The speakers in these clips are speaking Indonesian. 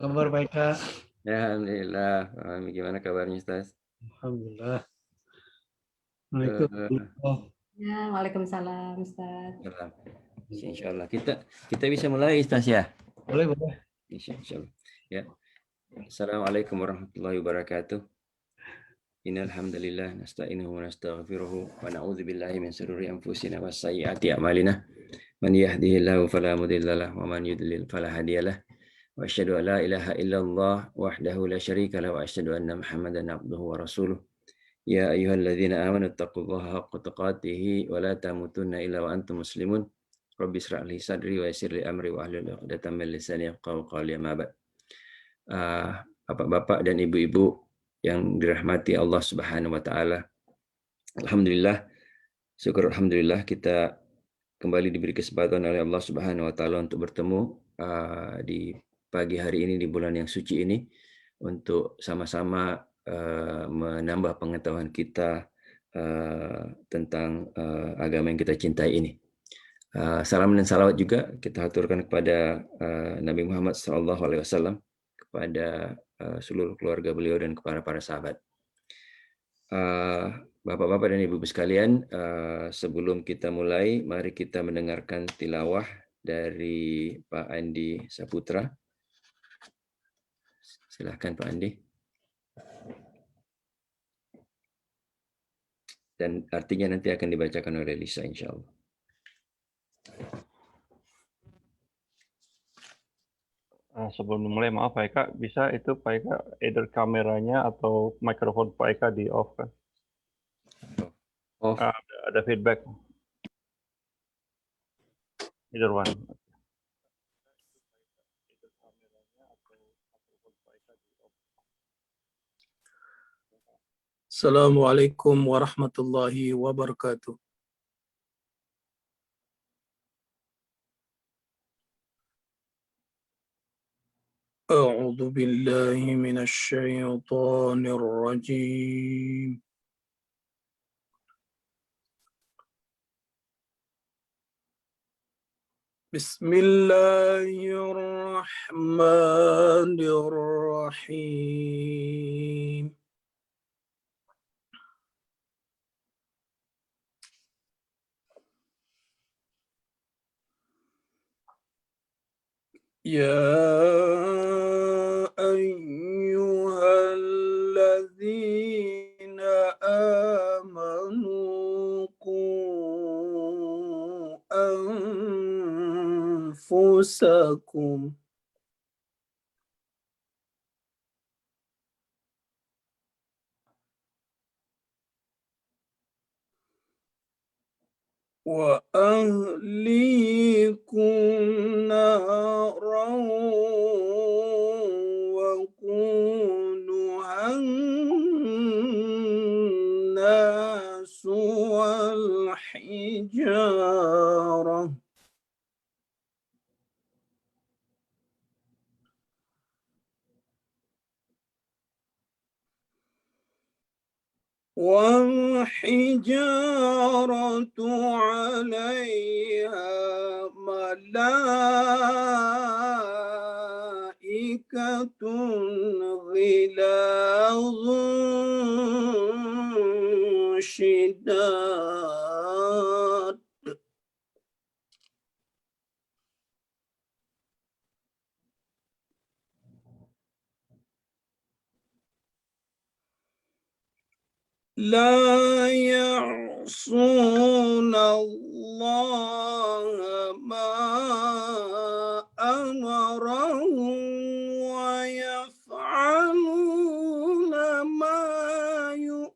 Kabar baik, Kak. Ya, alhamdulillah. Gimana kabarnya, Ustaz? Alhamdulillah. Eh, Waalaikumsalam. Ya, waalaikumsalam, Ustaz. Salam. Insya Allah kita bisa mulai, Ustaz ya. Boleh, boleh. Insya Allah. Ya. Assalamualaikum warahmatullahi wabarakatuh. Innal hamdalillah nasta'inuhu wa nastaghfiruhu wa na'udzu billahi min shururi anfusina wa sayyiati a'malina. Man yahdihillahu fala mudilla lahu wa man yudlil fala hadiyalah. Wa asyhadu an la ilaha illallah wahdahu la syarika lahu wa asyhadu anna Muhammadan abduhu wa rasuluh. Ya ayyuhalladzina amanu taqullaha haqqa tuqatih wa la tamutunna illa wa antum muslimun. Rabbi israh li sadri wa yassir li amri wa hlul 'uqdatam min lisani yafqahu qawli amma ba'd. Bapak-bapak dan ibu-ibu yang dirahmati Allah Subhanahu wa taala. Alhamdulillah, syukur alhamdulillah kita kembali diberi kesempatan oleh Allah Subhanahu wa taala untuk bertemu di pagi hari ini di bulan yang suci ini untuk sama-sama menambah pengetahuan kita tentang agama yang kita cintai ini. Salam dan salawat juga kita haturkan kepada Nabi Muhammad SAW, kepada seluruh keluarga beliau dan kepada para sahabat. Bapak-bapak dan ibu-ibu sekalian, sebelum kita mulai, mari kita mendengarkan tilawah dari Pak Andi Saputra. Silahkan Pak Andi. Dan artinya nanti akan dibacakan oleh Lisa, insya Allah. Sebelum dimulai, maaf Pak Eka, bisa itu Pak Eka, either kameranya atau mikrofon Pak Eka di off kan? Off. Ada feedback. Either one. Assalamualaikum warahmatullahi wabarakatuh. أعوذ بالله من الشيطان الرجيم. بسم الله الرحمن الرحيم. يا أيها الذين آمنوا قوا أنفسكم وأهليكم نارا وقودها الناس والحجارة والحجارة عليها ملائكة غلاظ شداد لا يعصون الله ما أمرهم ويفعلون ما يؤمرون.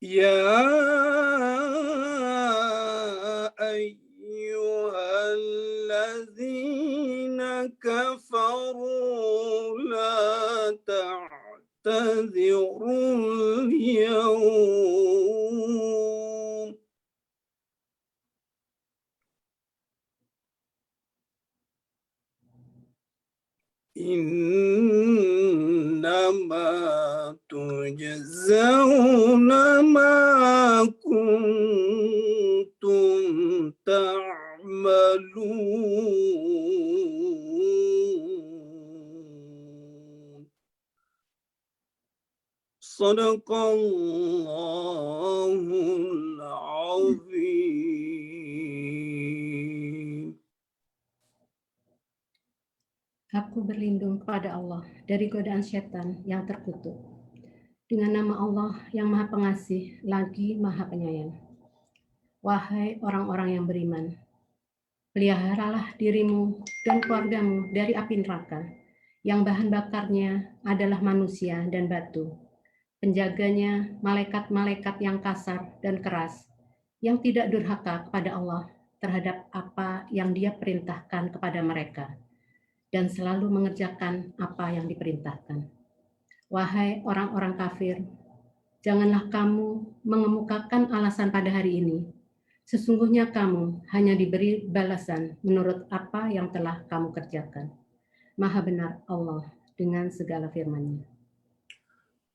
يا أيها الذين كفروا لا تعتذروا اليوم إن إنما تجزون ما كنتم تعملون صدق الله العظيم. Aku berlindung kepada Allah dari godaan setan yang terkutuk. Dengan nama Allah yang Maha Pengasih lagi Maha Penyayang. Wahai orang-orang yang beriman, peliharalah dirimu dan keluargamu dari api neraka, yang bahan bakarnya adalah manusia dan batu. Penjaganya malaikat-malaikat yang kasar dan keras, yang tidak durhaka kepada Allah terhadap apa yang Dia perintahkan kepada mereka, dan selalu mengerjakan apa yang diperintahkan. Wahai orang-orang kafir, janganlah kamu mengemukakan alasan pada hari ini. Sesungguhnya kamu hanya diberi balasan menurut apa yang telah kamu kerjakan. Maha benar Allah dengan segala firman-Nya.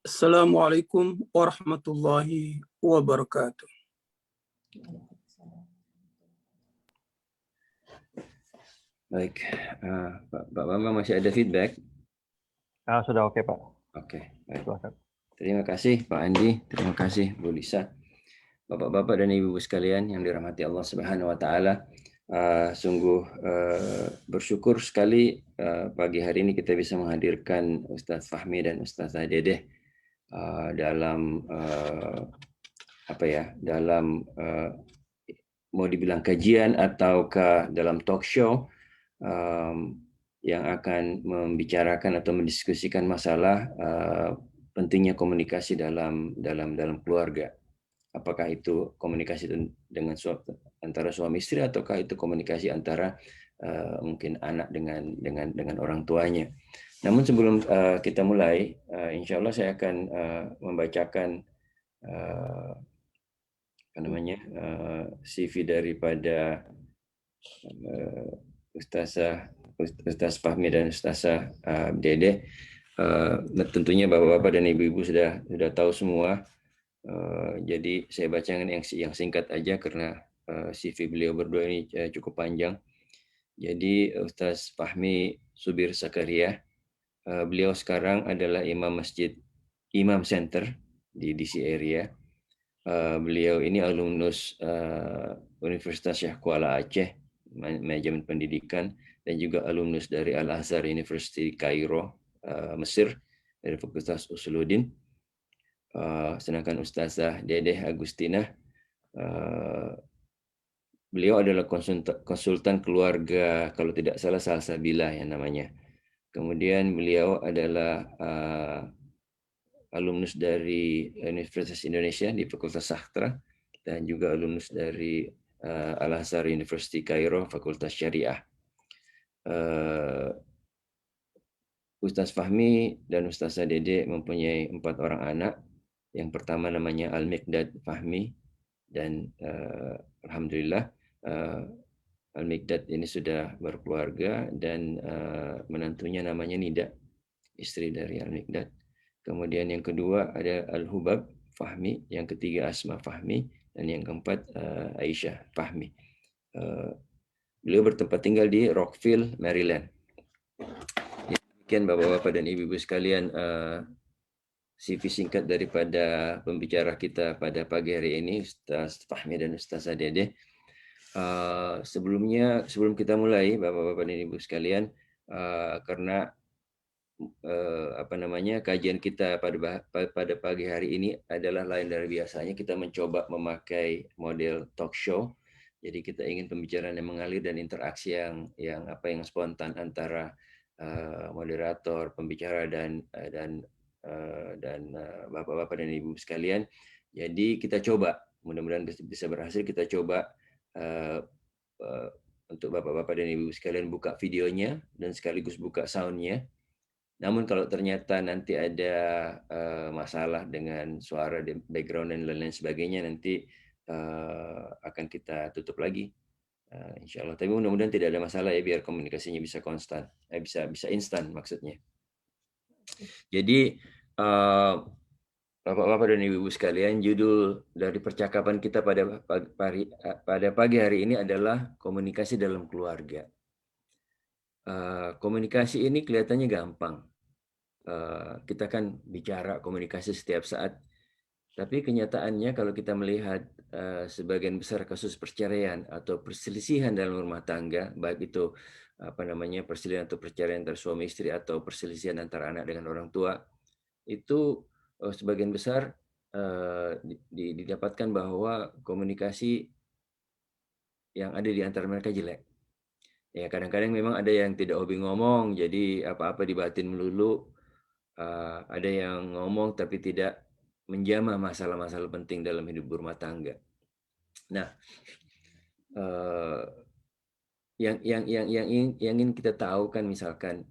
Assalamualaikum warahmatullahi wabarakatuh. Baik, Pak Bambang masih ada feedback? Sudah oke, Pak. Oke, baik. Silakan. Terima kasih Pak Andi, terima kasih Bu Lisa. Bapak-bapak dan ibu-ibu sekalian yang dirahmati Allah Subhanahu wa taala. Sungguh bersyukur sekali pagi hari ini kita bisa menghadirkan Ustadz Fahmi dan Ustazah Dedeh dalam dalam mau dibilang kajian ataukah dalam talk show yang akan membicarakan atau mendiskusikan masalah pentingnya komunikasi dalam keluarga. Apakah itu komunikasi dengan antara suami istri ataukah itu komunikasi antara mungkin anak dengan orang tuanya. Namun sebelum kita mulai, insya Allah saya akan membacakan CV daripada Ustaz Fahmi dan Ustazah Dedeh. Tentunya bapak-bapak dan ibu-ibu sudah tahu semua. Jadi saya bacakan yang singkat aja karena CV beliau berdua ini cukup panjang. Jadi Ustaz Fahmi Subir Sakaria, beliau sekarang adalah Imam Center di DC area. Beliau ini alumnus Universitas Syekh Kuala Aceh, manajemen pendidikan, dan juga alumnus dari Al-Azhar University Kairo, Mesir, dari Fakultas Usuluddin. Sedangkan Ustazah Dedeh Agustina, beliau adalah konsultan keluarga, kalau tidak salah Salsabila yang namanya. Kemudian beliau adalah alumnus dari Universitas Indonesia di Fakultas Sastra, dan juga alumnus dari Al-Azhar University Kairo, Fakultas Syariah. Ustaz Fahmi dan Ustazah Dedeh mempunyai 4 orang anak. Yang pertama namanya Al-Miqdad Fahmi, dan alhamdulillah Al-Miqdad ini sudah berkeluarga, dan menantunya namanya Nida, istri dari Al-Miqdad. Kemudian yang kedua ada Al-Hubab Fahmi, yang ketiga Asma Fahmi, dan yang keempat Aisyah Fahmi. Beliau bertempat tinggal di Rockville, Maryland. Demikian bapak-bapak dan ibu-ibu sekalian, CV singkat daripada pembicara kita pada pagi hari ini, Ustaz Fahmi dan Ustazah Dedeh. Sebelum kita mulai, bapak-bapak dan ibu sekalian, karena kajian kita pada pagi hari ini adalah lain dari biasanya, kita mencoba memakai model talk show. Jadi kita ingin pembicaraan yang mengalir dan interaksi yang spontan antara moderator, pembicara dan bapak-bapak dan ibu sekalian. Jadi kita coba, mudah-mudahan bisa berhasil, kita coba untuk bapak-bapak dan ibu sekalian buka videonya dan sekaligus buka soundnya. Namun kalau ternyata nanti ada masalah dengan suara di background dan lain-lain sebagainya, nanti akan kita tutup lagi, insya Allah. Tapi mudah-mudahan tidak ada masalah ya, biar komunikasinya bisa konstan, bisa instan maksudnya. Jadi Bapak-bapak dan ibu-ibu sekalian, judul dari percakapan kita pada pagi hari ini adalah komunikasi dalam keluarga. Komunikasi ini kelihatannya gampang. Kita kan bicara komunikasi setiap saat, tapi kenyataannya kalau kita melihat sebagian besar kasus perceraian atau perselisihan dalam rumah tangga, baik itu perselisihan atau perceraian antara suami istri atau perselisihan antara anak dengan orang tua, itu sebagian besar didapatkan bahwa komunikasi yang ada di antara mereka jelek. Ya, kadang-kadang memang ada yang tidak hobi ngomong, jadi apa-apa dibatin melulu. Ada yang ngomong tapi tidak menjamah masalah-masalah penting dalam hidup berumah tangga. Nah, yang ingin kita tahu kan, misalkan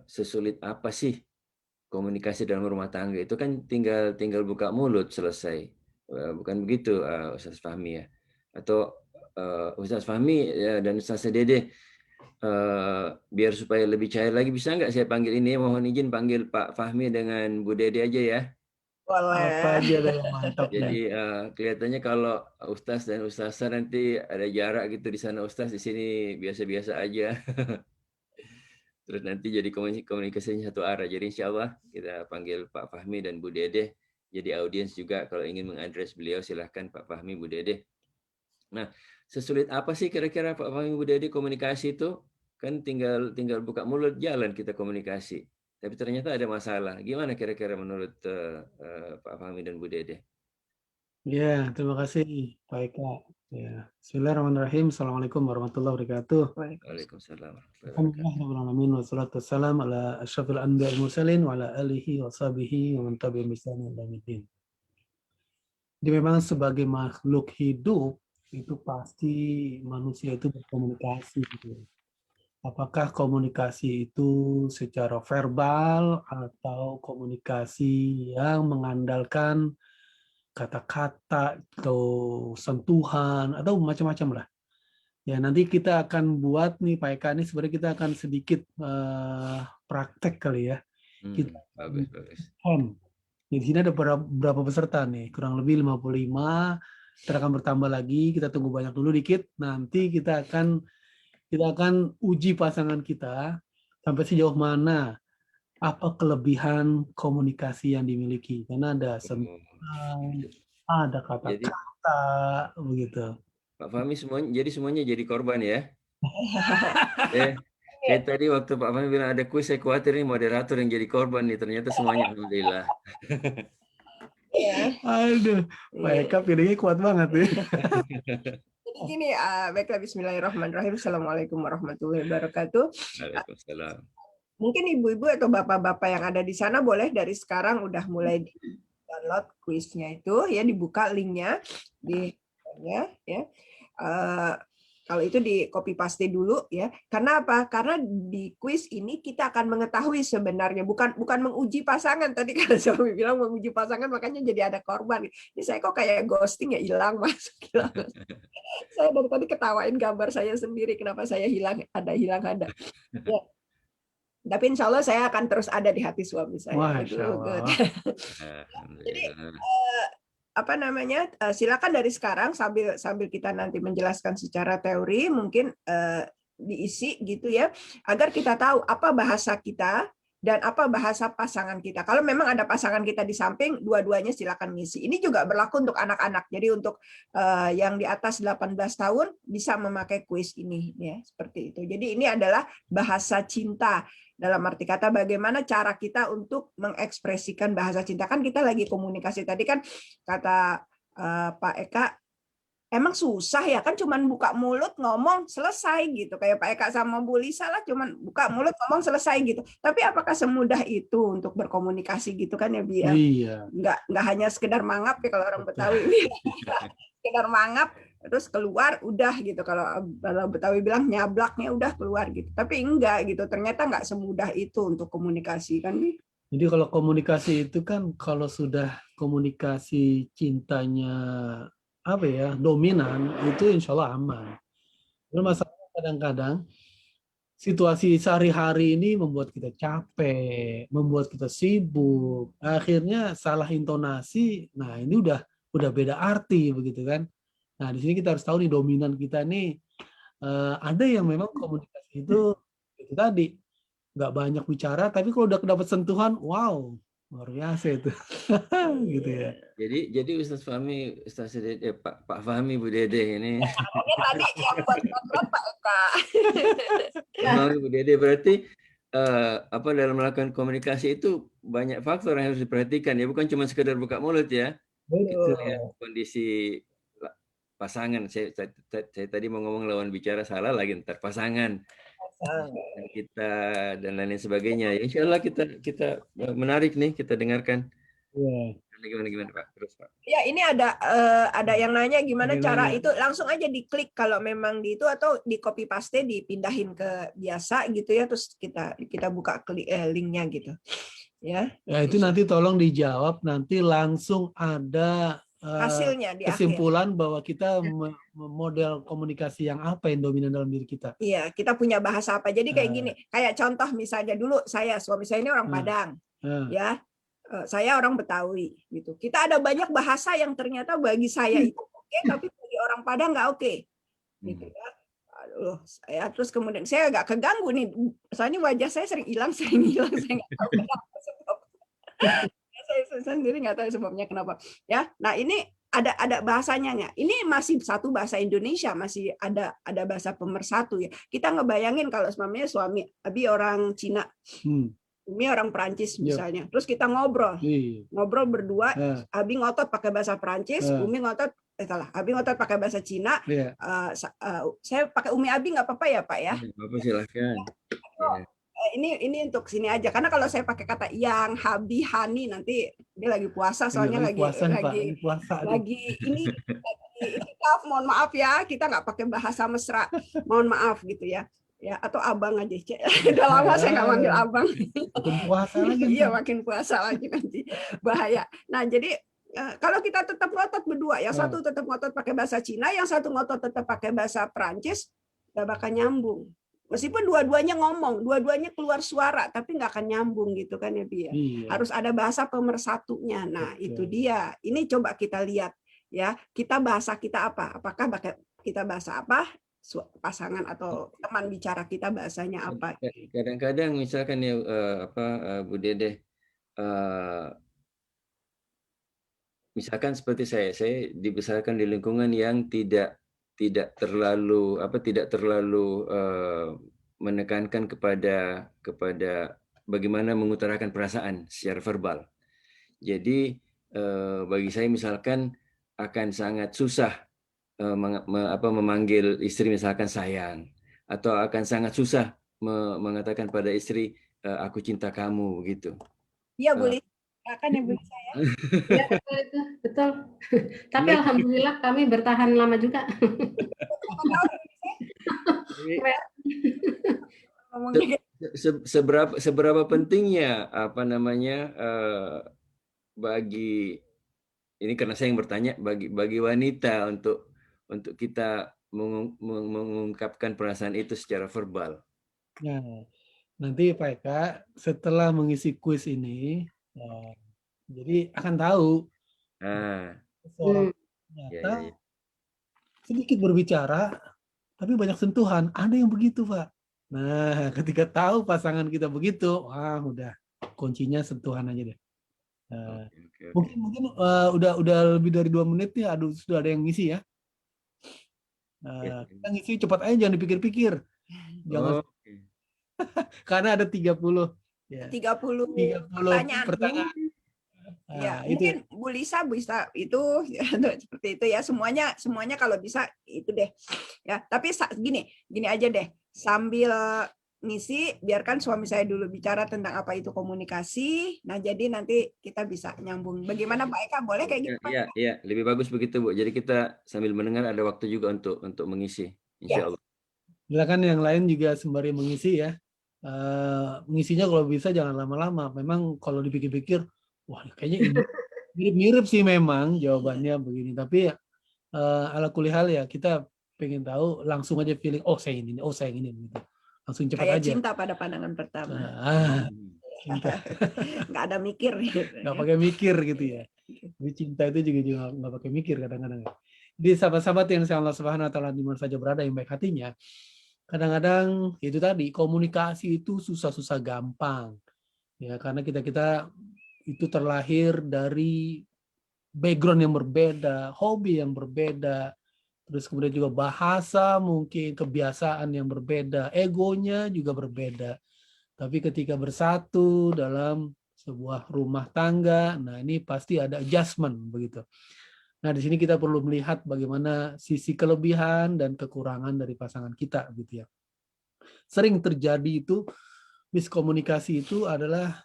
sesulit apa sih komunikasi dalam rumah tangga? Itu kan tinggal buka mulut selesai. Bukan begitu, Ustaz Fahmi ya? Atau Ustaz Fahmi ya, dan Ustaz Dede, biar supaya lebih cair lagi, bisa nggak saya panggil ini? Mohon izin panggil Pak Fahmi dengan Bu Dede aja ya. Apa aja yang mantap. Jadi kelihatannya kalau Ustaz dan Ustazah nanti ada jarak gitu, di sana Ustaz, di sini biasa-biasa aja. Terus nanti jadi komunikasinya satu arah. Jadi insya Allah kita panggil Pak Fahmi dan Bu Dede. Jadi audiens juga kalau ingin mengadres beliau silahkan Pak Fahmi, Bu Dede. Nah, sesulit apa sih kira-kira Pak Fahmi, Bu Dede komunikasi itu? Kan tinggal buka mulut, jalan kita komunikasi. Tapi ternyata ada masalah. Gimana kira-kira menurut Pak Fahmi dan Bu Dede? Ya, terima kasih Pak Eka. Ya, Bismillahirrahmanirrahim. Assalamualaikum warahmatullahi wabarakatuh. Waalaikumsalam. Alhamdulillahirrahmanirrahim. Wassalatu wassalamu ala asyrafil anbiya wal mursalin wa ala alihi wa sahbihi wa man tabi'ahum bi ihsan ila yaumil. Jadi memang sebagai makhluk hidup itu pasti manusia itu berkomunikasi gitu. Apakah komunikasi itu secara verbal atau komunikasi yang mengandalkan kata-kata atau sentuhan atau macam-macam lah. Ya, nanti kita akan buat nih Pak Eka, ini sebenarnya kita akan sedikit praktek kali ya. Bagus. Di sini ada berapa peserta nih? Kurang lebih 55. Kita akan bertambah lagi, kita tunggu banyak dulu dikit. Nanti kita akan uji pasangan kita sampai sejauh mana apa kelebihan komunikasi yang dimiliki. Karena ada sentuhan, ada kata-kata, begitu. Pak Fahmi semuanya jadi korban ya. Kayak tadi waktu Pak Fahmi bilang ada kuis, saya khawatir nih moderator yang jadi korban nih. Ternyata semuanya alhamdulillah. Aduh, Pak Eka pilihnya kuat banget nih. Jadi gini, baiklah, bismillahirrahmanirrahim. Assalamualaikum warahmatullahi wabarakatuh. Waalaikumsalam. Mungkin ibu-ibu atau bapak-bapak yang ada di sana boleh dari sekarang udah mulai download kuisnya itu ya, dibuka linknya ya. Kalau itu di copy paste dulu ya. Karena apa? Karena di kuis ini kita akan mengetahui sebenarnya, bukan menguji pasangan. Tadi kan suami bilang menguji pasangan, makanya jadi ada korban. Ini saya kok kayak ghosting ya, hilang. Saya dari tadi ketawain gambar saya sendiri, kenapa saya hilang ada. Ya. Tapi insya Allah saya akan terus ada di hati suami saya. Masya Allah. Jadi silakan dari sekarang sambil kita nanti menjelaskan secara teori, mungkin diisi gitu ya, agar kita tahu apa bahasa kita dan apa bahasa pasangan kita. Kalau memang ada pasangan kita di samping, dua-duanya silakan ngisi. Ini juga berlaku untuk anak-anak. Jadi untuk yang di atas 18 tahun bisa memakai kuis ini ya, seperti itu. Jadi ini adalah bahasa cinta. Dalam arti kata bagaimana cara kita untuk mengekspresikan bahasa cinta. Kan kita lagi komunikasi, tadi kan kata Pak Eka, emang susah ya, kan cuman buka mulut ngomong selesai gitu. Kayak Pak Eka sama Bu Lisa lah, cuman buka mulut ngomong selesai gitu. Tapi apakah semudah itu untuk berkomunikasi gitu kan ya, Bi? Iya. Nggak hanya sekedar mangap ya kalau orang Betawi. Sekedar mangap terus keluar udah gitu, kalau Betawi bilang nyablaknya udah keluar gitu. Tapi enggak gitu, ternyata enggak semudah itu untuk komunikasi kan nih. Jadi kalau komunikasi itu kan, kalau sudah komunikasi cintanya dominan, itu insya Allah aman. Lalu masalah kadang-kadang situasi sehari-hari ini membuat kita capek, membuat kita sibuk, akhirnya salah intonasi. Nah, ini udah beda arti begitu kan. Nah, di sini kita harus tahu nih dominan kita nih, ada yang memang komunikasi itu tadi nggak banyak bicara, tapi kalau udah dapat sentuhan, wow, luar biasa itu. Gitu ya. Jadi Ustaz Fahmi, Ustaz Dede, Pak Fahmi, Bu Dede ini. Ini tadi yang buat kontrol Pak Eka. Pak Fahmi, Bu Dede berarti dalam melakukan komunikasi itu banyak faktor yang harus diperhatikan ya, bukan cuma sekedar buka mulut ya. Itu ya kondisi pasangan. Saya tadi mau ngomong lawan bicara salah lagi ntar pasangan. Kita dan lain sebagainya. Ya, insya Allah kita menarik nih, kita dengarkan. Gimana Pak? Terus Pak. Ya, ini ada yang nanya gimana cara itu, langsung aja diklik kalau memang di itu, atau di copy paste dipindahin ke biasa gitu ya, terus kita buka linknya gitu. Ya. Ya itu nanti tolong dijawab, nanti langsung ada hasilnya di kesimpulan akhir. bahwa kita model komunikasi yang apa yang dominan dalam diri kita. Iya, kita punya bahasa apa. Jadi kayak gini, kayak contoh misalnya dulu suami saya ini orang Padang, ya, saya orang Betawi, gitu. Kita ada banyak bahasa yang ternyata bagi saya itu oke, tapi bagi orang Padang nggak oke, gitu ya. Aduh, saya terus kemudian saya agak keganggu nih, soalnya wajah saya sering hilang, saya nggak tahu kenapa sebabnya. Saya sendiri nggak tahu sebabnya kenapa. Ya, nah ini ada bahasanya. Ini masih satu bahasa Indonesia, masih ada bahasa pemersatu ya. Kita ngebayangin kalau suami Abi orang Cina, Umi orang Perancis misalnya. Terus kita ngobrol berdua. Abi ngotot pakai bahasa Perancis, Umi ngotot Abi ngotot pakai bahasa Cina. Saya pakai Umi Abi nggak apa-apa ya Pak ya? Bapak silahkan. Ini untuk sini aja, karena kalau saya pakai kata yang, Habi, Hani, nanti dia lagi puasa, soalnya lagi ini mohon maaf ya, kita nggak pakai bahasa mesra, mohon maaf gitu ya. Ya, atau abang aja, udah lama saya nggak manggil abang. Makin puasa lagi. Iya, makin puasa lagi nanti, bahaya. Nah, jadi kalau kita tetap ngotot berdua, yang satu tetap ngotot pakai bahasa Cina, yang satu ngotot tetap pakai bahasa Perancis, nggak bakal nyambung. Meskipun dua-duanya ngomong, dua-duanya keluar suara, tapi nggak akan nyambung gitu kan ya, Bi? Iya. Harus ada bahasa pemersatunya. Nah, itu dia. Ini coba kita lihat ya, kita bahasa kita apa? Apakah kita bahasa apa? Pasangan atau teman bicara kita bahasanya apa? Kadang-kadang misalkan ya Bu Dede, misalkan seperti saya dibesarkan di lingkungan yang tidak terlalu menekankan kepada bagaimana mengutarakan perasaan secara verbal. Jadi bagi saya misalkan akan sangat susah memanggil istri misalkan sayang, atau akan sangat susah mengatakan pada istri aku cinta kamu gitu. Iya, boleh. Kan ya Bu saya. Ya, betul. Tapi alhamdulillah kami bertahan lama juga. Seberapa pentingnya bagi ini, karena saya yang bertanya, bagi wanita untuk kita mengungkapkan perasaan itu secara verbal. Nah, nanti Pak Eka setelah mengisi kuis ini, jadi akan tahu seorang ternyata sedikit berbicara tapi banyak sentuhan. Ada yang begitu Pak. Nah, ketika tahu pasangan kita begitu, wah udah kuncinya sentuhan aja deh. Mungkin udah lebih dari 2 menit ya. Aduh, sudah ada yang ngisi ya. Kita ngisi cepat aja, jangan dipikir-pikir. Jangan. Karena ada 30 ya. 30 pertanyaan. Ya, mungkin Bu Lisa bisa itu ya, seperti itu ya, semuanya kalau bisa itu deh. Ya, tapi gini aja deh. Sambil ngisi, biarkan suami saya dulu bicara tentang apa itu komunikasi. Nah, jadi nanti kita bisa nyambung. Bagaimana Pak Eka? Boleh kayak gitu? Iya, lebih bagus begitu, Bu. Jadi kita sambil mendengar ada waktu juga untuk mengisi. Insya Allah. Silakan yang lain juga sembari mengisi ya. Mengisinya kalau bisa jangan lama-lama. Memang kalau dipikir-pikir, wah kayaknya mirip-mirip sih memang jawabannya begini. Tapi ala kulli hal ya kita pengen tahu, langsung aja feeling, oh saya ini gitu. langsung cepat Kayak aja. cinta pada pandangan pertama. Nah, cinta. Nggak ada mikir. Gitu. Nggak pakai mikir gitu ya. Jadi cinta itu juga nggak pakai mikir kadang-kadang. Jadi sahabat-sahabat yang insya Allah Subhanahu Wa Taala di mana saja berada yang baik hatinya, kadang-kadang itu tadi komunikasi itu susah-susah gampang ya, karena kita itu terlahir dari background yang berbeda, hobi yang berbeda, terus kemudian juga bahasa mungkin kebiasaan yang berbeda, egonya juga berbeda. Tapi ketika bersatu dalam sebuah rumah tangga, nah ini pasti ada adjustment begitu. Nah, di sini kita perlu melihat bagaimana sisi kelebihan dan kekurangan dari pasangan kita gitu ya. Sering terjadi itu miskomunikasi itu adalah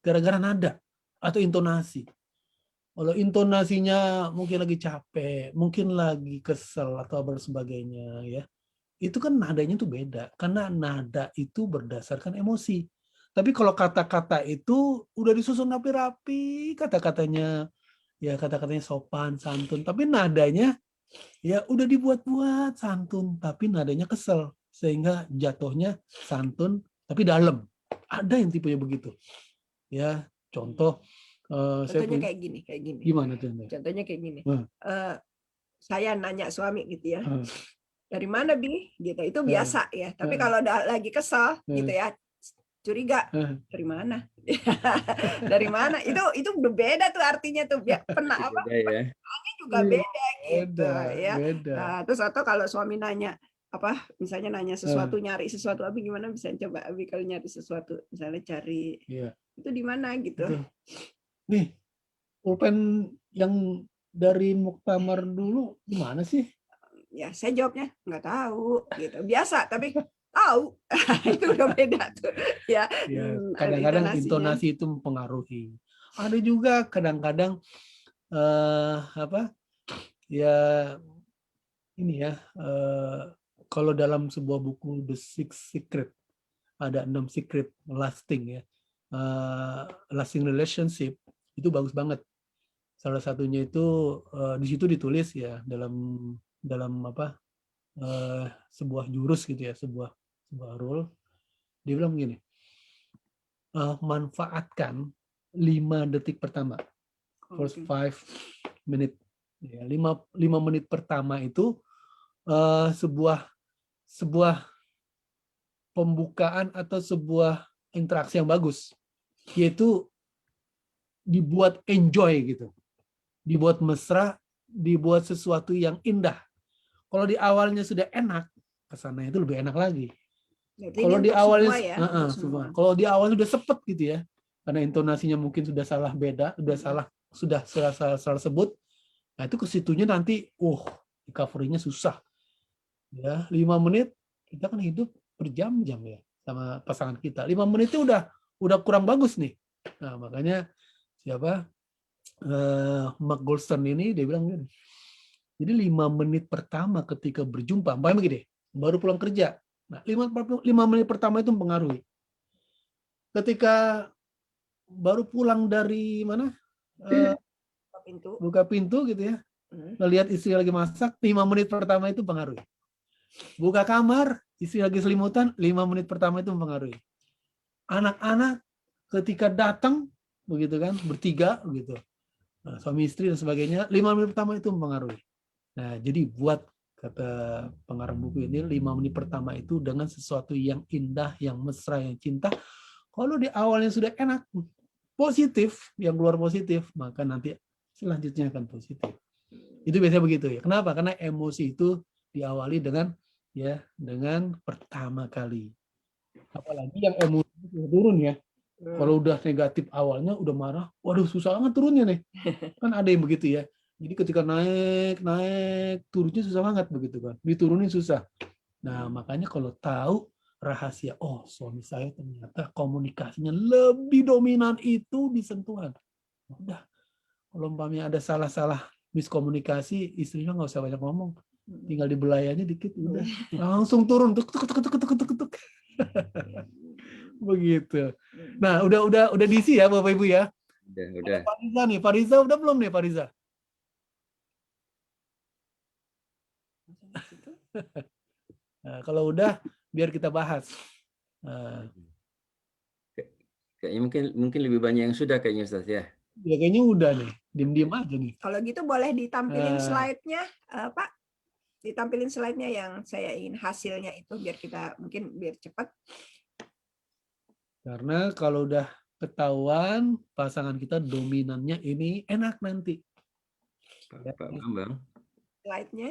gara-gara nada atau intonasi. Kalau intonasinya mungkin lagi capek, mungkin lagi kesel atau sebagainya ya. Itu kan nadanya tuh beda karena nada itu berdasarkan emosi. Tapi kalau kata-kata itu udah disusun rapi-rapi, kata-katanya sopan, santun, tapi nadanya ya udah dibuat-buat santun, tapi nadanya kesel sehingga jatuhnya santun tapi dalam. Ada yang tipenya begitu. Ya, contoh Contohnya kayak gini. Gimana contohnya? Contohnya kayak gini. Saya nanya suami gitu ya. Dari mana, Bi? Gitu. Itu biasa ya. Tapi kalau lagi kesel gitu ya, curiga dari mana? Dari mana? Itu udah beda tuh artinya tuh. Pernah apa? Ya. Juga beda gitu ya. Beda. Nah, terus atau kalau suami nanya apa, misalnya nanya sesuatu, nyari sesuatu, Abi gimana bisa coba Abi kalau nyari sesuatu, misalnya cari itu di mana gitu. Nih, pulpen yang dari Muktamar dulu di mana sih? Ya, saya jawabnya nggak tahu gitu. Biasa tapi tahu. Itu udah beda tuh. Ya, kadang-kadang intonasi itu mempengaruhi. Ada juga kadang-kadang kalau dalam sebuah buku The Six Secret ada 6 secret lasting ya. Lasting relationship itu bagus banget. Salah satunya itu di situ ditulis ya dalam sebuah jurus gitu ya, sebuah rule. Dia bilang begini, manfaatkan 5 detik pertama, first 5 minutes. Ya, 5 menit pertama itu sebuah pembukaan atau sebuah interaksi yang bagus, yaitu dibuat enjoy gitu, dibuat mesra, dibuat sesuatu yang indah. Kalau di awalnya sudah enak, kesannya itu lebih enak lagi. Kalau di awalnya kalau di awalnya sudah sepet gitu ya, karena intonasinya mungkin sudah salah salah sebut, nah itu ke situnya nanti recovery-nya susah. Ya, 5 menit kita kan hidup berjam-jam ya sama pasangan kita. 5 menit itu udah kurang bagus nih. Nah, makanya Mark Goldstein ini dia bilang gini. Jadi 5 menit pertama ketika berjumpa, begini, baru pulang kerja. Nah, 5 menit pertama itu mempengaruhi. Ketika baru pulang dari mana? Buka pintu gitu ya. Ngelihat istri lagi masak, 5 menit pertama itu mempengaruhi. Buka kamar, istri lagi selimutan, 5 menit pertama itu mempengaruhi. Anak-anak ketika datang begitu kan, bertiga begitu. Nah, suami istri dan sebagainya, 5 menit pertama itu mempengaruhi. Nah, jadi buat kata pengarang buku ini 5 menit pertama itu dengan sesuatu yang indah, yang mesra, yang cinta. Kalau di awalnya sudah enak, positif, yang keluar positif, maka nanti selanjutnya akan positif. Itu biasanya begitu ya. Kenapa? Karena emosi itu diawali dengan pertama kali. Apalagi yang emosi itu turun ya. Kalau udah negatif awalnya, udah marah, waduh susah banget turunnya nih. Kan ada yang begitu ya. Jadi ketika naik, turunnya susah banget begitu kan. Diturunin susah. Nah, makanya kalau tahu rahasia, suami saya ternyata komunikasinya lebih dominan itu di sentuhan. Udah, kalau umpamanya ada salah-salah miskomunikasi, istrinya nggak usah banyak ngomong. Tinggal dibelayanya dikit, udah. Langsung turun. Tuk. Begitu. Nah, udah diisi ya Bapak Ibu ya. Udah. Fariza nih, Fariza udah belum nih Fariza? Nah, kalau udah biar kita bahas. Kayaknya mungkin lebih banyak yang sudah kayaknya Ustaz ya. Ya kayaknya udah nih, diem-diem aja nih. Kalau gitu boleh ditampilin Eh. slide-nya, Pak. Ditampilin slide-nya yang saya ingin hasilnya itu biar kita mungkin biar cepat. Karena kalau udah ketahuan pasangan kita dominannya ini enak nanti. Pak Bambang, Slide-nya.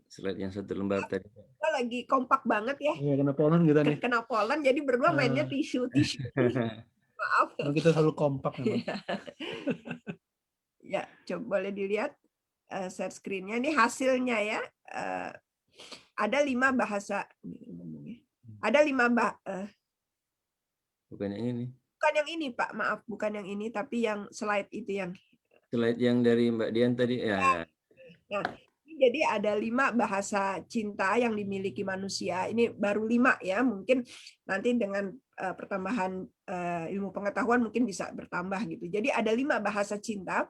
slide yang satu lembar tadi. Kita lagi kompak banget ya. Ya kenapa orang kita nih? Kena Poland jadi berdua mainnya tisu. Maaf. Kalau kita selalu kompak memang. Ya, coba boleh dilihat share screen-nya. Ini hasilnya ya. Ada 5 bahasa. Ada 5 Bukan yang ini. bukan yang ini, Pak. Maaf, bukan yang ini, tapi yang slide itu yang. Slide yang dari Mbak Dian tadi ya. Nah, jadi ada 5 bahasa cinta yang dimiliki manusia. Ini baru 5 ya. Mungkin nanti dengan pertambahan ilmu pengetahuan mungkin bisa bertambah gitu. Jadi ada 5 bahasa cinta.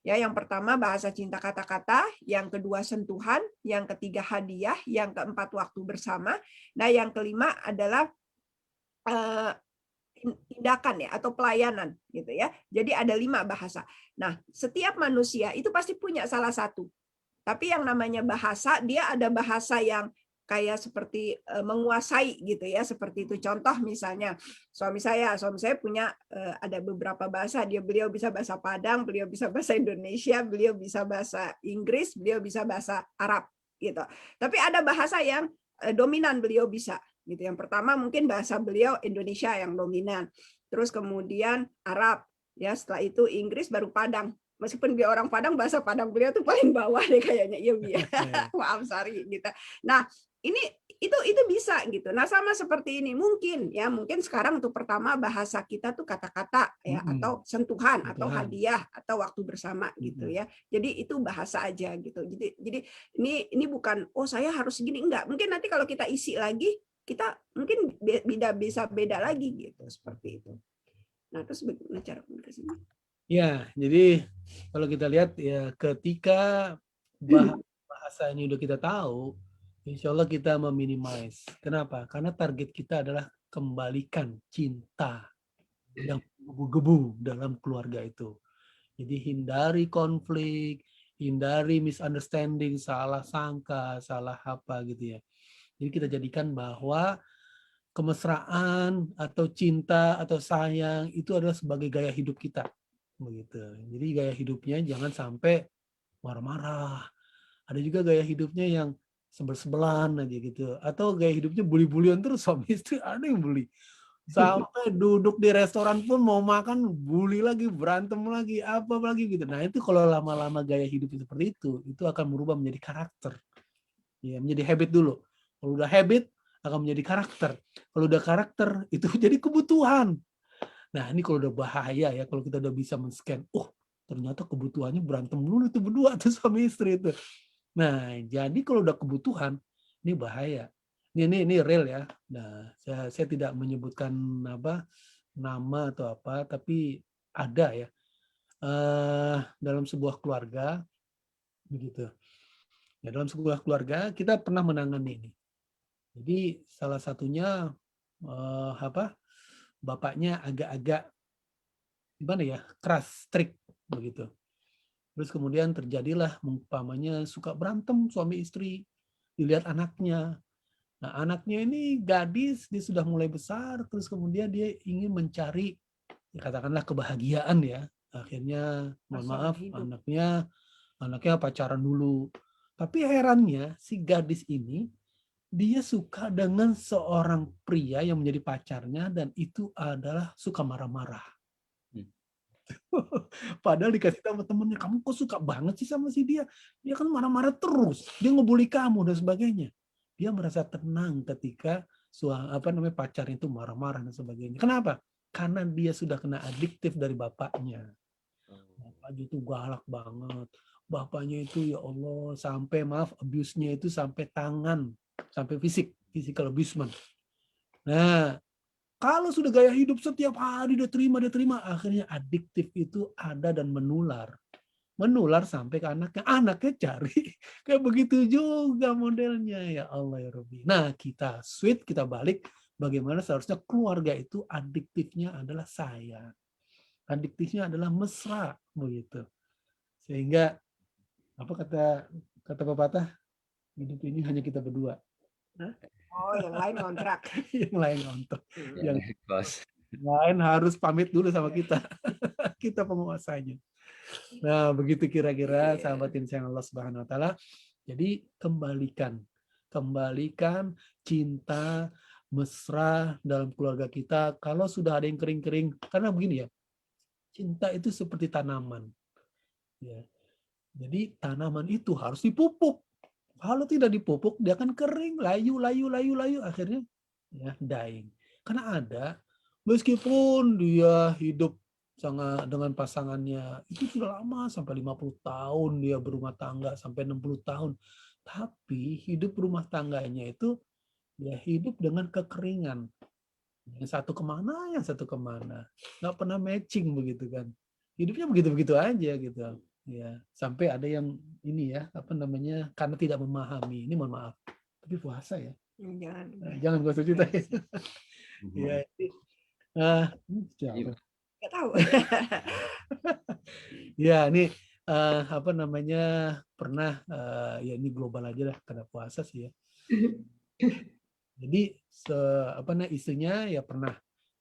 Ya, yang pertama bahasa cinta kata-kata, yang kedua sentuhan, yang ketiga hadiah, yang keempat waktu bersama. Nah, yang kelima adalah tindakan ya atau pelayanan gitu ya. Jadi ada 5 bahasa. Nah, setiap manusia itu pasti punya salah satu. Tapi yang namanya bahasa, dia ada bahasa yang kayak seperti menguasai gitu ya, seperti itu. Contoh misalnya suami saya punya ada beberapa bahasa. Beliau bisa bahasa Padang, beliau bisa bahasa Indonesia, beliau bisa bahasa Inggris, beliau bisa bahasa Arab gitu. Tapi ada bahasa yang dominan beliau bisa gitu. Yang pertama mungkin bahasa beliau Indonesia yang dominan. Terus kemudian Arab ya, setelah itu Inggris baru Padang. Meskipun dia orang Padang, bahasa Padang beliau tuh paling bawah deh kayaknya. Iya, maaf Sari gitu. Nah, itu bisa gitu. Nah, sama seperti ini mungkin sekarang untuk pertama bahasa kita tuh kata-kata ya, atau sentuhan atau hadiah atau waktu bersama gitu ya. Jadi itu bahasa aja gitu. Jadi ini bukan saya harus gini, enggak. Mungkin nanti kalau kita isi lagi kita mungkin bisa beda lagi gitu, seperti itu. Nah, terus bagaimana cara komunikasinya? Ya, jadi kalau kita lihat ya ketika bahasa ini udah kita tahu, insya Allah kita meminimize. Kenapa? Karena target kita adalah kembalikan cinta yang menggebu-gebu dalam keluarga itu. Jadi hindari konflik, hindari misunderstanding, salah sangka, salah apa gitu ya. Jadi kita jadikan bahwa kemesraan atau cinta atau sayang itu adalah sebagai gaya hidup kita. Begitu. Jadi gaya hidupnya jangan sampai marah-marah. Ada juga gaya hidupnya yang sebel-sebelan aja gitu. Atau gaya hidupnya bully-bulian terus, suami istri ada yang bully. Sampai duduk di restoran pun mau makan bully lagi, berantem lagi, apa lagi gitu. Nah, itu kalau lama-lama gaya hidup seperti itu akan berubah menjadi karakter. Ya, menjadi habit dulu. Kalau udah habit akan menjadi karakter. Kalau udah karakter itu jadi kebutuhan. Nah, ini kalau udah bahaya ya, kalau kita udah bisa men-scan, ternyata kebutuhannya berantem dulu itu berdua tuh suami istri itu. Nah, jadi kalau udah kebutuhan, ini bahaya. Ini real ya. Nah, saya tidak menyebutkan nama atau apa, tapi ada ya dalam sebuah keluarga begitu. Ya, dalam sebuah keluarga kita pernah menangani ini. Jadi salah satunya bapaknya agak-agak gimana ya, keras, strict begitu. Terus kemudian terjadilah umpamanya suka berantem suami istri, dilihat anaknya. Nah, anaknya ini gadis, dia sudah mulai besar, terus kemudian dia ingin mencari katakanlah kebahagiaan ya. Akhirnya mohon maaf anaknya pacaran dulu. Tapi herannya si gadis ini dia suka dengan seorang pria yang menjadi pacarnya dan itu adalah suka marah-marah. Padahal dikasih tahu temennya, kamu kok suka banget sih sama si dia? Dia kan marah-marah terus, dia ngebully kamu dan sebagainya. Dia merasa tenang ketika pacar itu marah-marah dan sebagainya. Kenapa? Karena dia sudah kena adiktif dari bapaknya. Bapaknya itu galak banget. Bapaknya itu ya Allah sampai abuse-nya itu sampai tangan, sampai physical abusement. Nah, kalau sudah gaya hidup setiap hari dia terima, akhirnya adiktif itu ada dan menular. menular sampai ke anaknya cari kayak begitu juga modelnya, ya Allah ya Rabbi. Nah, kita switch, kita balik bagaimana seharusnya keluarga itu adiktifnya adalah sayang, adiktifnya adalah mesra begitu, sehingga apa kata pepatah, hidup ini hanya kita berdua. Oh, yang lain kontrak. Yang lain nonton, yang Bos. lain harus pamit dulu sama kita. Kita penguasanya. Nah, begitu kira-kira sahabat insya Allah Subhanahu wa taala. Jadi kembalikan cinta mesra dalam keluarga kita. Kalau sudah ada yang kering-kering, karena begini ya, cinta itu seperti tanaman. Ya. Jadi tanaman itu harus dipupuk. Kalau tidak dipupuk, dia akan kering, layu, akhirnya ya dying. Karena ada, meskipun dia hidup dengan pasangannya, itu sudah lama, sampai 50 tahun dia berumah tangga, sampai 60 tahun. Tapi hidup rumah tangganya itu ya hidup dengan kekeringan. Yang satu kemana, yang satu kemana. Nggak pernah matching begitu kan. Hidupnya begitu-begitu aja gitu. Ya, sampai ada yang ini ya, apa namanya, karena tidak memahami. Ini mohon maaf. Tapi puasa ya. Jangan gak usah cerita ya. Ya, siapa? Nggak tahu. Ya, ini apa namanya, pernah ya ini global aja lah karena puasa sih ya. Jadi apa namanya, istrinya ya pernah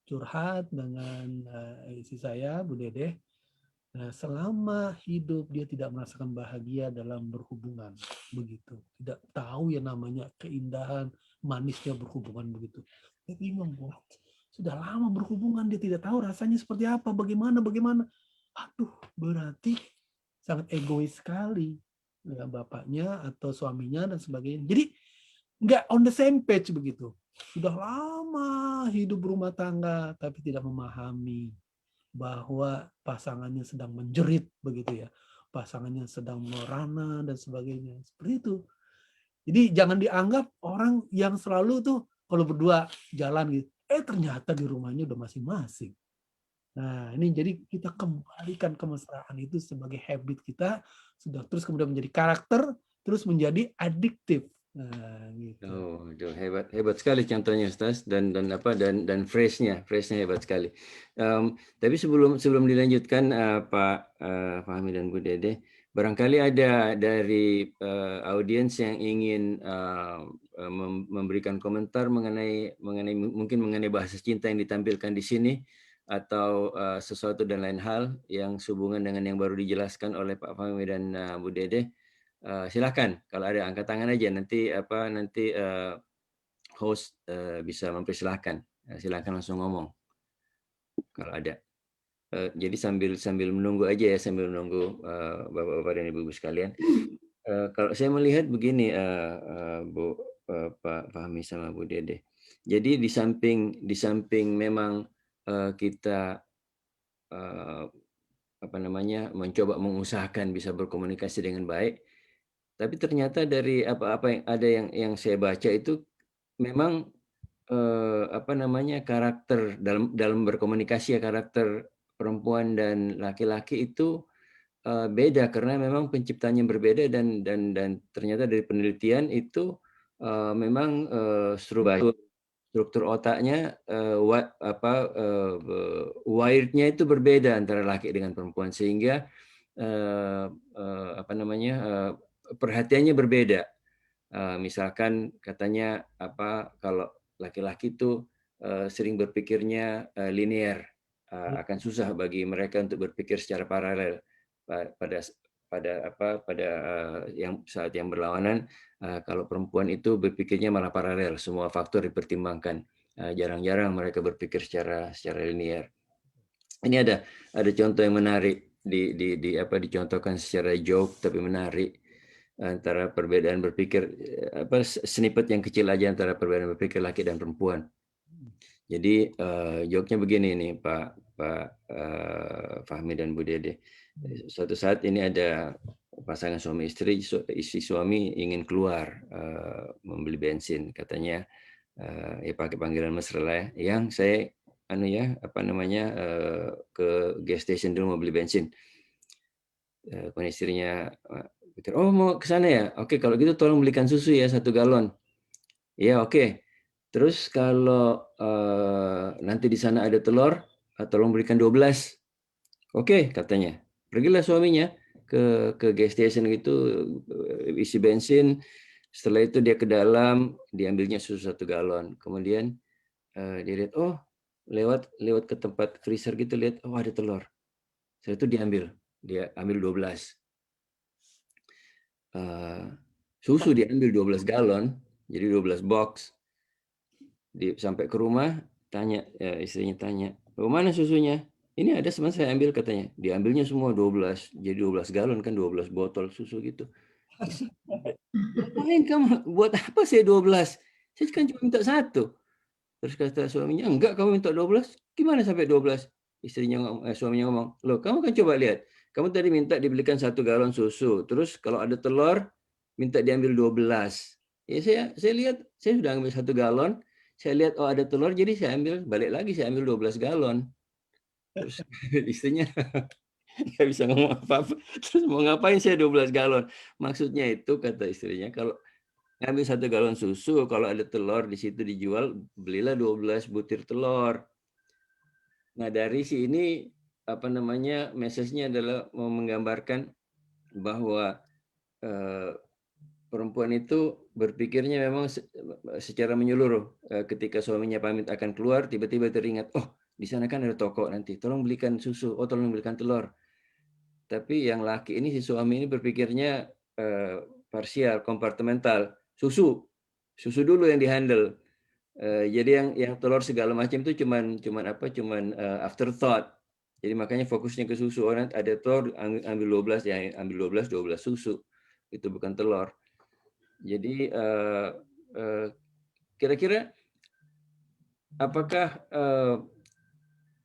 curhat dengan istri saya, Bu Dede. Nah, selama hidup dia tidak merasakan bahagia dalam berhubungan, begitu. Tidak tahu yang namanya keindahan, manisnya berhubungan begitu. Dia bingung, wah, sudah lama berhubungan, dia tidak tahu rasanya seperti apa, bagaimana. Aduh, berarti sangat egois sekali ya, bapaknya atau suaminya dan sebagainya. Jadi nggak on the same page begitu. Sudah lama hidup berumah tangga, tapi tidak memahami bahwa pasangannya sedang menjerit begitu ya, pasangannya sedang merana dan sebagainya, seperti itu. Jadi jangan dianggap orang yang selalu tuh kalau berdua jalan gitu, ternyata di rumahnya udah masing-masing. Nah, ini jadi kita kembalikan kemesraan itu sebagai habit kita, sudah terus kemudian menjadi karakter, terus menjadi adiktif. Nah, gitu. Oh, hebat sekali contohnya Ustaz, dan freshnya hebat sekali. Tapi sebelum dilanjutkan Pak Fahmi dan Bu Dede, barangkali ada dari audiens yang ingin memberikan komentar mengenai bahasa cinta yang ditampilkan di sini, atau sesuatu dan lain hal yang sehubungan dengan yang baru dijelaskan oleh Pak Fahmi dan Bu Dede. Silakan, kalau ada angkat tangan aja, nanti host bisa mempersilahkan. Silakan langsung ngomong kalau ada. Jadi sambil menunggu aja ya, sambil menunggu bapak-bapak dan ibu-ibu sekalian. Kalau saya melihat begini, Pak Fahmi sama Bu Dede. Jadi di samping memang kita mencoba mengusahakan bisa berkomunikasi dengan baik, tapi ternyata dari apa yang ada yang saya baca itu memang karakter dalam berkomunikasi ya, karakter perempuan dan laki-laki itu beda karena memang penciptanya berbeda, dan ternyata dari penelitian itu memang struktur otaknya wirednya itu berbeda antara laki dengan perempuan, sehingga perhatiannya berbeda. Misalkan katanya kalau laki-laki itu sering berpikirnya linear, akan susah bagi mereka untuk berpikir secara paralel pada saat yang berlawanan. Kalau perempuan itu berpikirnya malah paralel, semua faktor dipertimbangkan. Jarang-jarang mereka berpikir secara linear. Ini ada contoh yang menarik dicontohkan secara joke tapi menarik, antara perbedaan berpikir, snippet yang kecil aja antara perbedaan berpikir laki dan perempuan. Jadi joke-nya begini nih Pak Fahmi dan Bu Dede. Suatu saat ini ada pasangan suami istri suami ingin keluar membeli bensin, katanya ya pakai panggilan mesra lah ya, yang saya ke gas station dulu mau beli bensin. Kemudian istrinya, oh mau ke sana ya? Oke, kalau gitu tolong belikan susu ya 1 galon. Ya oke. Terus kalau nanti di sana ada telur, tolong berikan 12. Oke, katanya. Pergilah suaminya ke gas station gitu, isi bensin. Setelah itu dia ke dalam, diambilnya susu 1 galon. Kemudian dia lihat, oh lewat ke tempat freezer gitu, lihat, oh ada telur. Setelah itu dia ambil 12. Susu diambil 12 galon, jadi 12 box. Sampai ke rumah, istrinya tanya, oh, mana susunya? Ini ada teman saya ambil, katanya. Diambilnya semua 12, jadi 12 galon kan 12 botol susu gitu. Ngapain kamu? Buat apa saya 12? Saya kan cuma minta 1. Terus kata suaminya, enggak, kamu minta 12. Gimana sampai 12? Suaminya ngomong, loh kamu kan coba lihat. Kamu tadi minta dibelikan 1 galon susu. Terus kalau ada telur, minta diambil 12. Ya saya lihat, saya sudah ambil 1 galon. Saya lihat, oh ada telur, jadi saya ambil, balik lagi saya ambil 12 galon. Terus istrinya nggak bisa ngomong apa-apa. Terus mau ngapain saya 12 galon? Maksudnya itu, kata istrinya, kalau ngambil 1 galon susu, kalau ada telur di situ dijual, belilah 12 butir telur. Nah dari sini message-nya adalah mau menggambarkan bahwa perempuan itu berpikirnya memang secara menyeluruh. Ketika suaminya pamit akan keluar, tiba-tiba teringat, oh di sana kan ada toko nanti, tolong belikan susu, oh tolong belikan telur. Tapi yang laki ini, si suami ini berpikirnya parsial, kompartemental, susu dulu yang dihandle. Jadi yang telur segala macam itu cuman afterthought. Jadi makanya fokusnya ke susu. Orang ada telur ambil 12, ya ambil 12 susu. Itu bukan telur. Jadi kira-kira apakah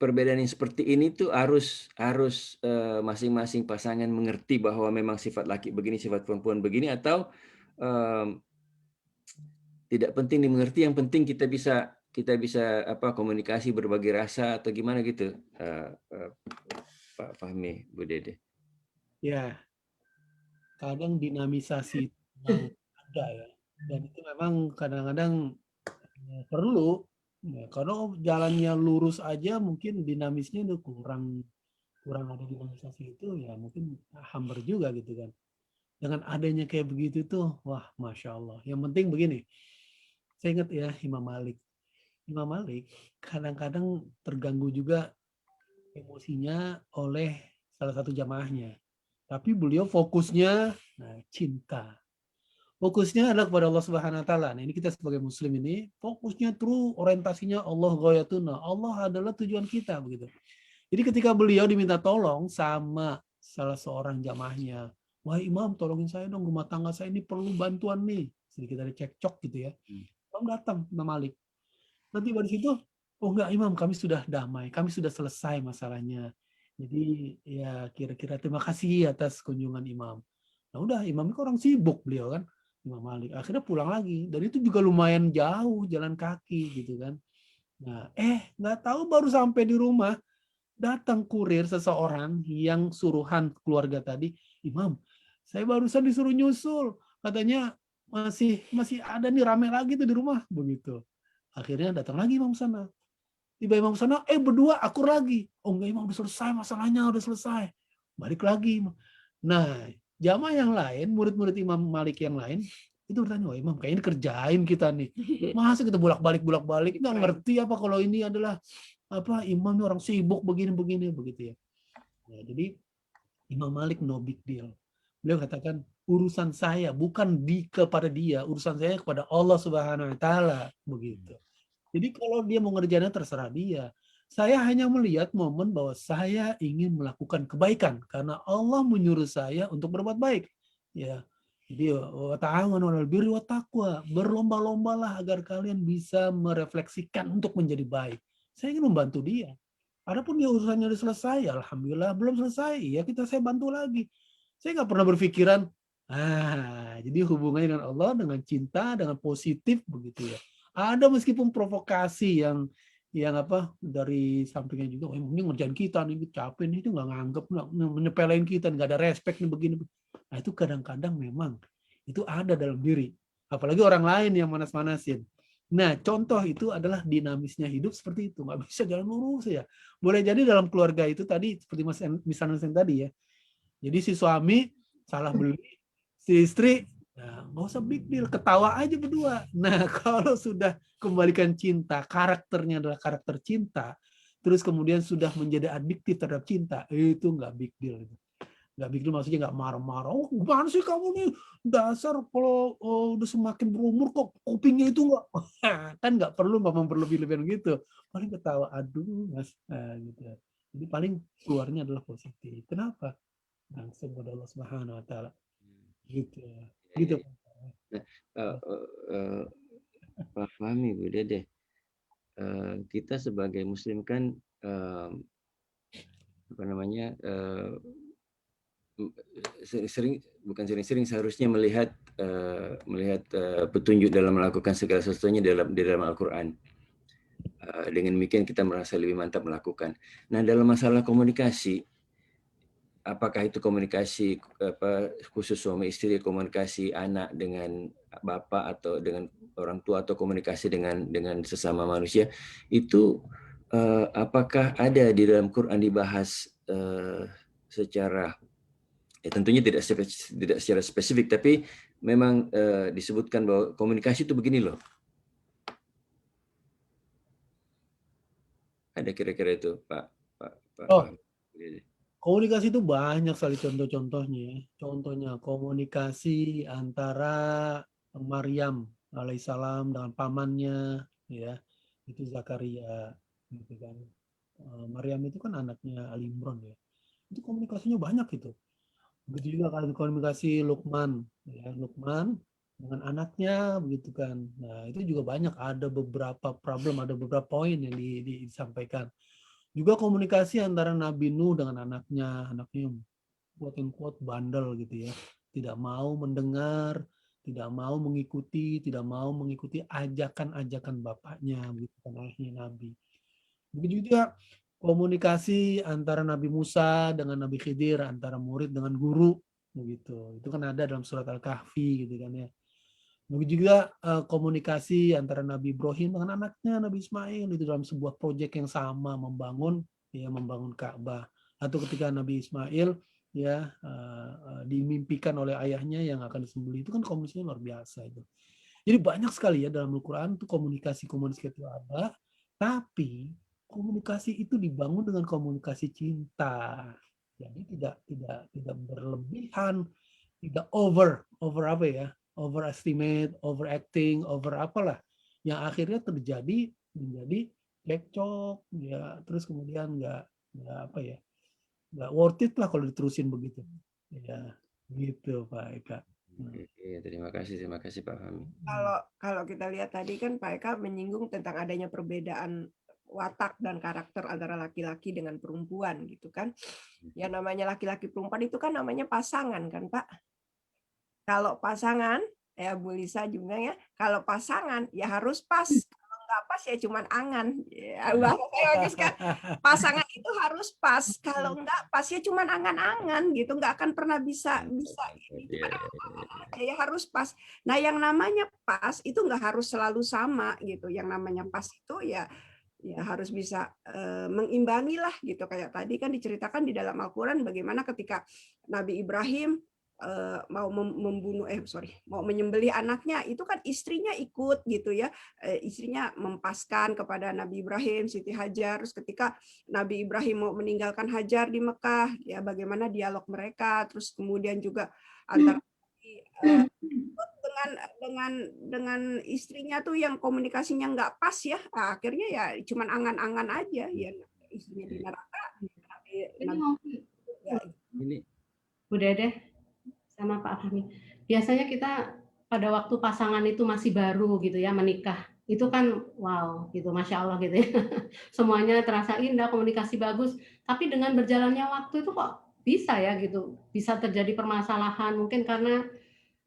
perbedaan yang seperti ini tuh harus masing-masing pasangan mengerti bahwa memang sifat laki begini, sifat perempuan begini, atau tidak penting dimengerti, yang penting kita bisa komunikasi, berbagi rasa, atau gimana gitu, Pak Fahmi, Bu Dede? Ya, kadang dinamisasi memang ada ya, dan itu memang kadang-kadang perlu ya, karena jalannya lurus aja mungkin dinamisnya itu kurang ada dinamisasi itu, ya mungkin hambar juga gitu kan. Dengan adanya kayak begitu tuh, wah Masya Allah. Yang penting begini, saya ingat ya Imam Malik kadang-kadang terganggu juga emosinya oleh salah satu jamaahnya. Tapi beliau fokusnya cinta. Fokusnya adalah kepada Allah Subhanahu wa taala. Nah, ini kita sebagai muslim ini fokusnya orientasinya Allah ghayatuna. Allah adalah tujuan kita begitu. Jadi ketika beliau diminta tolong sama salah seorang jamaahnya, wahai imam tolongin saya dong, rumah tangga saya ini perlu bantuan nih. Sedikit ada cekcok gitu ya. Imam datang, Imam Malik. Nanti dari situ, oh enggak imam, kami sudah damai, kami sudah selesai masalahnya. Jadi ya kira-kira terima kasih atas kunjungan imam. Nah udah, imam itu orang sibuk beliau kan, Imam Malik. Akhirnya pulang lagi. Dan itu juga lumayan jauh jalan kaki gitu kan. Nah nggak tahu baru sampai di rumah, datang kurir seseorang yang suruhan keluarga tadi, imam, saya barusan disuruh nyusul, katanya masih ada nih, rame lagi tuh di rumah begitu. Akhirnya datang lagi imam sana. Tiba imam sana, berdua akur lagi. Oh enggak imam, udah selesai masalahnya, udah selesai. Balik lagi. Nah, jamaah yang lain, murid-murid Imam Malik yang lain, itu bertanya, wah imam kayaknya kerjain kita nih. Masa kita bolak-balik, nggak ngerti apa kalau ini adalah imam ini orang sibuk begini begitu ya. Nah, jadi Imam Malik no big deal. Beliau katakan, urusan saya bukan kepada dia, urusan saya kepada Allah Subhanahu wa taala begitu. Jadi kalau dia mau ngerjainnya terserah dia. Saya hanya melihat momen bahwa saya ingin melakukan kebaikan karena Allah menyuruh saya untuk berbuat baik. Ya. Jadi ta'awanu 'alal birri wat taqwa, berlomba-lombalah agar kalian bisa merefleksikan untuk menjadi baik. Saya ingin membantu dia. Adapun dia urusannya sudah selesai, alhamdulillah. Belum selesai, ya saya bantu lagi. Saya nggak pernah berpikiran, jadi hubungannya dengan Allah dengan cinta, dengan positif begitu ya. Ada meskipun provokasi yang apa dari sampingnya juga, ini ngerjain kita nih, capek nih, itu nggak nganggep, nggak menyepelein kita, nggak ada respect nih begini. Nah itu kadang-kadang memang itu ada dalam diri, apalagi orang lain yang manas-manasin. Nah contoh itu adalah dinamisnya hidup seperti itu, nggak bisa jalan lurus ya. Boleh jadi dalam keluarga itu tadi seperti misalnya yang tadi ya. Jadi si suami salah beli, si istri nah, nggak usah big deal, ketawa aja berdua. Nah kalau sudah kembalikan cinta, karakternya adalah karakter cinta, terus kemudian sudah menjadi adiktif terhadap cinta, itu nggak big deal. Nggak big deal maksudnya nggak marah-marah. Oh, gimana sih kamu nih? Dasar kalau udah semakin berumur kok kupingnya itu nggak. Kan nggak perlu nggak memperlebih-lebihan gitu. Paling ketawa, aduh mas. Nah, gitu. Jadi paling keluarnya adalah positif. Kenapa? Langsung kepada Allah Subhanahu Wa Taala. Gitu. Gitu. Nah, Pak Fahmi, Bu Dede, kita sebagai Muslim kan apa namanya sering seharusnya melihat petunjuk dalam melakukan segala sesuatunya di dalam Al-Quran. Dengan demikian kita merasa lebih mantap melakukan. Nah, dalam masalah komunikasi, apakah itu komunikasi khusus suami istri, komunikasi anak dengan bapak atau dengan orang tua, atau komunikasi dengan sesama manusia, itu apakah ada di dalam Quran dibahas secara tentunya tidak secara spesifik, tapi memang disebutkan bahwa komunikasi itu begini loh. Ada kira-kira itu, Pak. Komunikasi itu banyak sekali contoh-contohnya. Contohnya komunikasi antara Maryam alaihissalam dengan pamannya, ya itu Zakaria, gitu kan. Maryam itu kan anaknya Ali Imran ya. Itu komunikasinya banyak itu. Begitu juga kalau komunikasi Luqman, ya Luqman dengan anaknya, begitu kan. Nah itu juga banyak. Ada beberapa problem, ada beberapa poin yang disampaikan. Juga komunikasi antara Nabi Nuh dengan anaknya quote-unquote bandel gitu ya. Tidak mau mendengar, tidak mau mengikuti ajakan-ajakan bapaknya, begitu kan ayahnya Nabi. Begitu juga komunikasi antara Nabi Musa dengan Nabi Khidir, antara murid dengan guru, begitu. Itu kan ada dalam surat Al-Kahfi gitu kan ya. Begitu juga komunikasi antara Nabi Ibrahim dengan anaknya Nabi Ismail itu dalam sebuah proyek yang sama, membangun Ka'bah. Atau ketika Nabi Ismail ya dimimpikan oleh ayahnya yang akan disembelih, itu kan komunikasinya luar biasa itu. Jadi banyak sekali ya dalam Al-Quran itu komunikasi itu ada, tapi komunikasi itu dibangun dengan komunikasi cinta. Jadi tidak berlebihan, tidak over apa ya? Overestimate, overacting, over apalah, yang akhirnya terjadi menjadi cekcok ya, terus kemudian nggak worth it lah kalau diterusin begitu ya, gitu Pak Eka. Terima kasih Pak Fahmi. Kalau kita lihat tadi kan Pak Eka menyinggung tentang adanya perbedaan watak dan karakter antara laki-laki dengan perempuan gitu kan. Yang namanya laki-laki perempuan itu kan namanya pasangan kan Pak. Kalau pasangan, ya Bu Lisa juga ya, kalau pasangan ya harus pas. Kalau nggak pas ya cuman angan. Ya, bagus kan? Pasangan itu harus pas. Kalau nggak pas ya cuman angan-angan gitu, nggak akan pernah bisa ya harus pas. Nah yang namanya pas itu nggak harus selalu sama gitu. Yang namanya pas itu ya harus bisa mengimbangi lah gitu. Kayak tadi kan diceritakan di dalam Al-Quran bagaimana ketika Nabi Ibrahim mau menyembelih anaknya, itu kan istrinya ikut gitu ya, istrinya mempaskan kepada Nabi Ibrahim, Siti Hajar. Terus ketika Nabi Ibrahim mau meninggalkan Hajar di Mekah, ya bagaimana dialog mereka, terus kemudian juga antara dengan istrinya tuh yang komunikasinya nggak pas ya, akhirnya ya cuman angan-angan aja ya, istrinya di neraka. Ini Bu Dede sama Pak Fahmi. Biasanya kita pada waktu pasangan itu masih baru gitu ya, menikah. Itu kan wow gitu, Masya Allah gitu ya. Semuanya terasa indah, komunikasi bagus. Tapi dengan berjalannya waktu itu kok bisa ya gitu. Bisa terjadi permasalahan mungkin karena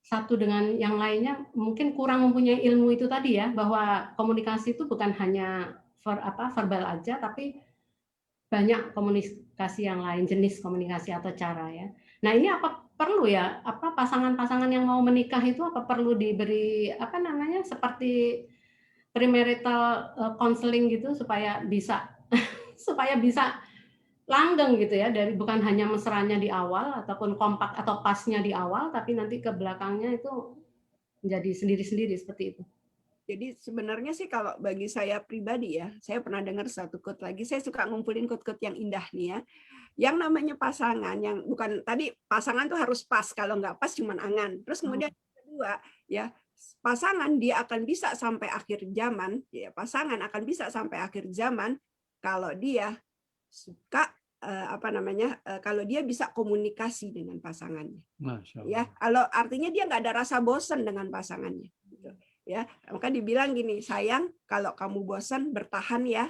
satu dengan yang lainnya mungkin kurang mempunyai ilmu itu tadi ya, bahwa komunikasi itu bukan hanya verbal aja, tapi banyak komunikasi yang lain, jenis komunikasi atau cara ya. Nah ini apa perlu ya, apa pasangan-pasangan yang mau menikah itu apa perlu diberi apa namanya seperti premarital counseling gitu supaya bisa supaya bisa langgeng gitu ya, dari bukan hanya mesranya di awal ataupun kompak atau pasnya di awal, tapi nanti ke belakangnya itu menjadi sendiri-sendiri seperti itu. Jadi sebenarnya sih kalau bagi saya pribadi ya, saya pernah dengar satu quote lagi, saya suka ngumpulin quote-quote yang indah nih ya. Yang namanya pasangan, yang bukan tadi pasangan tuh harus pas, kalau nggak pas cuman angan. Terus kemudian yang kedua ya, pasangan dia akan bisa sampai akhir zaman, ya pasangan akan bisa sampai akhir zaman kalau dia suka kalau dia bisa komunikasi dengan pasangannya. Masya Allah. Ya, kalau artinya dia nggak ada rasa bosan dengan pasangannya. Gitu. Ya, maka dibilang gini, sayang kalau kamu bosan bertahan ya.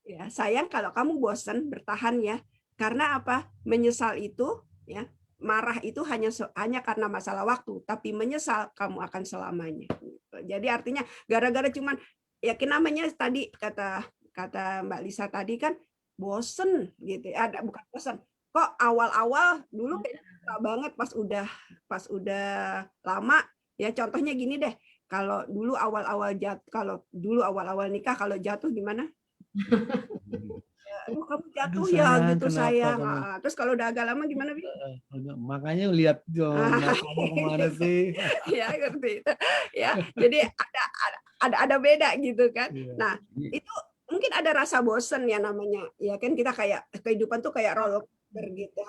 Ya, sayang kalau kamu bosan bertahan ya. Karena apa? Menyesal itu ya, marah itu hanya karena masalah waktu, tapi menyesal kamu akan selamanya. Gitu. Jadi artinya gara-gara cuman ya namanya tadi kata Mbak Lisa tadi kan bosen gitu ya, bukan bosen. Kok awal-awal dulu kayaknya suka banget pas udah lama ya, contohnya gini deh. Kalau dulu awal-awal nikah kalau jatuh gimana? Aduh kamu jatuh ya sayang, gitu kenapa sayang. kamu? Terus kalau udah agak lama gimana? Makanya lihat dong matanya kemana sih? Ya ngerti. Ya, jadi ada beda gitu kan. Iya. Nah, itu mungkin ada rasa bosen ya namanya. Ya kan kita kayak kehidupan tuh kayak roller coaster gitu.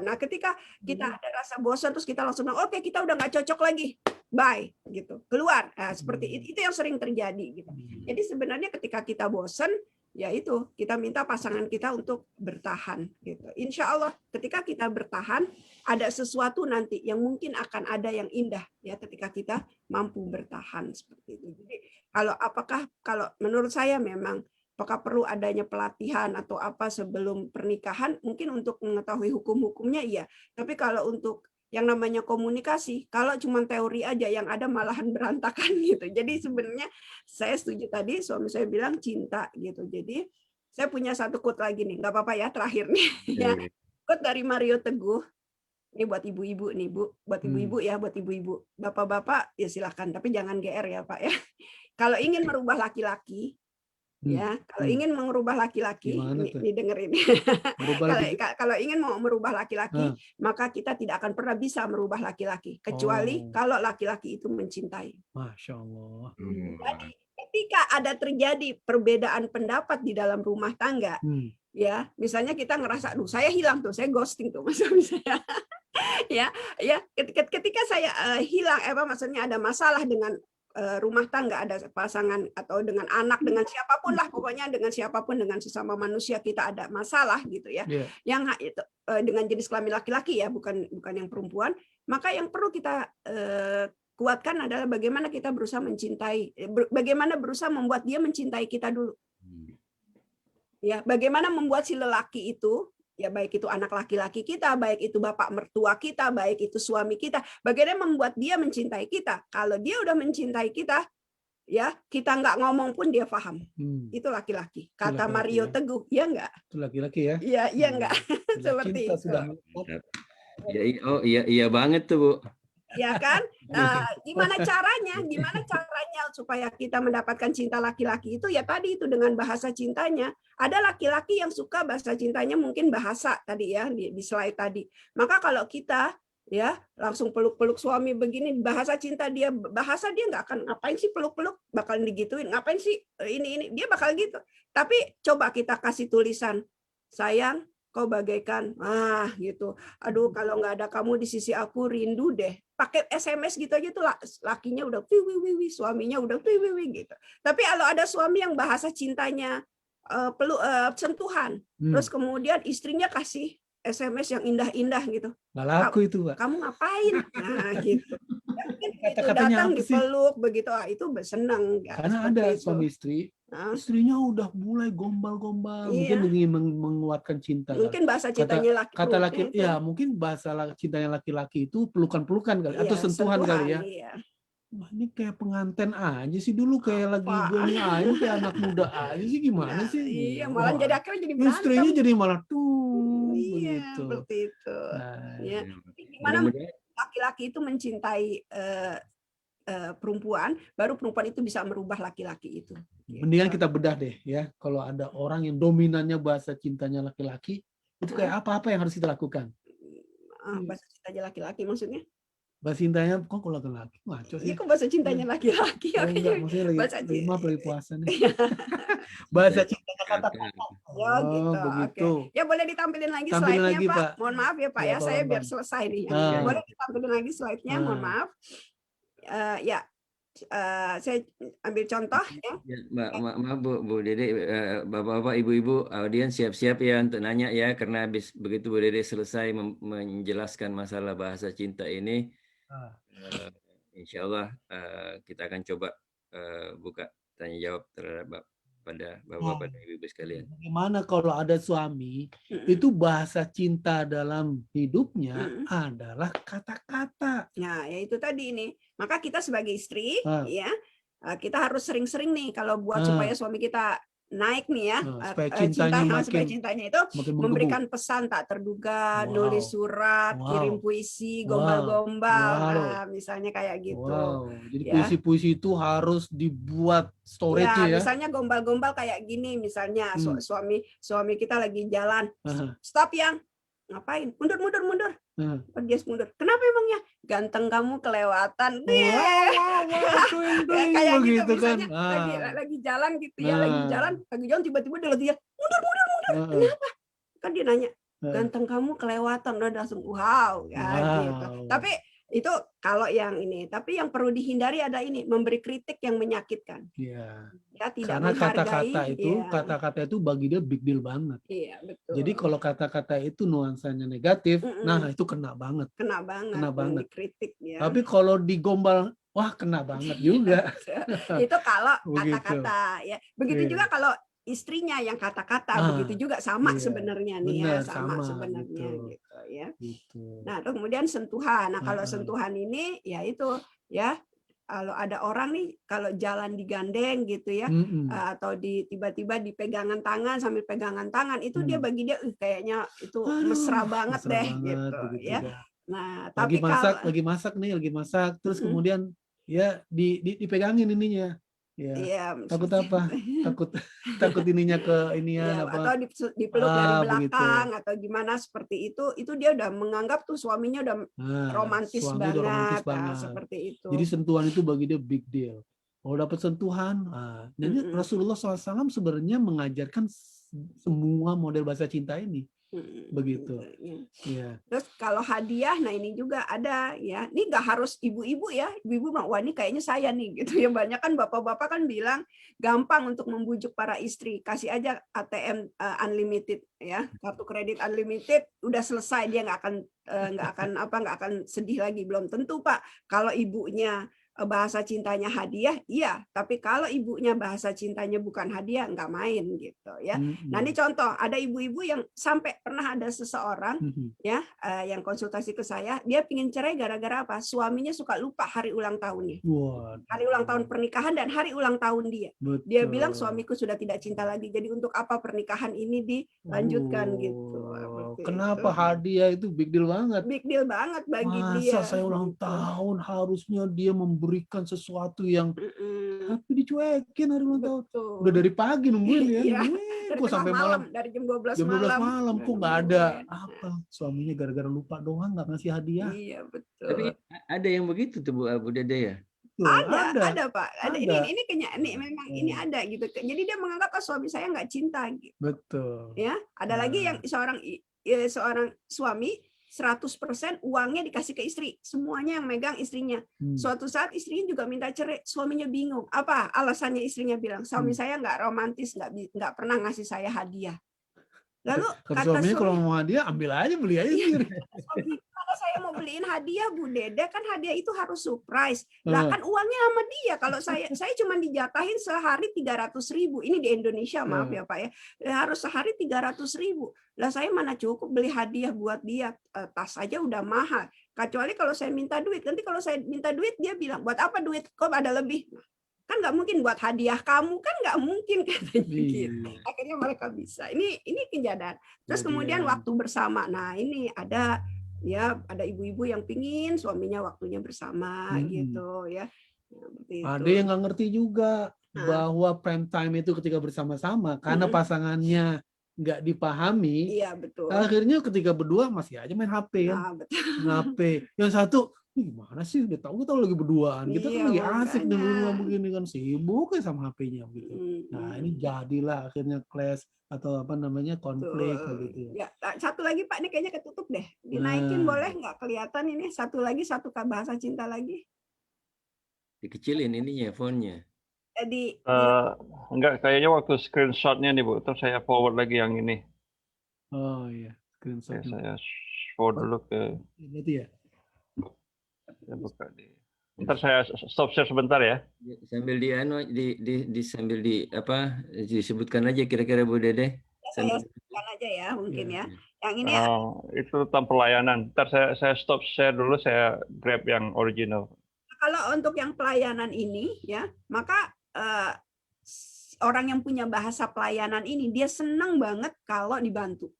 Nah, ketika kita ada rasa bosan terus kita langsung bilang, oke, kita udah nggak cocok lagi. Bye gitu. Keluar. Nah, seperti itu yang sering terjadi gitu. Jadi sebenarnya ketika kita bosan, ya itu kita minta pasangan kita untuk bertahan gitu. Insya Allah ketika kita bertahan ada sesuatu nanti yang mungkin akan ada yang indah ya ketika kita mampu bertahan seperti itu. Jadi kalau menurut saya memang apakah perlu adanya pelatihan atau apa sebelum pernikahan, mungkin untuk mengetahui hukum-hukumnya iya. Tapi kalau untuk yang namanya komunikasi, kalau cuma teori aja yang ada malahan berantakan gitu. Jadi sebenarnya saya setuju tadi suami saya bilang cinta gitu. Jadi saya punya satu quote lagi nih, nggak apa-apa ya terakhir nih. Ya. Quote dari Mario Teguh. Ini buat ibu-ibu nih Bu, buat ibu-ibu ya, buat ibu-ibu. Bapak-bapak ya silakan, tapi jangan GR ya Pak ya. Kalau ingin merubah laki-laki, ya kalau ingin merubah laki-laki ini dengerin kalau ingin mau merubah laki-laki maka kita tidak akan pernah bisa merubah laki-laki kecuali kalau laki-laki itu mencintai. Masya Allah. Jadi ketika ada terjadi perbedaan pendapat di dalam rumah tangga ya misalnya kita ngerasa aduh saya hilang tuh, saya ghosting tuh suami saya ya ketika saya hilang maksudnya ada masalah dengan rumah tangga, ada pasangan atau dengan anak, dengan siapapun lah, pokoknya dengan siapapun, dengan sesama manusia kita ada masalah gitu ya. Yang itu dengan jenis kelamin laki-laki ya, bukan yang perempuan. Maka yang perlu kita kuatkan adalah bagaimana kita berusaha mencintai, bagaimana berusaha membuat dia mencintai kita dulu. Ya, bagaimana membuat si lelaki itu ya baik itu anak laki-laki kita, baik itu bapak mertua kita, baik itu suami kita, bagaimana membuat dia mencintai kita. Kalau dia udah mencintai kita, ya kita nggak ngomong pun dia paham. Itu laki-laki. Kata Mario Teguh, ya nggak? Itu laki-laki ya? Iya nggak? Seperti itu. Iya banget tuh Bu. Ya kan? Gimana caranya supaya kita mendapatkan cinta laki-laki itu ya tadi itu dengan bahasa cintanya. Ada laki-laki yang suka bahasa cintanya mungkin bahasa tadi ya di slide tadi. Maka kalau kita ya langsung peluk-peluk suami begini bahasa cinta dia nggak akan ngapain sih peluk-peluk, bakal digituin ngapain sih ini dia bakal gitu. Tapi coba kita kasih tulisan sayang kau bagaikan gitu. Aduh kalau nggak ada kamu di sisi aku rindu deh. Pakai SMS gitu aja tuh lakinya udah wiwi, suaminya udah wiwi gitu. Tapi kalau ada suami yang bahasa cintanya sentuhan, terus kemudian istrinya kasih SMS yang indah-indah gitu. Nggak laku itu, Pak. Kamu ngapain? Nah gitu. Kata-katanya datang dipeluk begitu, itu seneng. Karena ada suami istri. Istrinya udah mulai gombal-gombal, mungkin ingin menguatkan cinta. Mungkin bahasa cintanya laki-laki. Ya, mungkin bahasa cintanya laki-laki itu pelukan-pelukan kali, atau sentuhan kali ya. Iya. Wah, ini kayak pengantin aja sih dulu, kayak lagi Pak. gue aja kayak anak muda aja sih, gimana Nah, sih? iya, malah Wah, jadi akhirnya jadi istrinya berantem. jadi malah tuh Iya, begitu. seperti itu. Nah, Ya. Ya, Gimana mudah-mudahan laki-laki itu mencintai perempuan, baru perempuan itu bisa merubah laki-laki itu. mendingan kita bedah deh ya. Kalau ada orang yang dominannya bahasa cintanya laki-laki, itu kayak apa-apa yang harus kita lakukan? Bahasa cintanya laki-laki maksudnya? Bahasa cintanya kok kalau laki-laki ngaco Iya, sih. kok bahasa cintanya laki-laki. Oh, enggak, maksudnya Bahasa lagi puasa nih. Bahasa cintanya kata-kata. Ya, Oh, gitu. begitu. Oke. Ya, boleh ditampilin lagi Tampilin slide-nya, lagi, Pak. Pak. Mohon maaf ya, Pak Iya, ya. Pak Saya Bambang. biar selesai nih. Ah. Boleh ditampilin lagi slide-nya, mohon Ah. maaf. Ya, saya ambil contoh ya. Ya, maaf Bu Dede, Bapak-bapak, Ibu-ibu, audiens siap-siap ya untuk nanya ya, karena habis begitu Bu Dede selesai menjelaskan masalah bahasa cinta ini, insya Allah kita akan coba buka tanya jawab terhadap pada Bapak-bapak dan Ibu-ibu sekalian. Bagaimana kalau ada suami, itu bahasa cinta dalam hidupnya adalah kata-kata. Nah, ya itu tadi ini. Maka kita sebagai istri, Ah. ya, kita harus sering-sering nih kalau buat supaya suami kita naik nih ya, supaya cintanya supaya makin cintanya itu menggebu. memberikan pesan tak terduga, Wow. nulis surat, Wow. kirim puisi, Wow. gombal-gombal, Wow. Nah, misalnya kayak gitu. Wow, jadi Ya. puisi-puisi itu harus dibuat storage ya. Misalnya gombal-gombal kayak gini, misalnya suami kita lagi jalan, Aha. stop yang ngapain? Mundur. Dia mundur. Kenapa emangnya? Ganteng kamu kelewatan. Kayak gitu begitu kan. misalnya lagi jalan gitu ya, lagi jalan tiba-tiba dia lagi ya mundur. Kenapa? Kan dia nanya, ganteng kamu kelewatan, udah langsung wow, ya gitu. Tapi itu kalau yang ini, tapi yang perlu dihindari ada ini, memberi kritik yang menyakitkan. Iya. Ya, tidak Karena menghargai. kata-kata itu bagi dia big deal banget. Iya, betul. Jadi kalau kata-kata itu nuansanya negatif, nah itu kena banget. Kena banget. Dikritik ya. Tapi kalau digombal, wah kena banget juga. Itu kalau Begitu. kata-kata ya. Begitu juga kalau istrinya yang kata-kata, begitu juga sama sebenarnya nih. Benar, Ya, sama sebenarnya gitu ya. Nah, kemudian sentuhan. Nah, kalau sentuhan ini ya itu ya, kalau ada orang nih kalau jalan digandeng gitu ya, atau tiba-tiba dipegangan tangan sambil pegangan tangan, itu dia bagi dia kayaknya itu mesra banget deh gitu ya. Nah, tapi lagi masak terus kemudian ya dipegangin ininya. Ya. Iya, takut apa? takut ininya ke inian ya, apa? atau dipeluk dari belakang begitu. Atau gimana seperti itu dia udah menganggap tuh suaminya udah romantis banget. Seperti itu. Jadi sentuhan itu bagi dia big deal. Kalau dapat sentuhan, jadi Rasulullah SAW sebenarnya mengajarkan semua model bahasa cinta ini. Begitu. Ya. Terus kalau hadiah, nah ini juga ada ya. Ini nggak harus ibu-ibu ya. Ibu-ibu bilang, wah ini kayaknya saya nih gitu ya. Banyak kan bapak-bapak kan bilang gampang untuk membujuk para istri. Kasih aja ATM unlimited ya, kartu kredit unlimited, udah selesai, dia nggak akan sedih lagi. Belum tentu Pak. Kalau ibunya bahasa cintanya hadiah, iya. Tapi kalau ibunya bahasa cintanya bukan hadiah, nggak main gitu ya. Nah ini contoh, ada ibu-ibu yang sampai pernah ada seseorang ya yang konsultasi ke saya, dia pingin cerai gara-gara apa? Suaminya suka lupa hari ulang tahunnya, hari ulang tahun pernikahan dan hari ulang tahun dia. Betul. Dia bilang suamiku sudah tidak cinta lagi, jadi untuk apa pernikahan ini dilanjutkan gitu. Kenapa hadiah itu big deal banget? Big deal banget bagi dia. Masa saya ulang tahun harusnya dia memberikan sesuatu yang tapi dicuekin hari ulang tahun. Udah dari pagi nungguin ya. Kok sampai malam, dari jam 12 malam kok nggak ada apa? Suaminya gara-gara lupa doang nggak ngasih hadiah. Iya, betul. Tapi ada yang begitu tuh Bu Dede ya? Ada Pak. Ada. Ini memang ini ada gitu. Jadi dia menganggap suami saya nggak cinta gitu. Betul. Ya, ada lagi yang seorang suami 100% uangnya dikasih ke istri, semuanya yang megang istrinya. Suatu saat istrinya juga minta cerai, suaminya bingung. Apa alasannya? Istrinya bilang, suami saya nggak romantis, nggak pernah ngasih saya hadiah. Lalu kata suaminya kalau mau hadiah ambil aja, beli aja sendiri. Kalau saya mau beliin hadiah Bu Dede, kan hadiah itu harus surprise. Lah kan uangnya sama dia. Kalau saya cuma dijatahin sehari 300.000. Ini di Indonesia, maaf ya Pak ya. Harus sehari 300.000. Lah saya mana cukup beli hadiah buat dia. Tas aja udah mahal. Kecuali kalau saya minta duit. Nanti kalau saya minta duit dia bilang, buat apa duit? Kok ada lebih? Kan nggak mungkin buat hadiah kamu, kan nggak mungkin katanya gitu. Akhirnya mereka bisa. Ini kejadian. Terus kemudian waktu bersama. Nah ini ada ibu-ibu yang pingin suaminya waktunya bersama gitu ya. Ada yang nggak ngerti juga bahwa prime time itu ketika bersama-sama karena pasangannya nggak dipahami. Iya betul. Akhirnya ketika berdua masih aja main HP ya. HP. Yang satu, gimana sih udah tahu kita lagi berduaan, kita kan lagi asik di rumah begini kan, sibuk ya sama HP-nya gitu. Nah ini jadilah akhirnya clash atau apa namanya konflik gitu ya. Satu lagi Pak, ini kayaknya ketutup deh, dinaikin boleh nggak, kelihatan ini satu bahasa cinta lagi, dikecilin ininya fontnya. Enggak, kayaknya waktu screenshotnya nih Bu, terus saya forward lagi yang ini. Oh iya, screenshot. Saya forward dulu ke. Berarti ya. Saya buka di. Ntar saya stop share sebentar ya. Sambil sambil disebutkan aja kira-kira Bu Dede. Saya sebutkan aja ya mungkin ya. Yang ini itu tentang pelayanan. Ntar saya stop share dulu, saya grab yang original. Kalau untuk yang pelayanan ini ya, maka orang yang punya bahasa pelayanan ini dia senang banget kalau dibantu.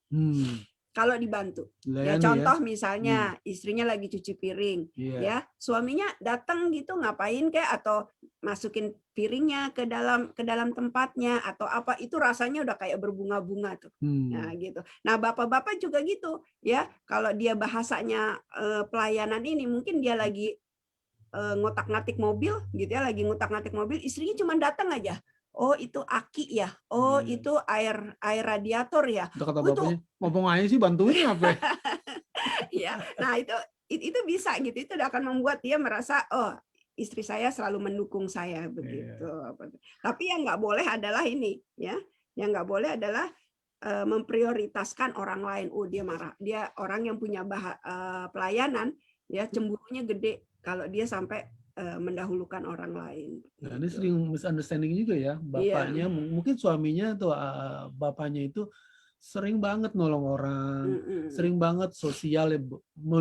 Kalau dibantu, ya contoh misalnya istrinya lagi cuci piring, ya suaminya datang gitu ngapain kayak atau masukin piringnya ke dalam tempatnya atau apa, itu rasanya udah kayak berbunga-bunga tuh, nah gitu. Nah bapak-bapak juga gitu, ya kalau dia bahasanya pelayanan ini mungkin dia lagi ngotak-ngatik mobil gitu ya, lagi ngotak-ngatik mobil, istrinya cuma datang aja. Oh itu aki ya, oh itu air radiator ya. Kata bapaknya, ngomong aja sih bantuin apa? Ya, nah itu bisa gitu, itu akan membuat dia merasa oh istri saya selalu mendukung saya begitu. Tapi yang nggak boleh adalah ini ya, yang nggak boleh adalah memprioritaskan orang lain. Oh dia marah, dia orang yang punya pelayanan ya cemburunya gede kalau dia sampai mendahulukan orang lain. Nah, ini sering misunderstanding juga ya, bapaknya mungkin suaminya atau bapaknya itu sering banget nolong orang, sering banget sosial,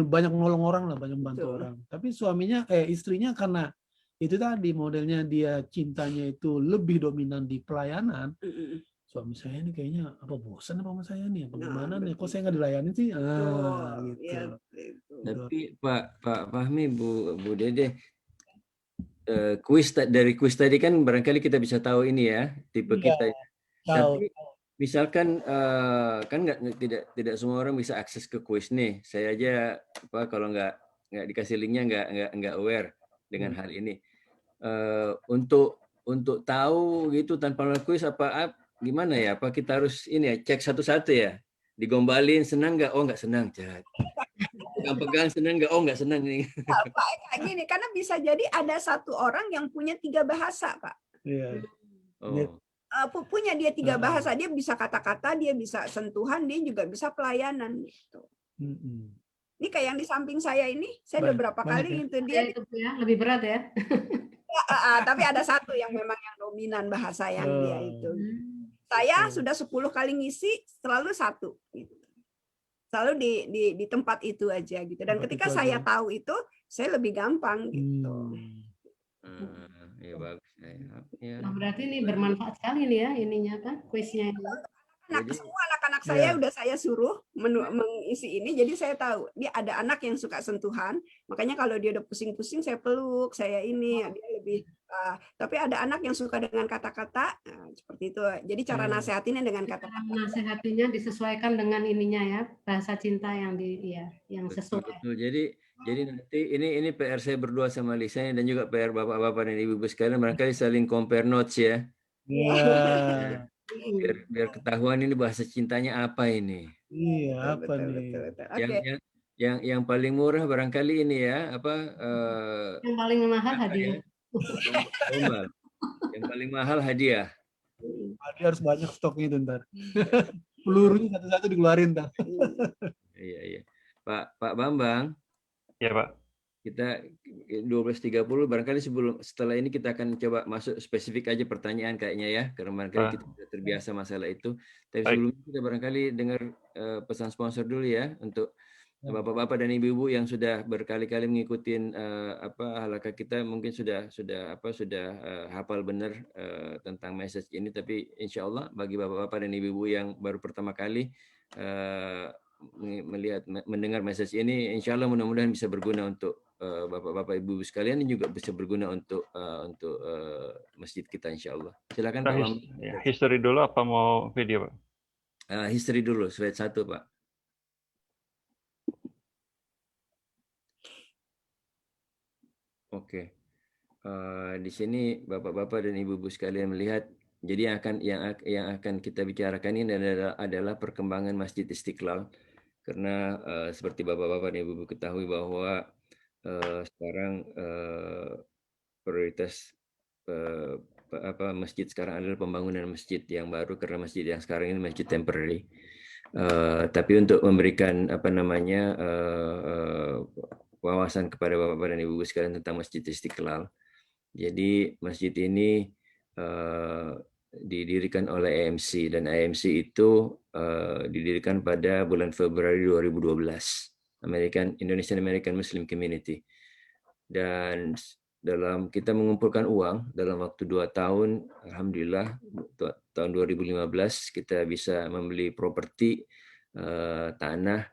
banyak nolong orang lah, banyak bantu orang. Tapi suaminya, istrinya karena itu tadi modelnya dia cintanya itu lebih dominan di pelayanan. Suami saya ini kayaknya apa bosan apa sama saya nih, apa gimana nih, kok saya nggak dilayani sih? Gitu. Tapi Pak Fahmi, Bu Dede, dari kuis tadi kan barangkali kita bisa tahu ini ya tipe kita. Tapi misalkan kan tidak semua orang bisa akses ke kuis nih. Saya aja kalau nggak dikasih linknya nggak aware dengan hal ini. Untuk tahu gitu tanpa melalui kuis gimana ya? Apa kita harus ini ya cek satu-satu ya? Digombalin senang nggak? Oh nggak senang, cat. Pegang senang nggak? Oh nggak senang nih. Pak, kayak gini, karena bisa jadi ada satu orang yang punya 3 bahasa, Pak. Iya. Punya dia 3 bahasa, dia bisa kata-kata, dia bisa sentuhan, dia juga bisa pelayanan gitu. Ini kayak yang di samping saya ini, saya udah berapa kali itu dia. Lebih berat ya. Tapi ada satu yang memang yang dominan bahasa yang dia itu. Saya sudah 10 kali ngisi selalu satu gitu. Selalu di tempat itu aja gitu. Dan ketika saya tahu itu, saya lebih gampang gitu. Ya bagus. Ya. Nah, berarti ini bermanfaat sekali nih ya ininya kan kuisnya ini. Semua anak-anak saya udah saya suruh mengisi ini, jadi saya tahu dia ada anak yang suka sentuhan, makanya kalau dia udah pusing-pusing saya peluk, saya ini dia lebih. Tapi ada anak yang suka dengan kata-kata, seperti itu. Jadi cara nasehatinnya dengan kata-kata. Nasehatinya disesuaikan dengan ininya ya, bahasa cinta yang yang sesuai. Betul. Jadi nanti ini PR saya berdua sama Lisa dan juga PR bapak-bapak dan ibu-ibu sekalian, barangkali saling compare notes ya. Iya. Biar ketahuan ini bahasa cintanya apa ini. Iya, apa nih? Yang paling murah barangkali ini ya, yang paling mahal hadiah. Yang paling mahal hadiah. Dia harus banyak stoknya itu ntar. Pelurunya satu-satu dikeluarin ntar. Iya. Pak Bambang. Ya Pak. Kita 12.30 barangkali setelah ini kita akan coba masuk spesifik aja pertanyaan kayaknya ya, karena barangkali kita sudah terbiasa masalah itu. Tapi Baik. sebelumnya kita barangkali dengar pesan sponsor dulu ya untuk bapak-bapak dan ibu-ibu yang sudah berkali-kali mengikuti halaqah kita, mungkin sudah hafal benar tentang message ini. Tapi insya Allah bagi bapak-bapak dan ibu-ibu yang baru pertama kali mendengar message ini, insya Allah mudah-mudahan bisa berguna untuk bapak-bapak ibu-ibu sekalian, dan juga bisa berguna untuk masjid kita insya Allah. Silakan Pak Bambang. History dulu apa mau video Pak? History dulu, slide 1 Pak. Oke. Di sini bapak-bapak dan ibu-ibu sekalian melihat, jadi yang akan kita bicarakan ini adalah perkembangan Masjid Istiqlal, karena seperti bapak-bapak dan ibu-ibu ketahui bahwa sekarang prioritas masjid sekarang adalah pembangunan masjid yang baru, karena masjid yang sekarang ini masjid temporary. Tapi untuk memberikan wawasan kepada bapak-bapak dan ibu-ibu sekalian tentang Masjid Istiqlal. Jadi masjid ini didirikan oleh AMC, dan AMC itu didirikan pada bulan Februari 2012, Indonesian American Muslim Community. Dan dalam kita mengumpulkan uang dalam waktu 2 tahun, alhamdulillah tahun 2015 kita bisa membeli properti tanah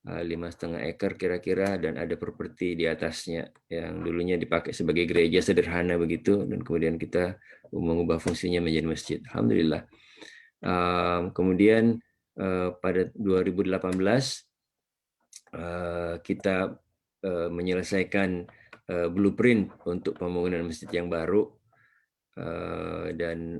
5,5 ekar kira-kira, dan ada properti di atasnya yang dulunya dipakai sebagai gereja sederhana begitu, dan kemudian kita mengubah fungsinya menjadi masjid. Alhamdulillah. Kemudian pada 2018 kita menyelesaikan blueprint untuk pembangunan masjid yang baru, dan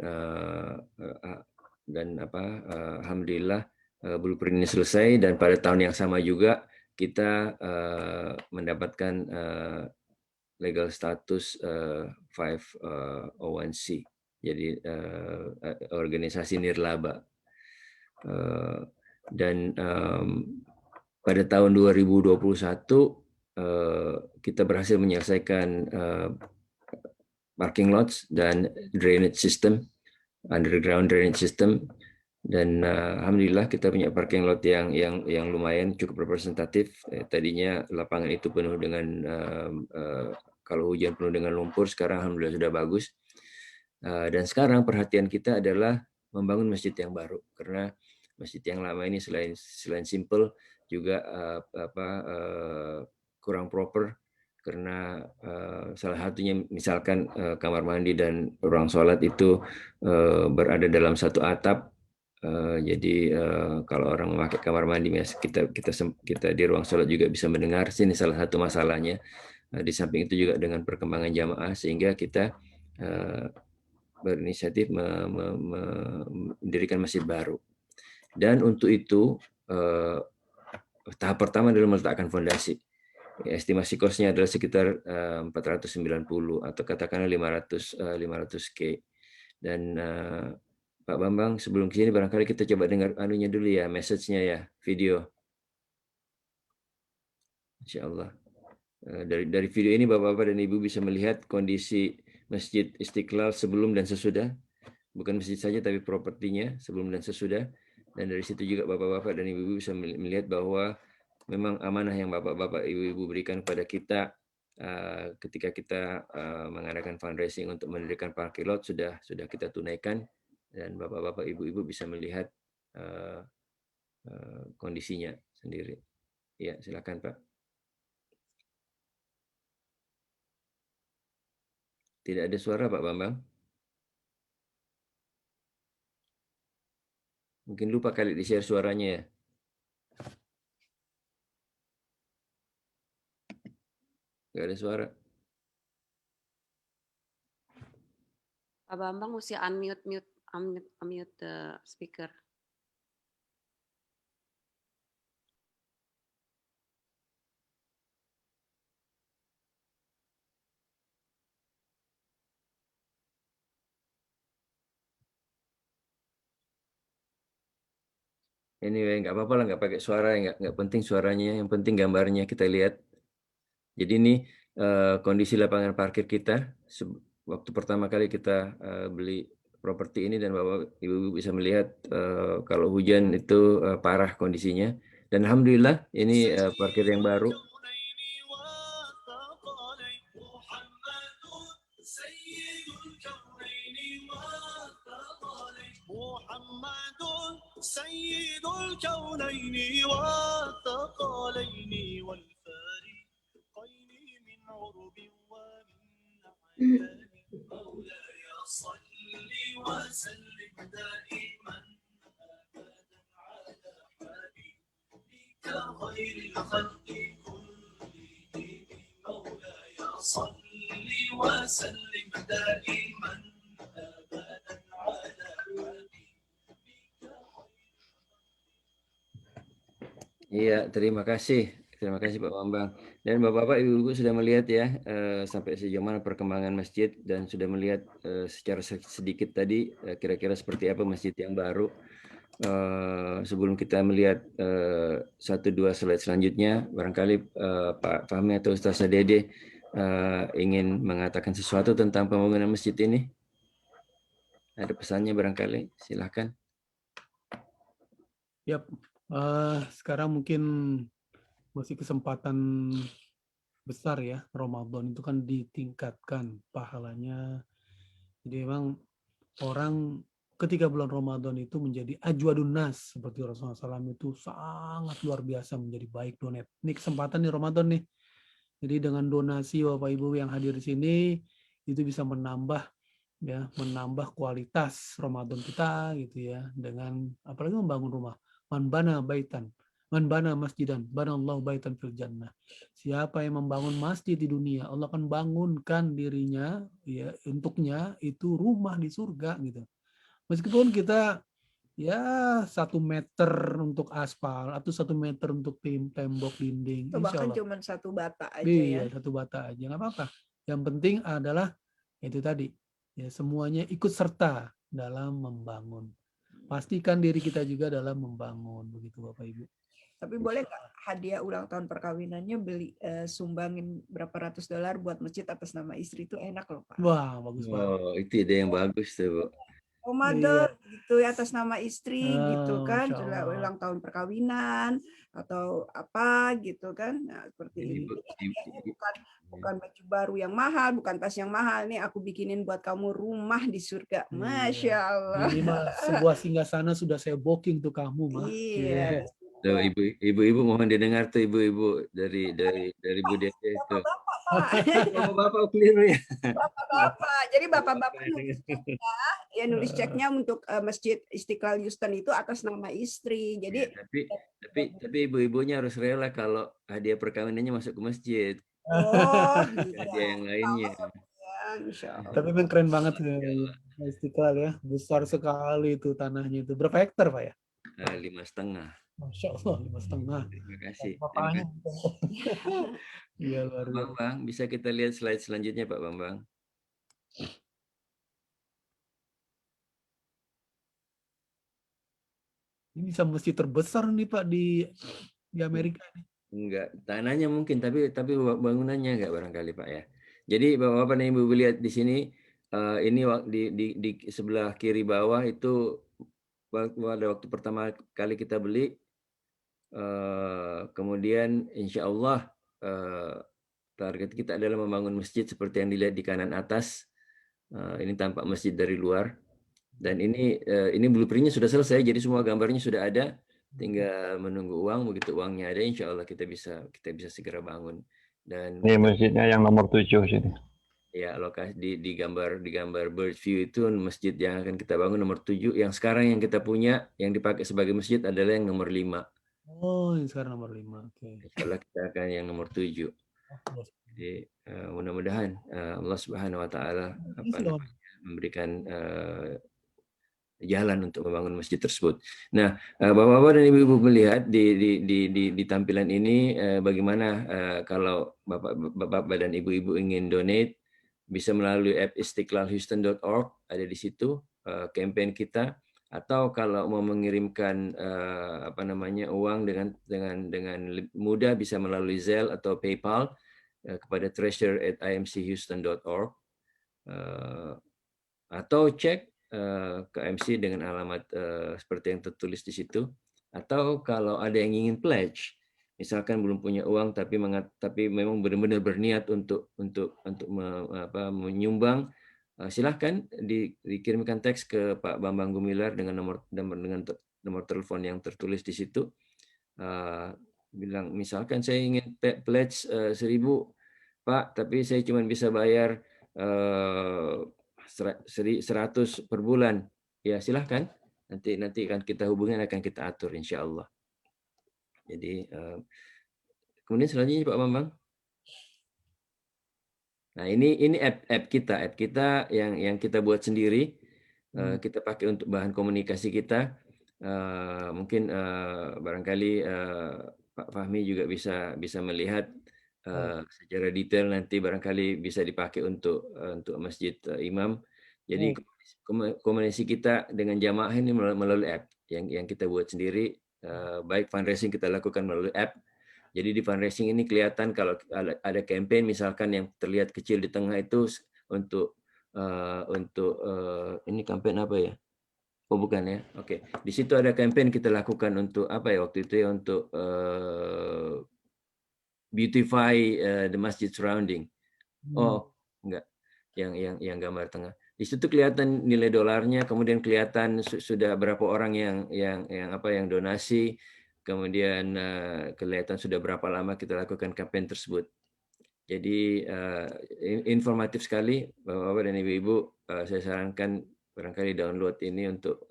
alhamdulillah blueprint ini selesai, dan pada tahun yang sama juga kita mendapatkan legal status 501c, jadi organisasi nirlaba. Dan pada tahun 2021 kita berhasil menyelesaikan parking lots dan drainage system, underground drainage system, dan alhamdulillah kita punya parking lot yang lumayan cukup representatif. Tadinya lapangan itu penuh dengan kalau hujan penuh dengan lumpur, sekarang alhamdulillah sudah bagus. Dan sekarang perhatian kita adalah membangun masjid yang baru, karena masjid yang lama ini selain simple juga kurang proper, karena salah satunya misalkan kamar mandi dan ruang sholat itu berada dalam satu atap. Jadi kalau orang memakai kamar mandi, kita di ruang sholat juga bisa mendengar. Sini salah satu masalahnya. Di samping itu juga dengan perkembangan jamaah, sehingga kita berinisiatif mendirikan masjid baru. Dan untuk itu tahap pertama adalah meletakkan fondasi. Estimasi kosnya adalah sekitar 490 atau katakanlah 500K. Dan Pak Bambang, sebelum kesini barangkali kita coba dengar anunya dulu ya, message-nya ya, video. Insya Allah. Dari video ini Bapak-Bapak dan Ibu bisa melihat kondisi Masjid Istiqlal sebelum dan sesudah. Bukan masjid saja, tapi propertinya sebelum dan sesudah. Dan dari situ juga Bapak-Bapak dan Ibu bisa melihat bahwa memang amanah yang Bapak-Bapak Ibu-Ibu berikan kepada kita ketika kita mengadakan fundraising untuk mendirikan parking lot sudah kita tunaikan, dan Bapak-Bapak Ibu-Ibu bisa melihat kondisinya sendiri. Ya, silakan Pak. Tidak ada suara Pak Bambang. Mungkin lupa kali di-share suaranya ya. Nggak ada suara. Pak Bambang mesti unmute the speaker. Anyway, nggak apa-apa lah, nggak pakai suara, nggak penting suaranya, yang penting gambarnya kita lihat. Jadi ini kondisi lapangan parkir kita waktu pertama kali kita beli properti ini, dan Bapak Ibu bisa melihat kalau hujan itu parah kondisinya. Dan alhamdulillah ini parkir yang baru. سيد الكونين والثقلين والفارقين من عرب ومن عجم مولاي صل وسلم دائما ابدا على حبيبك خير الخلق كلهم مولاي صل وسلم دائما ابدا على حبيبك. Iya, terima kasih Pak Bambang. Dan Bapak-Bapak, Ibu-Ibu sudah melihat ya sampai sejauh mana perkembangan masjid, dan sudah melihat secara sedikit tadi kira-kira seperti apa masjid yang baru. Sebelum kita melihat 1-2 slide selanjutnya, barangkali Pak Fahmi atau Ustaz Dede ingin mengatakan sesuatu tentang pembangunan masjid ini. Ada pesannya barangkali, silakan. Yap. Sekarang mungkin masih kesempatan besar ya, Ramadan itu kan ditingkatkan pahalanya. Jadi memang orang ketika bulan Ramadan itu menjadi ajwadun nas, seperti Rasulullah SAW itu sangat luar biasa menjadi baik donat. Ini kesempatan di Ramadan nih. Jadi dengan donasi Bapak Ibu yang hadir di sini itu bisa menambah kualitas Ramadan kita gitu ya, dengan apalagi membangun rumah. Man bana baitan, man bana masjidan, banallahu baitan fil jannah. Siapa yang membangun masjid di dunia, Allah akan bangunkan dirinya ya untuknya itu rumah di surga gitu. Meskipun kita ya 1 meter untuk aspal atau 1 meter untuk tembok dinding, Atau bahkan insya Allah. cuma 1 bata aja Iya, ya. 1 bata aja nggak apa-apa. Yang penting adalah itu tadi ya, semuanya ikut serta dalam membangun. Pastikan diri kita juga dalam membangun, begitu Bapak Ibu. Tapi boleh nggak hadiah ulang tahun perkawinannya beli sumbangin berapa ratus $100 buat masjid atas nama istri, itu enak loh Pak. Wah, bagus banget. Oh, itu ide yang bagus tuh, Bu. Ramadan gitu ya, atas nama istri gitu kan, Masya Allah. ulang tahun perkawinan atau apa gitu kan. Nah, seperti Ini, ini. Bu, Bukan baju baru yang mahal, bukan tas yang mahal, nih aku bikinin buat kamu rumah di surga. Masya Allah. Minimal sebuah singgasana sudah saya booking tuh kamu, Mah. Iya. Tuh, ibu-ibu mohon didengar tuh, ibu-ibu dari Bu Dede itu. Bapak-bapak keliru ya. Bapak-bapak. Jadi bapak-bapak nulis ceknya untuk Masjid Istiqlal Houston itu atas nama istri. Jadi tapi ibu-ibunya harus rela kalau hadiah perkawinannya masuk ke masjid. Hadiah yang lainnya. Tapi memang keren banget Istiqlal ya. Besar sekali itu tanahnya itu. Berapa hektar Pak ya? 5,5. Masya Allah, 5,5. Terima kasih. Iya, luar biasa. Bang, bisa kita lihat slide selanjutnya Pak Bambang. Ini bisa masjid terbesar nih Pak di Amerika nih. Enggak, tanahnya mungkin, tapi bangunannya enggak barangkali Pak ya. Jadi Bapak-bapak dan Ibu lihat di sini, ini di sebelah kiri bawah itu pada waktu pertama kali kita beli, kemudian insya Allah target kita adalah membangun masjid seperti yang dilihat di kanan atas. Ini tampak masjid dari luar, dan ini blueprintnya sudah selesai, jadi semua gambarnya sudah ada. Tinggal menunggu uang, begitu uangnya ada, insya Allah kita bisa segera bangun. Dan ini masjidnya yang nomor 7 sini. Ya, lokasi di gambar bird view itu masjid yang akan kita bangun nomor 7. Yang sekarang yang kita punya yang dipakai sebagai masjid adalah yang nomor 5. Oh, yang sekarang nomor 5. Oke. Insya Allah kita akan yang nomor 7. Jadi mudah-mudahan Allah Subhanahu Wa Taala memberikan jalan untuk membangun masjid tersebut. Nah, Bapak-bapak dan Ibu-ibu melihat di tampilan ini bagaimana kalau Bapak dan Ibu-ibu ingin donate, bisa melalui app istiqlalhouston.org, ada di situ campaign kita, atau kalau mau mengirimkan uang dengan mudah bisa melalui Zelle atau PayPal. kepada treasure@imchouston.org atau cek ke MC dengan alamat seperti yang tertulis di situ. Atau kalau ada yang ingin pledge, misalkan belum punya uang tapi memang benar-benar berniat untuk menyumbang, silahkan dikirimkan teks ke Pak Bambang Gumilar dengan nomor telepon yang tertulis di situ. Bilang misalkan saya ingin pledge 1.000 Pak, tapi saya cuma bisa bayar 100 per bulan. Ya silahkan. Nanti akan kita hubungi, akan kita atur insya Allah. Jadi kemudian selanjutnya Pak Bambang. Nah ini app kita yang kita buat sendiri. Kita pakai untuk bahan komunikasi kita. Mungkin barangkali Pak Fahmi juga bisa melihat secara detail, nanti barangkali bisa dipakai untuk Masjid Imam. Jadi komunikasi kita dengan jamaah ini melalui app yang kita buat sendiri. Baik fundraising kita lakukan melalui app. Jadi di fundraising ini kelihatan kalau ada campaign misalkan yang terlihat kecil di tengah itu untuk ini campaign apa ya? Oh bukan ya. Oke. Di situ ada campaign kita lakukan untuk apa ya waktu itu ya, untuk beautify the masjid surrounding. Oh, enggak. Yang gambar tengah. Di situ kelihatan nilai dolarnya, kemudian kelihatan sudah berapa orang yang donasi, kemudian kelihatan sudah berapa lama kita lakukan campaign tersebut. Jadi informatif sekali Bapak-bapak dan Ibu-ibu, saya sarankan barangkali download ini untuk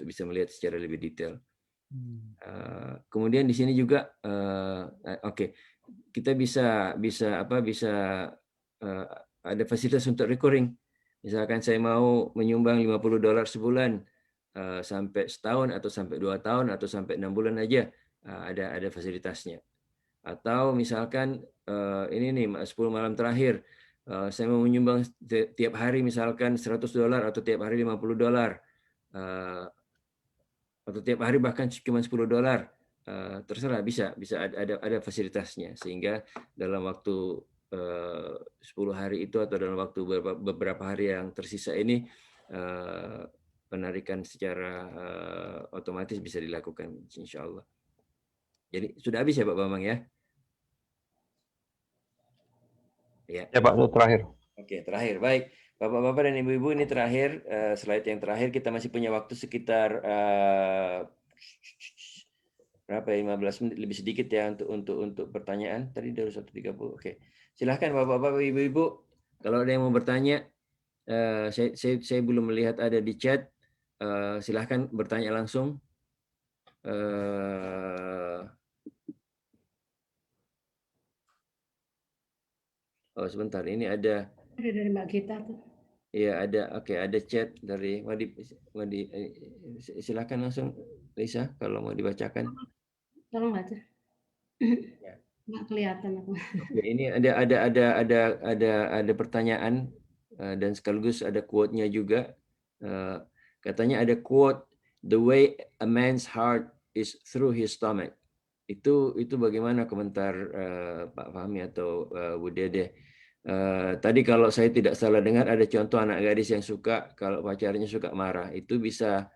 bisa melihat secara lebih detail. Kemudian di sini juga kita bisa ada fasilitas untuk recurring. Misalkan saya mau menyumbang $50 sebulan sampai setahun atau sampai 2 tahun atau sampai 6 bulan aja, ada fasilitasnya. Atau misalkan ini nih 10 malam terakhir, saya mau menyumbang tiap hari misalkan $100 atau tiap hari $50 atau tiap hari bahkan cuma $10, terserah, bisa ada fasilitasnya, sehingga dalam waktu 10 hari itu atau dalam waktu beberapa hari yang tersisa ini penarikan secara otomatis bisa dilakukan insya Allah. Jadi sudah habis ya Pak Bambang ya? Ya Pak, itu terakhir. Oke, terakhir. Baik, Bapak-bapak dan Ibu-ibu, ini terakhir, slide yang terakhir. Kita masih punya waktu sekitar berapa ya, 15 menit lebih sedikit ya untuk pertanyaan. Tadi dari 1:30. Oke. Silahkan Bapak-bapak, Ibu-ibu, kalau ada yang mau bertanya, saya belum melihat ada di chat. Silahkan bertanya langsung. Oh sebentar, ini ada dari Mbak Gita tuh. Iya ada, oke, ada chat dari Wadi. Silahkan langsung Lisa kalau mau dibacakan. Tolong baca. Nggak kelihatan aku. Oke, ini ada pertanyaan dan sekaligus ada quote-nya juga. Katanya ada quote, "The way a man's heart is through his stomach." Itu bagaimana komentar Pak Fahmi atau Bu Dede? Tadi kalau saya tidak salah dengar ada contoh anak gadis yang suka kalau pacarnya suka marah, itu bisa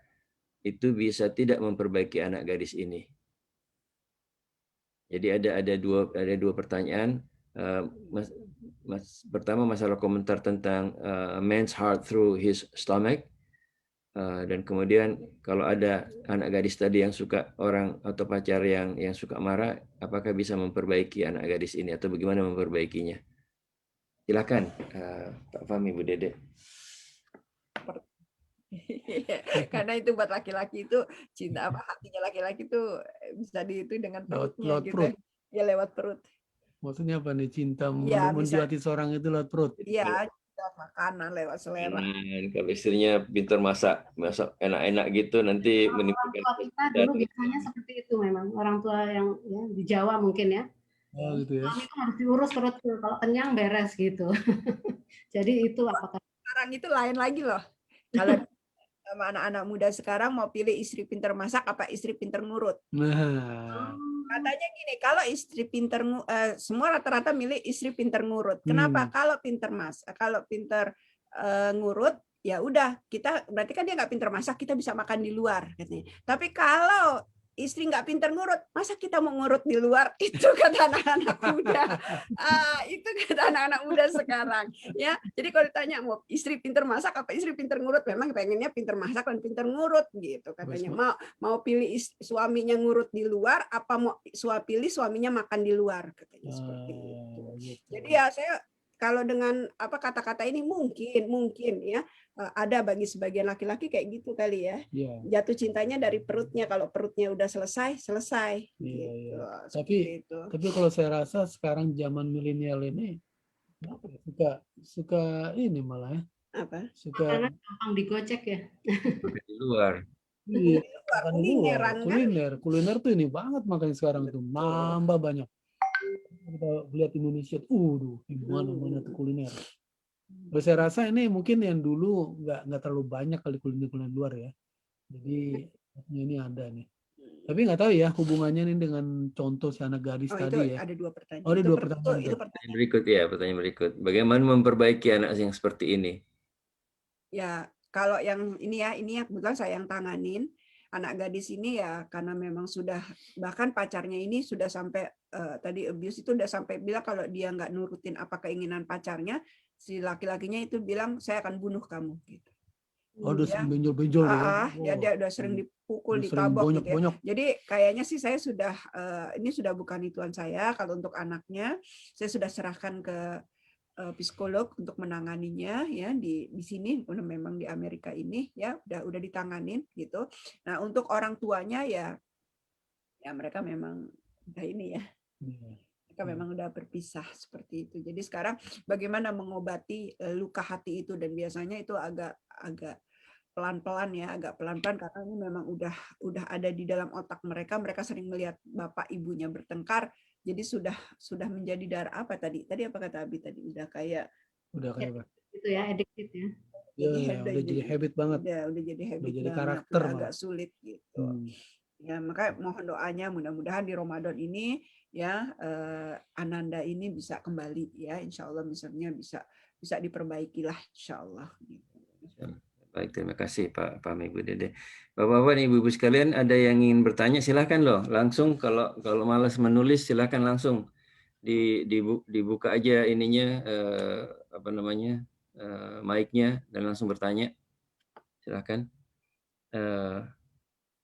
tidak memperbaiki anak gadis ini. Jadi ada dua pertanyaan. Pertama masalah komentar tentang man's heart through his stomach, dan kemudian kalau ada anak gadis tadi yang suka orang atau pacar yang suka marah, apakah bisa memperbaiki anak gadis ini atau bagaimana memperbaikinya? Silakan Pak Fahmi, Bu Dede. Karena itu buat laki-laki itu cinta apa, hatinya laki-laki itu bisa itu dengan perutnya lewat gitu perut. ya, lewat perut. Maksudnya apa nih, cinta Ya, menuju hati seorang itu lewat perut? Iya, lewat makanan, lewat selera. Kalau istrinya pintar masak enak-enak gitu, nanti menimbulkan. Orang tua kita dulu biasanya seperti itu, memang orang tua yang ya, di Jawa mungkin ya. Oh, gitu ya. Itu harus diurus perut, kalau kenyang beres gitu. Jadi itu apakah sekarang itu lain lagi loh. Kalau sama anak-anak muda sekarang mau pilih istri pinter masak apa istri pinter ngurut. Nah, Katanya gini, kalau istri pinter semua rata-rata milih istri pinter ngurut. Kenapa? Kalau pinter ngurut, ya udah kita berarti kan dia nggak pinter masak, kita bisa makan di luar katanya. Tapi kalau istri nggak pinter ngurut, masa kita mau ngurut di luar? Itu kata anak-anak muda. Itu kata anak-anak muda sekarang. Ya, jadi kalau ditanya mau istri pinter masak apa istri pinter ngurut, memang pengennya pinter masak dan pinter ngurut gitu katanya. Mau pilih suaminya ngurut di luar, apa mau pilih suaminya makan di luar katanya seperti itu. gitu. Jadi ya saya kalau dengan kata-kata ini mungkin ya ada bagi sebagian laki-laki kayak gitu kali ya. Iya. Jatuh cintanya dari perutnya, kalau perutnya udah selesai Iya, gitu. iya. Tapi kalau saya rasa sekarang zaman milenial ini suka ini malah ya. Apa? Karena Suka gampang digocek ya. Di luar. iya, makan di luar. Kulineran kan? Kuliner tuh ini banget makanya sekarang itu nambah banyak. Kita lihat Indonesia, di mana-mana tuh kuliner. Terus saya rasa ini mungkin yang dulu nggak terlalu banyak kali kuliner luar ya. Jadi ini ada nih. Tapi nggak tahu ya hubungannya nih dengan contoh si anak gadis tadi ya. Ada 2 pertanyaan. Oh, ada 2 pertanyaan. Itu Pertanyaan berikut. Bagaimana memperbaiki anak yang seperti ini? Ya, kalau yang ini ya kebetulan saya yang tanganin. Anak gadis ini ya karena memang sudah, bahkan pacarnya ini sudah sampai tadi abuse itu udah sampai bilang kalau dia nggak nurutin apa keinginan pacarnya, si laki-lakinya itu bilang saya akan bunuh kamu gitu. Oh, udah sering benjol-benjol ya. Dia udah sering dipukul, ditabok gitu ya. Jadi kayaknya sih saya sudah ini sudah bukan ituan saya. Kalau untuk anaknya saya sudah serahkan ke psikolog untuk menanganinya ya di sini memang di Amerika ini ya udah ditanganin gitu. Nah, untuk orang tuanya ya mereka memang udah ini ya. Mereka memang udah berpisah seperti itu. Jadi sekarang bagaimana mengobati luka hati itu, dan biasanya itu agak pelan-pelan ya, agak pelan-pelan karena ini memang udah ada di dalam otak mereka. Mereka sering melihat bapak ibunya bertengkar. Jadi sudah menjadi darah apa tadi apa kata Abi tadi, udah kayak itu ya, addicted ya. Udah jadi habit banget. Udah jadi habit, udah jadi banget, karakter udah agak sulit gitu. Ya makanya mohon doanya mudah-mudahan di Ramadan ini ya Ananda ini bisa kembali ya, insya Allah misalnya bisa diperbaikilah insya Allah. Gitu. Baik, terima kasih Pak Fahmi, Ibu Dede. Bapak-bapak, Ibu-ibu sekalian, ada yang ingin bertanya silahkan loh, langsung. Kalau malas menulis silahkan langsung dibuka aja ininya mic-nya dan langsung bertanya. Silahkan.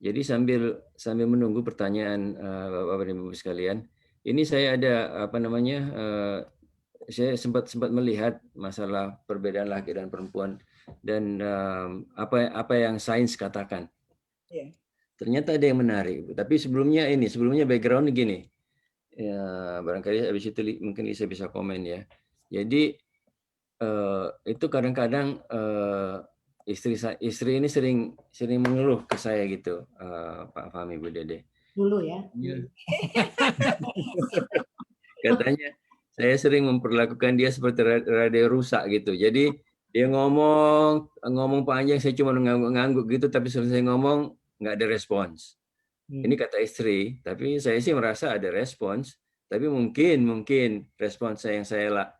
Jadi sambil menunggu pertanyaan Bapak-bapak dan Ibu sekalian, ini saya ada saya sempat melihat masalah perbedaan laki dan perempuan dan apa yang sains katakan. Ternyata ada yang menarik. Tapi sebelumnya background gini. Ya, barangkali habis itu mungkin saya bisa komen ya. Jadi itu kadang-kadang istri ini sering mengeluh ke saya gitu, Pak Fahmi, Bu Dede. Dulu ya. Katanya saya sering memperlakukan dia seperti radio rusak gitu. Jadi dia ngomong panjang, saya cuma ngangguk gitu, tapi selesai ngomong nggak ada respons. Ini kata istri, tapi saya sih merasa ada respons. Tapi mungkin respons yang saya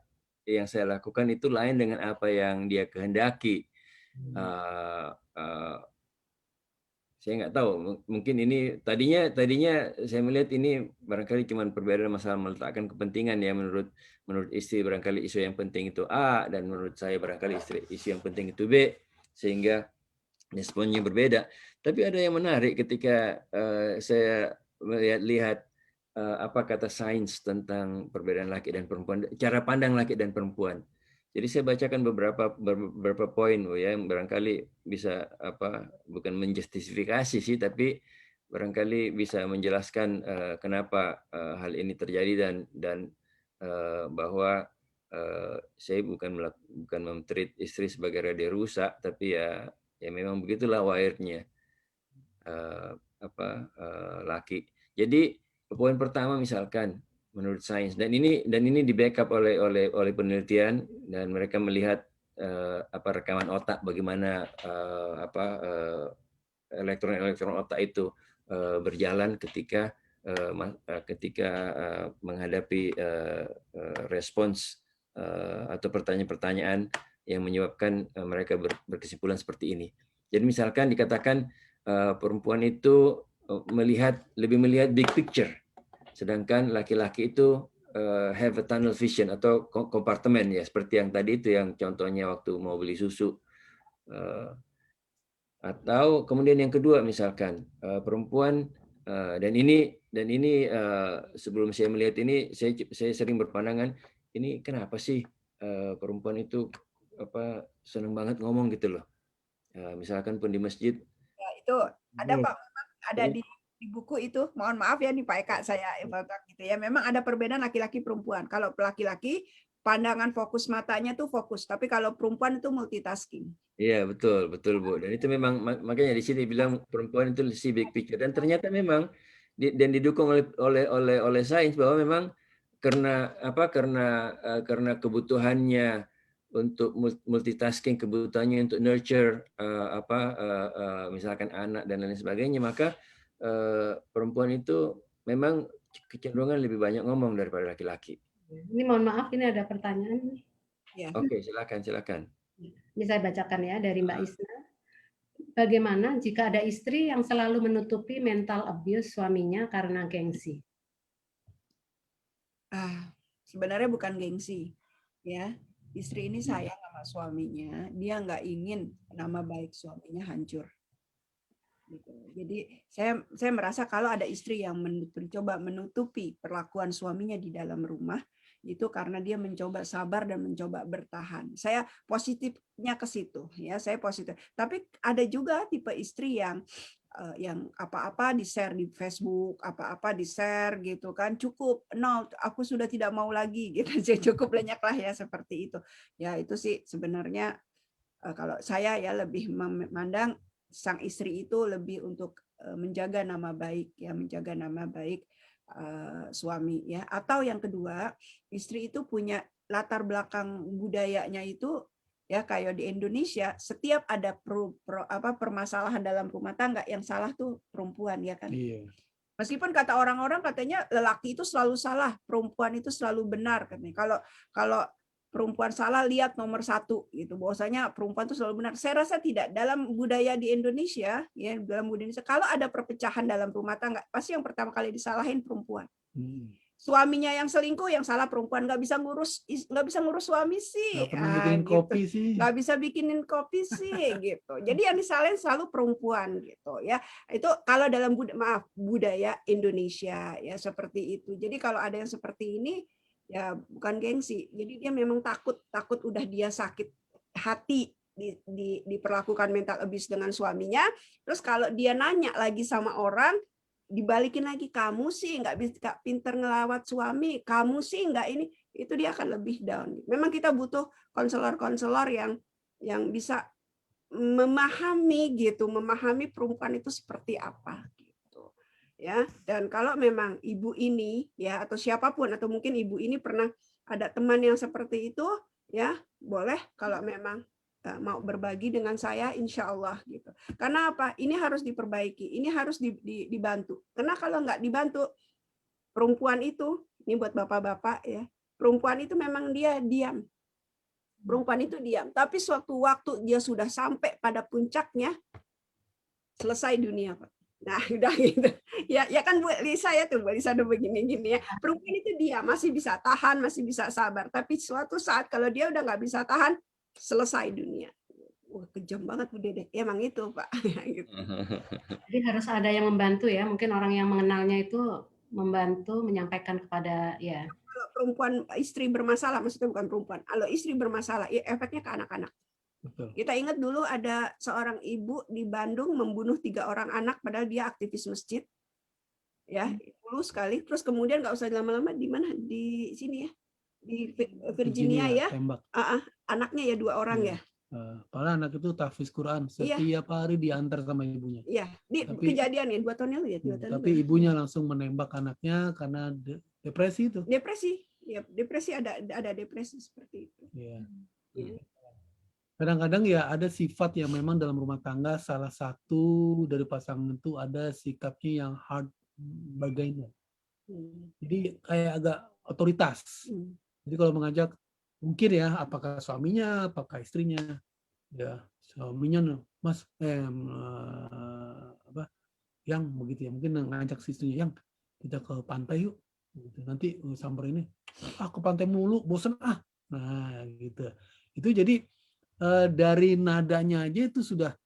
lakukan itu lain dengan apa yang dia kehendaki. Saya nggak tahu, mungkin ini tadinya saya melihat ini barangkali cuma perbedaan masalah meletakkan kepentingan ya, menurut istri barangkali isu yang penting itu A, dan menurut saya barangkali isu yang penting itu B, sehingga responnya berbeda. Tapi ada yang menarik ketika saya melihat apa kata sains tentang perbedaan laki dan perempuan, cara pandang laki dan perempuan. Jadi saya bacakan beberapa poin ya, yang barangkali bisa bukan menjustifikasi sih, tapi barangkali bisa menjelaskan kenapa hal ini terjadi, dan bahwa saya bukan mentreat istri sebagai radio rusak, tapi ya memang begitulah wirednya laki. Jadi poin pertama misalkan menurut sains, dan ini di backup oleh penelitian, dan mereka melihat rekaman otak, bagaimana elektron otak itu berjalan ketika menghadapi respons atau pertanyaan-pertanyaan yang menyebabkan mereka berkesimpulan seperti ini. Jadi misalkan dikatakan perempuan itu lebih melihat big picture, sedangkan laki-laki itu have a tunnel vision atau kompartemen, ya seperti yang tadi itu, yang contohnya waktu mau beli susu. Atau kemudian yang kedua misalkan perempuan dan ini sebelum saya melihat ini saya sering berpandangan, ini kenapa sih perempuan itu senang banget ngomong gitu loh. Misalkan pun di masjid. Ya, itu ada Pak, ada di buku itu. Mohon maaf ya nih Pak Eka, saya gitu ya. Memang ada perbedaan laki-laki perempuan. Kalau laki-laki pandangan fokus matanya tuh fokus, tapi kalau perempuan itu multitasking. Iya, betul Bu. Dan itu memang makanya di sini bilang perempuan itu si big picture, dan ternyata memang dan didukung oleh sains bahwa memang karena kebutuhannya untuk multitasking, kebutuhannya untuk nurture misalkan anak dan lain sebagainya, maka perempuan itu memang kecenderungan lebih banyak ngomong daripada laki-laki. Ini mohon maaf, ini ada pertanyaan. Ya. Oke, silakan. Ini saya bacakan ya dari Mbak Isna. Bagaimana jika ada istri yang selalu menutupi mental abuse suaminya karena gengsi? Sebenarnya bukan gengsi, ya. Istri ini sayang sama suaminya, dia nggak ingin nama baik suaminya hancur. Gitu. Jadi saya merasa kalau ada istri yang mencoba menutupi perlakuan suaminya di dalam rumah, itu karena dia mencoba sabar dan mencoba bertahan. Saya positifnya ke situ, ya, saya positif. Tapi ada juga tipe istri yang apa-apa di-share di Facebook, apa-apa di-share gitu kan, cukup nol, aku sudah tidak mau lagi gitu, cukup banyaklah ya seperti itu. Ya itu sih sebenarnya kalau saya ya lebih memandang sang istri itu lebih untuk menjaga nama baik, ya, menjaga nama baik suami, ya. Atau yang kedua, istri itu punya latar belakang budayanya itu, ya, kayak di Indonesia setiap ada permasalahan dalam rumah tangga yang salah tuh perempuan, ya kan. Iya. Meskipun kata orang-orang katanya lelaki itu selalu salah, perempuan itu selalu benar katanya. Kalau perempuan salah, lihat nomor 1 gitu. Bahwasanya perempuan itu selalu benar. Saya rasa tidak. Dalam budaya di Indonesia, ya, dalam budaya Indonesia, kalau ada perpecahan dalam rumah tangga, pasti yang pertama kali disalahin perempuan. Suaminya yang selingkuh, yang salah perempuan, nggak bisa ngurus suami sih. Nggak pernah bikinin kopi sih. Nggak bisa bikinin kopi sih, gitu. Jadi yang disalahin selalu perempuan, gitu ya. Itu kalau dalam budaya Indonesia, ya, seperti itu. Jadi kalau ada yang seperti ini, ya bukan gengsi. Jadi dia memang takut udah dia sakit hati diperlakukan mental abuse dengan suaminya. Terus kalau dia nanya lagi sama orang, dibalikin lagi, kamu sih nggak bisa pinter ngelawat suami, kamu sih nggak ini, itu dia akan lebih down. Memang kita butuh konselor yang bisa memahami perempuan itu seperti apa. Ya, dan kalau memang ibu ini, ya, atau siapapun, atau mungkin ibu ini pernah ada teman yang seperti itu, ya, boleh kalau memang mau berbagi dengan saya, insya Allah gitu. Karena apa? Ini harus diperbaiki, ini harus dibantu. Karena kalau nggak dibantu, perempuan itu, ini buat bapak-bapak ya, perempuan itu memang dia diam. Perempuan itu diam, tapi suatu waktu dia sudah sampai pada puncaknya, selesai dunia, Pak. Nah, udah gitu. Ya kan Bu Lisa ya tuh, Bu Lisa udah begini-gini ya. Perempuan itu dia masih bisa tahan, masih bisa sabar. Tapi suatu saat kalau dia udah nggak bisa tahan, selesai dunia. Wah, kejam banget Bu Dede. Ya, emang itu, Pak. Gitu. Jadi harus ada yang membantu ya. Mungkin orang yang mengenalnya itu membantu menyampaikan kepada, ya. Kalau perempuan istri bermasalah, maksudnya bukan perempuan. Kalau istri bermasalah, ya efeknya ke anak-anak. Betul. Kita ingat dulu ada seorang ibu di Bandung membunuh 3 orang anak padahal dia aktivis masjid, ya, dulu sekali. Terus kemudian nggak usah lama-lama, di mana, di sini ya, di Virginia ya, tembak. Anaknya ya 2 orang ya. Padahal anak itu tahfiz Quran setiap hari diantar sama ibunya. Iya, kejadian ya 2 tahun lalu ya. 2 tahun tapi lalu. ibunya langsung menembak anaknya karena depresi itu. Depresi, ya, depresi ada depresi seperti itu. Iya. Ya. Kadang-kadang ya ada sifat yang memang dalam rumah tangga salah satu dari pasangan itu ada sikapnya yang hard bargainer. Jadi kayak agak otoritas. Jadi kalau mengajak mungkin ya apakah suaminya, apakah istrinya, ya suaminya Mas yang begitu ya mungkin ngajak si istrinya yang kita ke pantai yuk gitu. Nanti sampai ini ke pantai mulu bosen nah gitu itu jadi dari nadanya aja itu sudah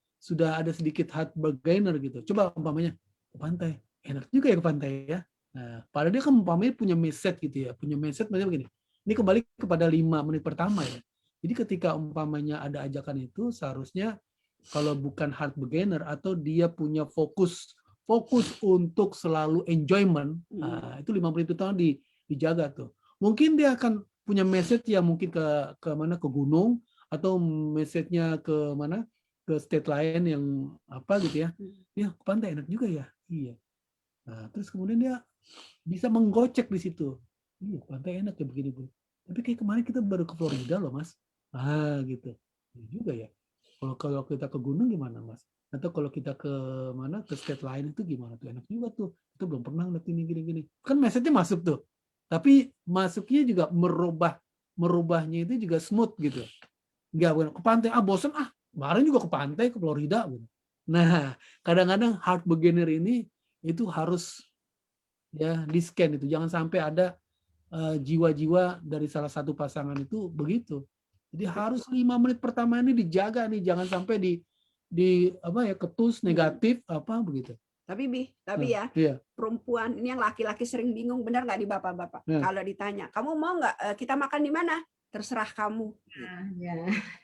ada sedikit hard bargainer gitu. Coba umpamanya ke pantai enak juga ya ke pantai ya. Nah, padahal dia kan umpamanya punya mindset gitu ya, punya mindset macam begini. Ini kembali kepada 5 menit pertama ya. Jadi ketika umpamanya ada ajakan itu seharusnya kalau bukan hard bargainer atau dia punya fokus untuk selalu enjoyment, itu 5 menit pertama dijaga tuh. Mungkin dia akan punya message yang mungkin ke mana ke gunung atau message-nya ke mana ke state lain yang apa gitu ya. Ya ke pantai enak juga ya. Iya. Nah, terus kemudian dia bisa menggocek di situ. Iya, pantai enak ya begini. Tapi kayak kemarin kita baru ke Florida loh, Mas. Gitu. Iya juga ya. Kalau kita ke gunung gimana, Mas? Atau kalau kita ke mana ke state lain itu gimana tuh? Enak juga tuh. Itu belum pernah ngeliat ini gini-gini. Kan message-nya masuk tuh. Tapi masuknya juga merubahnya itu juga smooth gitu. Enggak ke pantai, bosen kemarin juga ke pantai ke Florida gitu. Nah, kadang-kadang hard beginner ini itu harus ya di scan itu. Jangan sampai ada jiwa-jiwa dari salah satu pasangan itu begitu. Jadi harus 5 menit pertama ini dijaga nih, jangan sampai di apa ya ketus negatif apa begitu. Tapi ya perempuan ini yang laki-laki sering bingung, benar nggak di bapak-bapak? Kalau ditanya, kamu mau nggak kita makan di mana? Terserah kamu.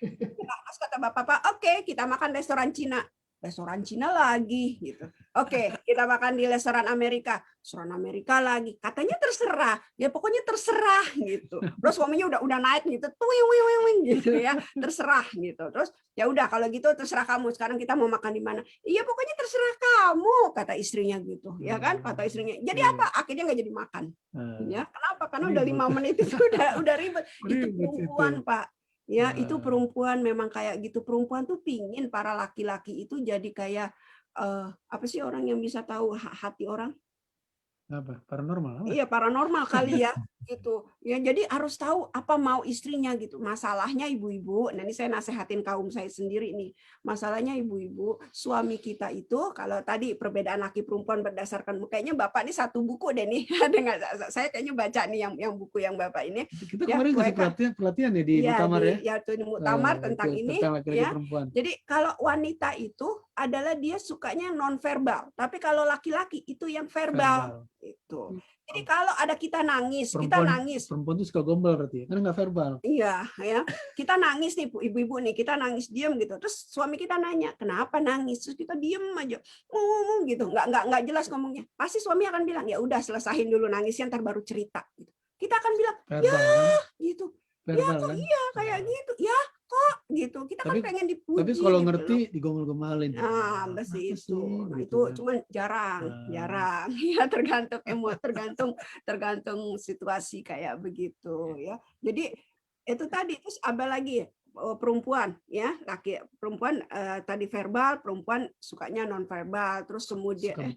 Terus kata bapak-bapak, oke kita makan restoran Cina. Restoran Cina lagi gitu. Oke, kita makan di restoran Amerika lagi. Katanya terserah. Ya pokoknya terserah gitu. Terus suaminya udah naik gitu. Tuing gitu ya. Terserah gitu. Terus ya udah kalau gitu terserah kamu. Sekarang kita mau makan di mana? Iya pokoknya terserah kamu kata istrinya gitu. Ya kan? Kata istrinya. Jadi apa? Akhirnya nggak jadi makan. Ya, kenapa? Karena udah 5 menit itu udah ribet. Itu perempuan, Pak. Ya, itu perempuan memang kayak gitu. Perempuan tuh pingin para laki-laki itu jadi kayak apa sih orang yang bisa tahu hati orang? Apa? Paranormal? Iya, paranormal kali ya. Gitu. Ya, jadi harus tahu apa mau istrinya gitu. Masalahnya ibu-ibu, nah ini saya nasehatin kaum saya sendiri nih. Masalahnya ibu-ibu, suami kita itu kalau tadi perbedaan laki perempuan berdasarkan kayaknya Bapak ini satu buku deh nih. Dengan saya kayaknya baca nih yang buku yang Bapak ini. Kita kemarin kasih pelatihan ya di Muktamar ya. Ya, di Muktamar tentang ini ya. Jadi kalau wanita itu adalah dia sukanya non-verbal, tapi kalau laki-laki itu yang verbal. Itu. Jadi kalau ada kita nangis, perempuan itu suka gombal berarti, karena nggak verbal. Iya, ya. Kita nangis nih, ibu-ibu nih, kita nangis diam gitu. Terus suami kita nanya, kenapa nangis? Terus kita diem aja, ngomong gitu, nggak jelas ngomongnya. Pasti suami akan bilang, ya udah selesain dulu nangisnya, ntar baru cerita. Gitu. Kita akan bilang, verbal, ya, gitu. Verbal, ya kok kan? Iya kayak gitu, ya kok gitu. Kita kan pengen dipuji. Tapi kalau gitu ngerti digombal-gomalin. Nah, itu. Itu cuman jarang. Ya tergantung situasi kayak begitu ya. Jadi itu tadi terus apa lagi perempuan ya, perempuan tadi verbal, perempuan sukanya non verbal, terus kemudian suka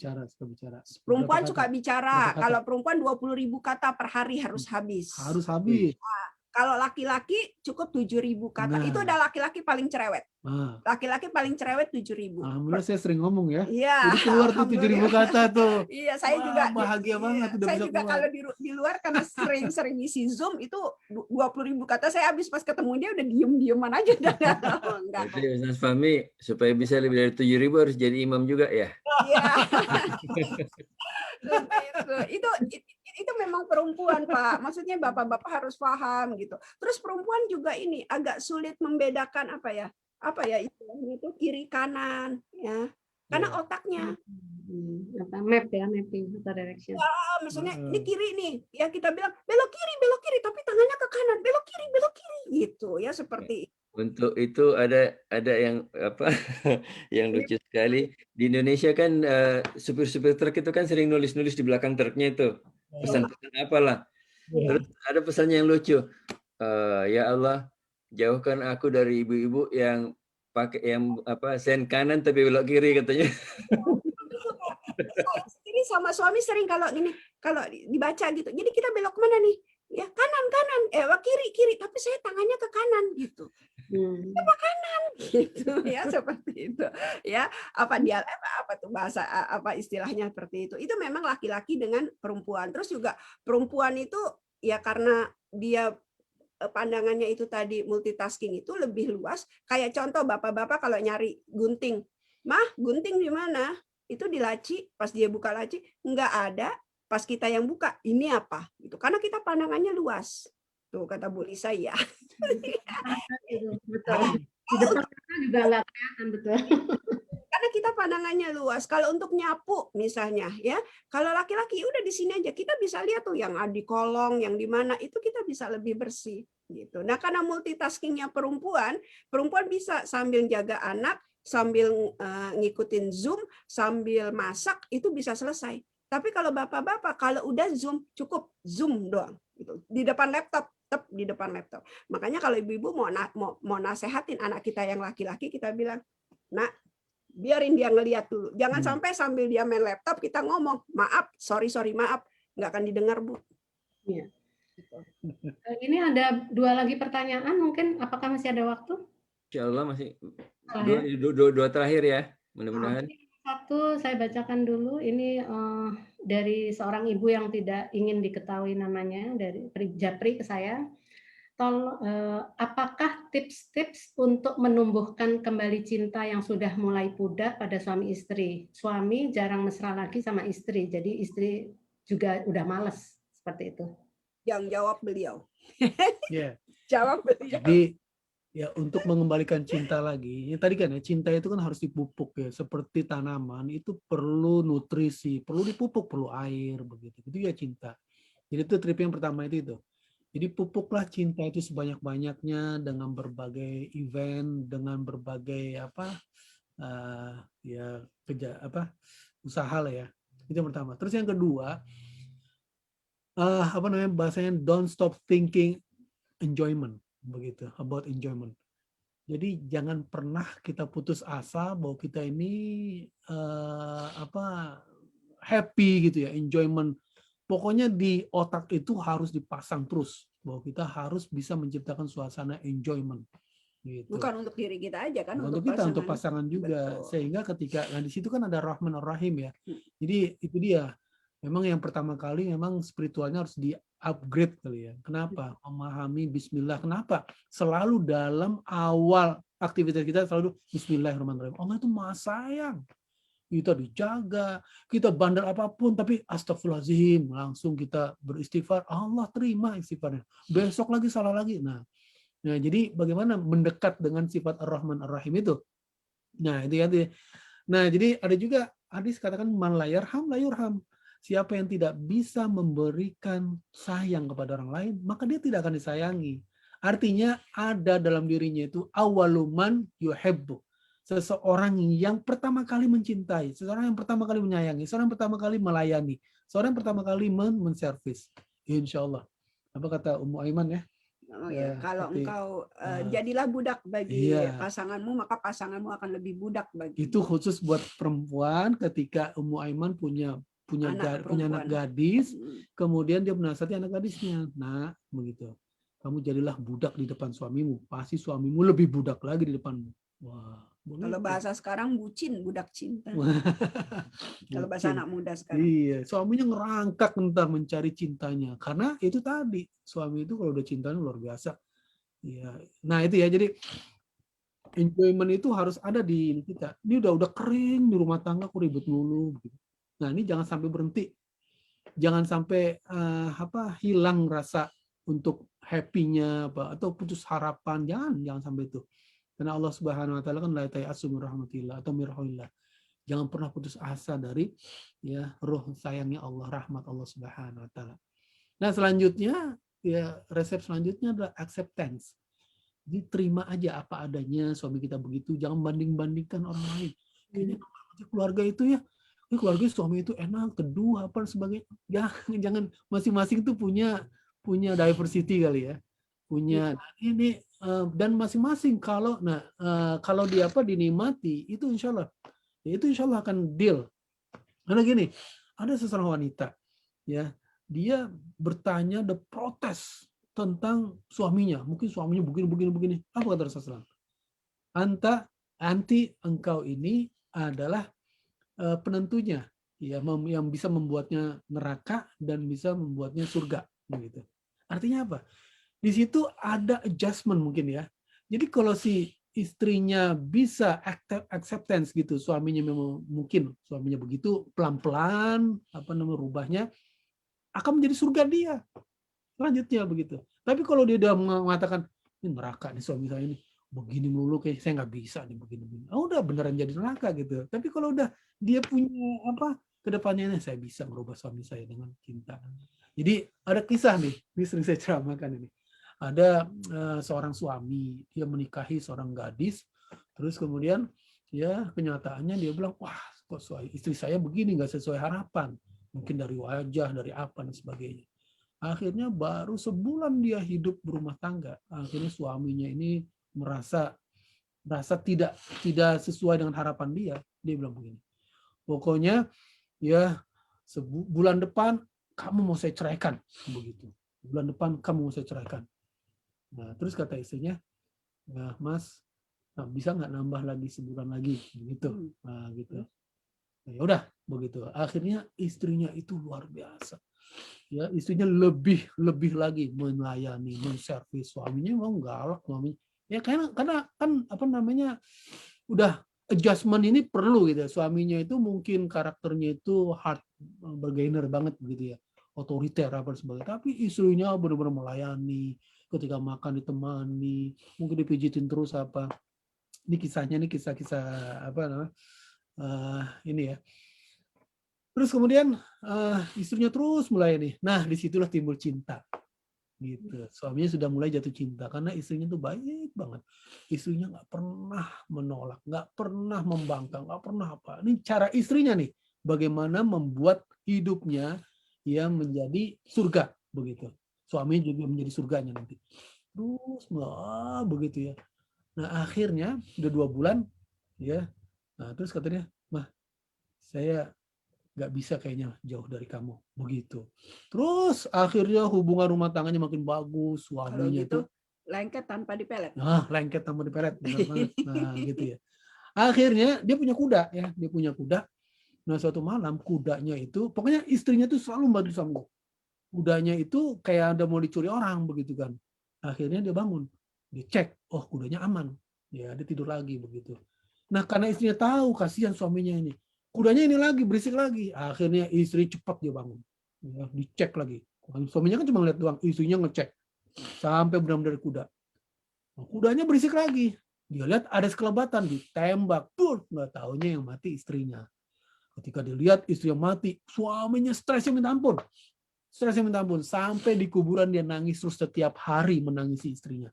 bicara. Perempuan suka bicara. Kalau perempuan 20.000 kata per hari harus habis. Kalau laki-laki cukup 7.000 kata. Itu udah laki-laki paling cerewet. Laki-laki paling cerewet 7.000. Alhamdulillah saya sering ngomong ya. Iya. Jadi keluar tuh 7.000 kata tuh. Iya, saya juga bahagia banget udah saya bisa juga keluar. kalau di luar karena sering isi Zoom itu 20.000 kata saya habis pas ketemu dia udah diem-dieman aja. Jadi Ustaz Fahmi supaya bisa lebih dari 7.000 harus jadi imam juga ya. Iya. Itu memang perempuan, Pak. Maksudnya bapak-bapak harus paham gitu. Terus perempuan juga ini agak sulit membedakan apa ya itu kiri kanan ya. Karena otaknya mapping atau direction. Maksudnya ini kiri nih, ya kita bilang belok kiri, tapi tangannya ke kanan, belok kiri gitu ya seperti Untuk itu ada yang apa yang lucu sekali di Indonesia kan supir-supir truk itu kan sering nulis di belakang truknya itu pesan-pesan apalah. Terus ada pesannya yang lucu. Ya Allah, jauhkan aku dari ibu-ibu yang pakai yang sen kanan tapi belok kiri katanya. Saya sendiri sama suami sering kalau gini, kalau dibaca gitu. Jadi kita belok kemana nih? Ya kanan, kiri, tapi saya tangannya ke kanan gitu. Apa kanan gitu ya, seperti itu ya. Apa tuh bahasa apa istilahnya seperti itu memang laki-laki dengan perempuan. Terus juga perempuan itu ya karena dia pandangannya itu tadi multitasking itu lebih luas. Kayak contoh bapak-bapak kalau nyari gunting, mah gunting di mana? Itu di laci, pas dia buka laci nggak ada, pas kita yang buka ini apa gitu, karena kita pandangannya luas tuh, kata Bu Lisa ya. Betul. Di depan juga nggak kelihatan, betul. Karena kita pandangannya luas. Kalau untuk nyapu misalnya ya, kalau laki-laki udah di sini aja kita bisa lihat tuh yang di kolong, yang di mana itu kita bisa lebih bersih gitu. Nah, karena multitaskingnya perempuan bisa sambil jaga anak, sambil ngikutin Zoom, sambil masak itu bisa selesai. Tapi kalau bapak-bapak kalau udah Zoom cukup Zoom doang gitu. Di depan laptop, tetap di depan laptop. Makanya kalau ibu-ibu mau nasehatin anak kita yang laki-laki, kita bilang, "Nak, biarin dia ngelihat dulu. Jangan sampai sambil dia main laptop kita ngomong, maaf, sorry, maaf. Nggak akan didengar, Bu." Iya. Ini ada 2 lagi pertanyaan, mungkin apakah masih ada waktu? Insya Allah masih Terakhir. dua terakhir ya, mudah-mudahan. Satu saya bacakan dulu, ini dari seorang ibu yang tidak ingin diketahui namanya, dari Japri ke saya. Apakah tips-tips untuk menumbuhkan kembali cinta yang sudah mulai pudar pada suami istri? Suami jarang mesra lagi sama istri, jadi istri juga udah males, seperti itu. Yang jawab beliau. Ya. Jawab beliau. Jadi ya untuk mengembalikan cinta lagi, ya tadi kan ya, cinta itu kan harus dipupuk ya, seperti tanaman itu perlu nutrisi, perlu dipupuk, perlu air begitu. Itu ya cinta. Jadi itu trip yang pertama itu. Jadi pupuklah cinta itu sebanyak-banyaknya dengan berbagai event, dengan berbagai usaha lah ya. Itu yang pertama. Terus yang kedua, bahasanya don't stop thinking enjoyment, begitu, about enjoyment. Jadi jangan pernah kita putus asa bahwa kita ini happy gitu ya, enjoyment. Pokoknya di otak itu harus dipasang terus bahwa kita harus bisa menciptakan suasana enjoyment. Gitu. Bukan untuk diri kita aja kan, untuk kita, untuk pasangan juga. Betul. Sehingga ketika di situ kan ada Rahman Ar-Rahim ya. Jadi itu dia. Memang yang pertama kali memang spiritualnya harus di-upgrade kali ya. Kenapa? Memahami Bismillah. Kenapa? Selalu dalam awal aktivitas kita selalu Bismillahirrahmanirrahim. Allah itu Maha Sayang. Kita dijaga, kita bandel apapun, tapi astagfirullahaladzim, langsung kita beristighfar, Allah terima istighfarnya. Besok lagi salah lagi. Nah, jadi bagaimana mendekat dengan sifat Ar-Rahman Ar-Rahim itu? Nah, itu ya. Nah, jadi ada juga hadis katakan man la yarham la yurham. Siapa yang tidak bisa memberikan sayang kepada orang lain, maka dia tidak akan disayangi. Artinya ada dalam dirinya itu awaluman yuhibbu. Seseorang yang pertama kali mencintai, seseorang yang pertama kali menyayangi, seseorang yang pertama kali melayani, seseorang yang pertama kali menservis. Insya Allah. Apa kata Ummu Aiman ya? Oh ya, kalau engkau jadilah budak bagi pasanganmu, maka pasanganmu akan lebih budak bagi. Itu khusus buat perempuan ketika Ummu Aiman punya anak gadis, kemudian dia menasihati anak gadisnya. Nah, begitu. Kamu jadilah budak di depan suamimu, pasti suamimu lebih budak lagi di depanmu. Wah. Kalau bahasa sekarang bucin, budak cinta. Kalau bahasa anak muda sekarang. Iya, suaminya ngerangkak entar mencari cintanya. Karena itu tadi, suami itu kalau udah cintanya luar biasa. Iya. Nah, itu ya, jadi enjoyment itu harus ada di kita. Ini udah kering di rumah tangga, aku ribut mulu. Nah, ini jangan sampai berhenti. Jangan sampai hilang rasa untuk happy-nya atau putus harapan. Jangan sampai itu. Karena Allah Subhanahu wa taala kan la ta'asu min rahmatillah atau mirahillah. Jangan pernah putus asa dari ya ruh sayangnya Allah, rahmat Allah Subhanahu wa taala. Nah, selanjutnya ya resep selanjutnya adalah acceptance. Jadi terima aja apa adanya suami kita begitu, jangan banding-bandingkan orang lain. Kayaknya keluarga itu ya, keluarga suami itu enak, teduh apa sebagainya. Jangan masing-masing tuh punya diversity kali ya. punya ini dan masing-masing kalau kalau dia dinikmati itu insya Allah akan deal. Karena gini, ada seseorang wanita ya, dia bertanya, ada protes tentang suaminya, mungkin suaminya begini. Apa kata Rasulullah? Anti engkau ini adalah penentunya, ya, yang bisa membuatnya neraka dan bisa membuatnya surga, begitu. Artinya apa? Di situ ada adjustment mungkin ya. Jadi kalau si istrinya bisa acceptance gitu, suaminya memang mungkin suaminya begitu, pelan-pelan rubahnya akan menjadi surga dia. Selanjutnya begitu. Tapi kalau dia udah mengatakan ini neraka nih suami saya ini, begini melulu kayak saya nggak bisa nih begini. Udah beneran jadi neraka gitu. Tapi kalau udah dia punya kedepannya nih, saya bisa merubah suami saya dengan cinta. Jadi ada kisah nih, ini sering saya ceramahkan ini. Ada seorang suami, dia menikahi seorang gadis, terus kemudian ya kenyataannya dia bilang, wah kok istri saya begini, nggak sesuai harapan, mungkin dari wajah, dari apa dan sebagainya. Akhirnya baru sebulan dia hidup berumah tangga, akhirnya suaminya ini merasa tidak sesuai dengan harapan dia bilang begini, pokoknya ya bulan depan kamu mau saya ceraikan, begitu. Bulan depan kamu mau saya ceraikan. Nah, terus kata istrinya, nah, Mas, bisa nggak nambah lagi sebulan lagi, begitu. Nah, gitu. Nah, ya udah, begitu. Akhirnya istrinya itu luar biasa. Ya, istrinya lebih lagi melayani, menservis suaminya, mau galak suaminya. Ya karena kan udah adjustment ini perlu gitu. Suaminya itu mungkin karakternya itu hard bargainer banget begitu ya, otoriter apa sebagainya. Tapi istrinya benar-benar melayani, ketika makan ditemani, mungkin dipijitin terus apa. Ini kisahnya, ini kisah-kisah ini ya. Terus kemudian istrinya terus melayani. Nah, disitulah timbul cinta. Gitu. Suaminya sudah mulai jatuh cinta karena istrinya tuh baik banget. Istrinya nggak pernah menolak, nggak pernah membangkang, nggak pernah apa. Ini cara istrinya nih, bagaimana membuat hidupnya ya menjadi surga begitu. Suaminya juga menjadi surganya nanti. Terus begitu ya. Nah akhirnya udah 2 bulan ya. Nah terus katanya, mah saya nggak bisa kayaknya jauh dari kamu begitu. Terus akhirnya hubungan rumah tangganya makin bagus, suaminya gitu, itu lengket tanpa dipelet. Nah, lengket tanpa dipelet, benar banget. Nah, gitu ya. Akhirnya dia punya kuda ya, dia punya kuda. Nah, suatu malam kudanya itu, pokoknya istrinya itu selalu membantu suaminya. Kudanya itu kayak ada mau dicuri orang begitu kan. Akhirnya dia bangun, dia cek, oh kudanya aman. Ya, dia tidur lagi begitu. Nah, karena istrinya tahu kasihan suaminya ini, kudanya ini lagi berisik lagi. Akhirnya istri cepat dia bangun, ya, dicek lagi. Suaminya kan cuma ngeliat doang, istrinya ngecek sampai benar-benar kuda. Nah, kudanya berisik lagi. Dia lihat ada sekelebatan, ditembak, nggak taunya yang mati istrinya. Ketika dilihat istri yang mati, suaminya stresnya minta ampun. Sampai di kuburan dia nangis terus setiap hari menangisi istrinya.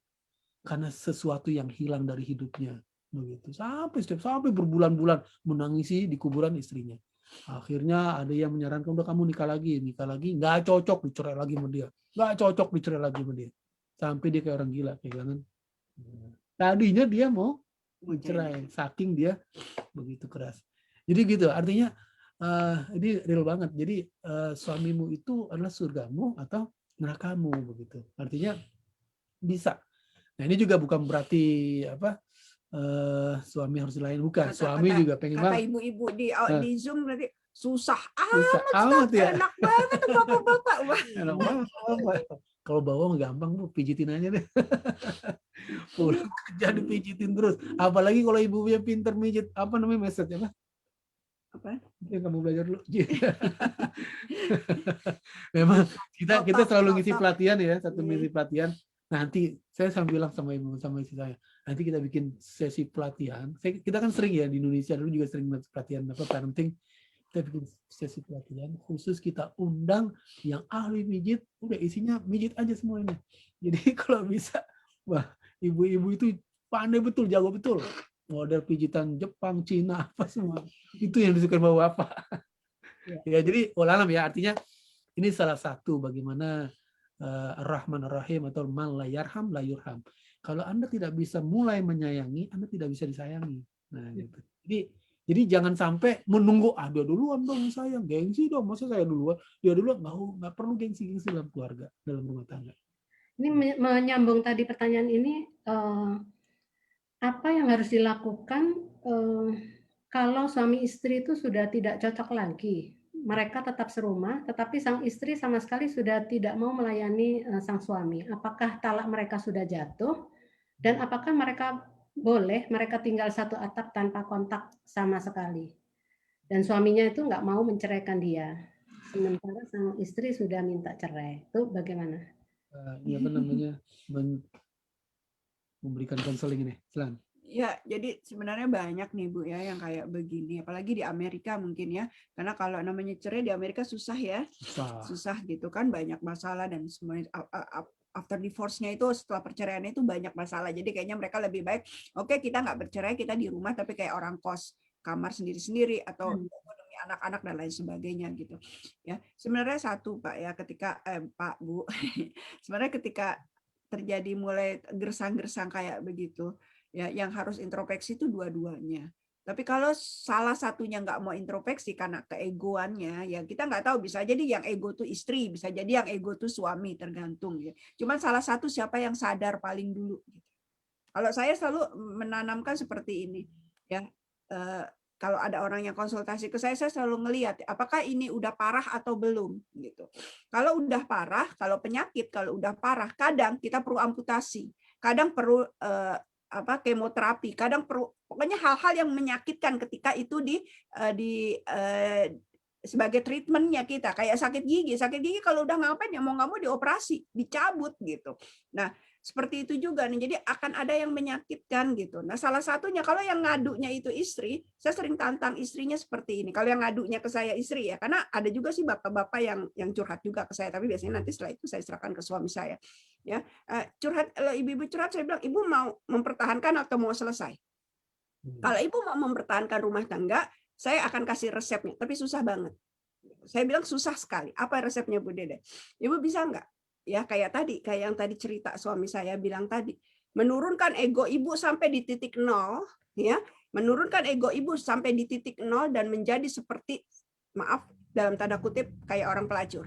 Karena sesuatu yang hilang dari hidupnya. Begitu. Sampai berbulan-bulan menangisi di kuburan istrinya. Akhirnya ada yang menyarankan, udah kamu nikah lagi. Nggak cocok, dicerai lagi sama dia. Sampai dia kayak orang gila. Kayak tadinya dia mau mencerai. Saking dia begitu keras. Jadi gitu, artinya ini real banget. Jadi suamimu itu adalah surgamu atau nerakamu begitu. Artinya bisa. Nah ini juga bukan berarti suami harus lain, bukan. Suami juga pengen banget. Kata ibu-ibu di Zoom berarti susah amat ya. Enak banget bapak-bapak. Enak banget. Kalau bawang gampang Bu, pijitin aja deh. Pulang kerja dipijitin terus. Apalagi kalau ibunya pinter mijit, apa namanya message apa? Yang kamu belajar dulu. Memang kita selalu ngisi pelatihan ya, satu minggu pelatihan. Nanti saya sambil bilang sama ibu sama istri saya, nanti kita bikin sesi pelatihan. Kita kan sering ya di Indonesia dulu juga sering pelatihan parenting. Kita bikin sesi pelatihan khusus, kita undang yang ahli mijit, udah isinya mijit aja semuanya. Jadi kalau bisa, wah ibu-ibu itu pandai betul, jago betul. Model pijitan Jepang, Cina, apa semua. Itu yang disukai bawa apa. Ya, jadi walaupun ya, artinya ini salah satu bagaimana Ar-Rahman Ar-Rahim atau man la yarham la yurham. Kalau Anda tidak bisa mulai menyayangi, Anda tidak bisa disayangi. Nah, gitu. Jadi jangan sampai menunggu dia duluan dong sayang, gengsi dong, masa saya duluan, dia duluan, nggak perlu gengsi dalam keluarga, dalam rumah tangga. Ini menyambung tadi pertanyaan ini, apa yang harus dilakukan kalau suami istri itu sudah tidak cocok lagi? Mereka tetap serumah, tetapi sang istri sama sekali sudah tidak mau melayani sang suami. Apakah talak mereka sudah jatuh? Dan apakah mereka tinggal satu atap tanpa kontak sama sekali? Dan suaminya itu nggak mau menceraikan dia. Sementara sang istri sudah minta cerai. Itu bagaimana? Ya apa namanya? Memberikan konseling ini. Silakan. Ya, jadi sebenarnya banyak nih Bu ya yang kayak begini, apalagi di Amerika mungkin ya, karena kalau namanya cerai di Amerika susah ya, susah gitu kan, banyak masalah dan semuanya after divorce-nya itu setelah perceraiannya itu banyak masalah, jadi kayaknya mereka lebih baik, oke, kita nggak bercerai, kita di rumah tapi kayak orang kos, kamar sendiri-sendiri atau demi anak-anak dan lain sebagainya gitu ya. Sebenarnya satu Pak ya, ketika Pak Bu, sebenarnya ketika terjadi mulai gersang-gersang kayak begitu ya, yang harus introspeksi itu dua-duanya. Tapi kalau salah satunya nggak mau introspeksi karena keegoannya, ya kita nggak tahu, bisa jadi yang ego tuh istri, bisa jadi yang ego tuh suami, tergantung ya. Cuman salah satu siapa yang sadar paling dulu. Gitu. Kalau saya selalu menanamkan seperti ini, ya. Kalau ada orang yang konsultasi ke saya selalu ngelihat apakah ini udah parah atau belum. Gitu. Kalau udah parah, kalau penyakit, kalau udah parah, kadang kita perlu amputasi, kadang perlu kemoterapi, kadang perlu, pokoknya hal-hal yang menyakitkan ketika itu sebagai treatmentnya kita, kayak sakit gigi kalau udah ngapain ya mau nggak mau dioperasi, dicabut gitu. Nah seperti itu juga nih, jadi akan ada yang menyakitkan gitu. Nah salah satunya kalau yang ngadunya itu istri, saya sering tantang istrinya seperti ini. Kalau yang ngadunya ke saya istri ya, karena ada juga sih bapak-bapak yang curhat juga ke saya, tapi biasanya nanti setelah itu saya serahkan ke suami saya. Ya, curhat, ibu-ibu curhat, saya bilang ibu mau mempertahankan atau mau selesai. Kalau ibu mau mempertahankan rumah tangga, saya akan kasih resepnya, tapi susah banget. Saya bilang susah sekali. Apa resepnya Bu Dede? Ibu bisa nggak? Ya kayak yang tadi cerita suami saya bilang tadi, menurunkan ego ibu sampai di titik 0, ya, menurunkan ego ibu sampai di titik 0 dan menjadi seperti, maaf dalam tanda kutip, kayak orang pelacur,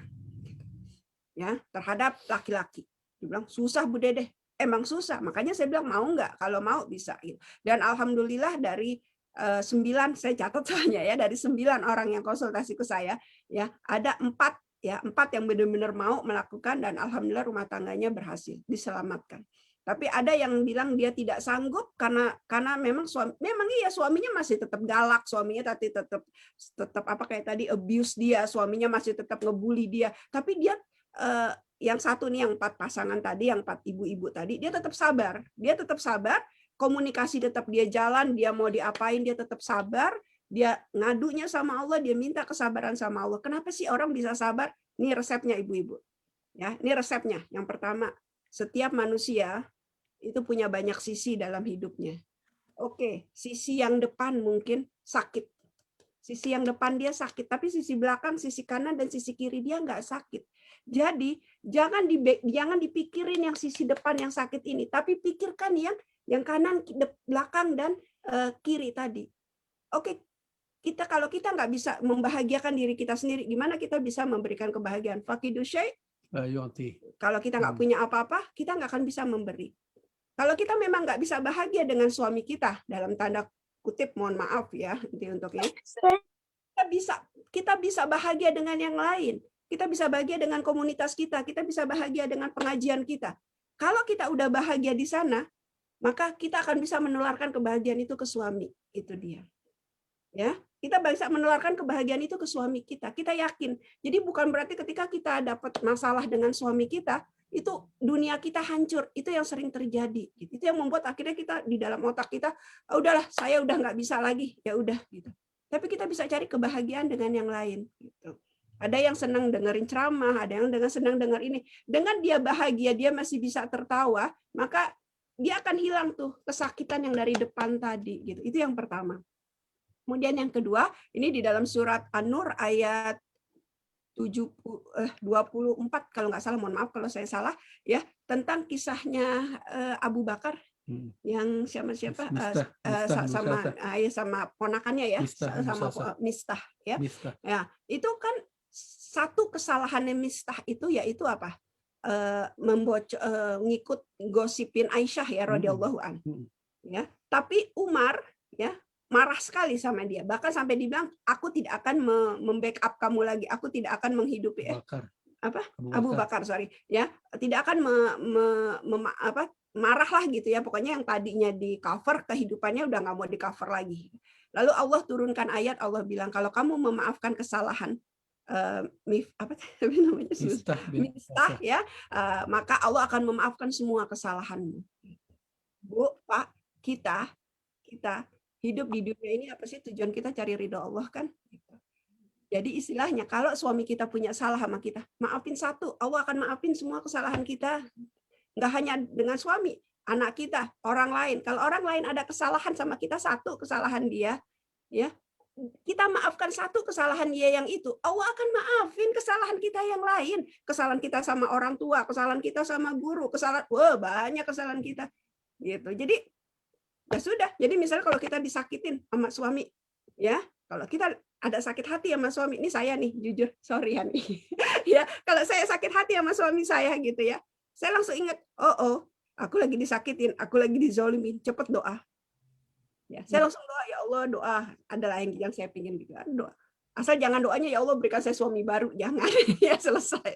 ya, terhadap laki-laki. Dia bilang susah Bu Dede, emang susah. Makanya saya bilang mau nggak? Kalau mau bisa. Dan alhamdulillah dari 9, saya catat soalnya ya, dari 9 orang yang konsultasi ke saya, ya ada 4 yang benar-benar mau melakukan, dan alhamdulillah rumah tangganya berhasil diselamatkan. Tapi ada yang bilang dia tidak sanggup karena memang suaminya masih tetap galak, suaminya tetap kayak tadi abuse dia, suaminya masih tetap ngebully dia. Tapi dia yang satu nih, yang 4 pasangan tadi, yang 4 ibu-ibu tadi, dia tetap sabar. Dia tetap sabar, komunikasi tetap dia jalan, dia mau diapain dia tetap sabar. Dia ngadunya sama Allah, dia minta kesabaran sama Allah. Kenapa sih orang bisa sabar? Ini resepnya ibu-ibu. Ya, ini resepnya. Yang pertama, setiap manusia itu punya banyak sisi dalam hidupnya. Oke, sisi yang depan mungkin sakit. Sisi yang depan dia sakit, tapi sisi belakang, sisi kanan dan sisi kiri dia nggak sakit. Jadi jangan dipikirin yang sisi depan yang sakit ini, tapi pikirkan yang kanan, belakang dan kiri tadi. Oke. Kalau kita nggak bisa membahagiakan diri kita sendiri, gimana kita bisa memberikan kebahagiaan? Faqidu syai'. Kalau kita nggak punya apa-apa, kita nggak akan bisa memberi. Kalau kita memang nggak bisa bahagia dengan suami kita, dalam tanda kutip, mohon maaf ya, untuk ini, kita bisa bahagia dengan yang lain. Kita bisa bahagia dengan komunitas kita bisa bahagia dengan pengajian kita. Kalau kita udah bahagia di sana, maka kita akan bisa menularkan kebahagiaan itu ke suami. Itu dia. Ya, kita bisa menularkan kebahagiaan itu ke suami kita. Kita yakin. Jadi bukan berarti ketika kita dapat masalah dengan suami kita, itu dunia kita hancur. Itu yang sering terjadi. Itu yang membuat akhirnya kita di dalam otak kita, udahlah, saya udah nggak bisa lagi, ya udah gitu. Tapi kita bisa cari kebahagiaan dengan yang lain. Gitu. Ada yang senang dengerin ceramah, ada yang senang dengar ini. Dengan dia bahagia, dia masih bisa tertawa, maka dia akan hilang tuh kesakitan yang dari depan tadi. Gitu. Itu yang pertama. Kemudian yang kedua, ini di dalam surat An-Nur ayat 24 kalau nggak salah, mohon maaf kalau saya salah ya, tentang kisahnya Abu Bakar yang siapa sama ponakannya ya, sama Mistah ya. Ya, itu kan satu kesalahannya Mistah itu yaitu apa? Ngikut gosipin Aisyah ya radhiyallahu an. Ya, tapi Umar ya marah sekali sama dia, bahkan sampai dibilang aku tidak akan membackup kamu lagi, aku tidak akan menghidupi Abu Bakar sorry ya, tidak akan marahlah gitu ya, pokoknya yang tadinya di cover kehidupannya udah nggak mau di cover lagi. Lalu Allah turunkan ayat, Allah bilang kalau kamu memaafkan kesalahan Mistah ya, maka Allah akan memaafkan semua kesalahanmu. Bu, Pak, kita hidup di dunia ini apa sih tujuan kita? Cari ridho Allah kan? Jadi istilahnya kalau suami kita punya salah sama kita, maafin satu, Allah akan maafin semua kesalahan kita. Nggak hanya dengan suami, anak kita, orang lain. Kalau orang lain ada kesalahan sama kita, satu kesalahan dia, ya kita maafkan satu kesalahan dia yang itu, Allah akan maafin kesalahan kita yang lain. Kesalahan kita sama orang tua, kesalahan kita sama guru, banyak kesalahan kita. Gitu. Jadi ya sudah. Jadi misalnya kalau kita disakitin sama suami, ya kalau kita ada sakit hati sama suami, ini saya nih jujur, sorry Hani, ya kalau saya sakit hati sama suami saya gitu ya, saya langsung ingat, aku lagi disakitin, aku lagi dizolimin, cepet doa. Ya, saya langsung doa, ya Allah doa, adalah yang saya pingin gitu, doa. Asal jangan doanya ya Allah berikan saya suami baru, jangan ya selesai.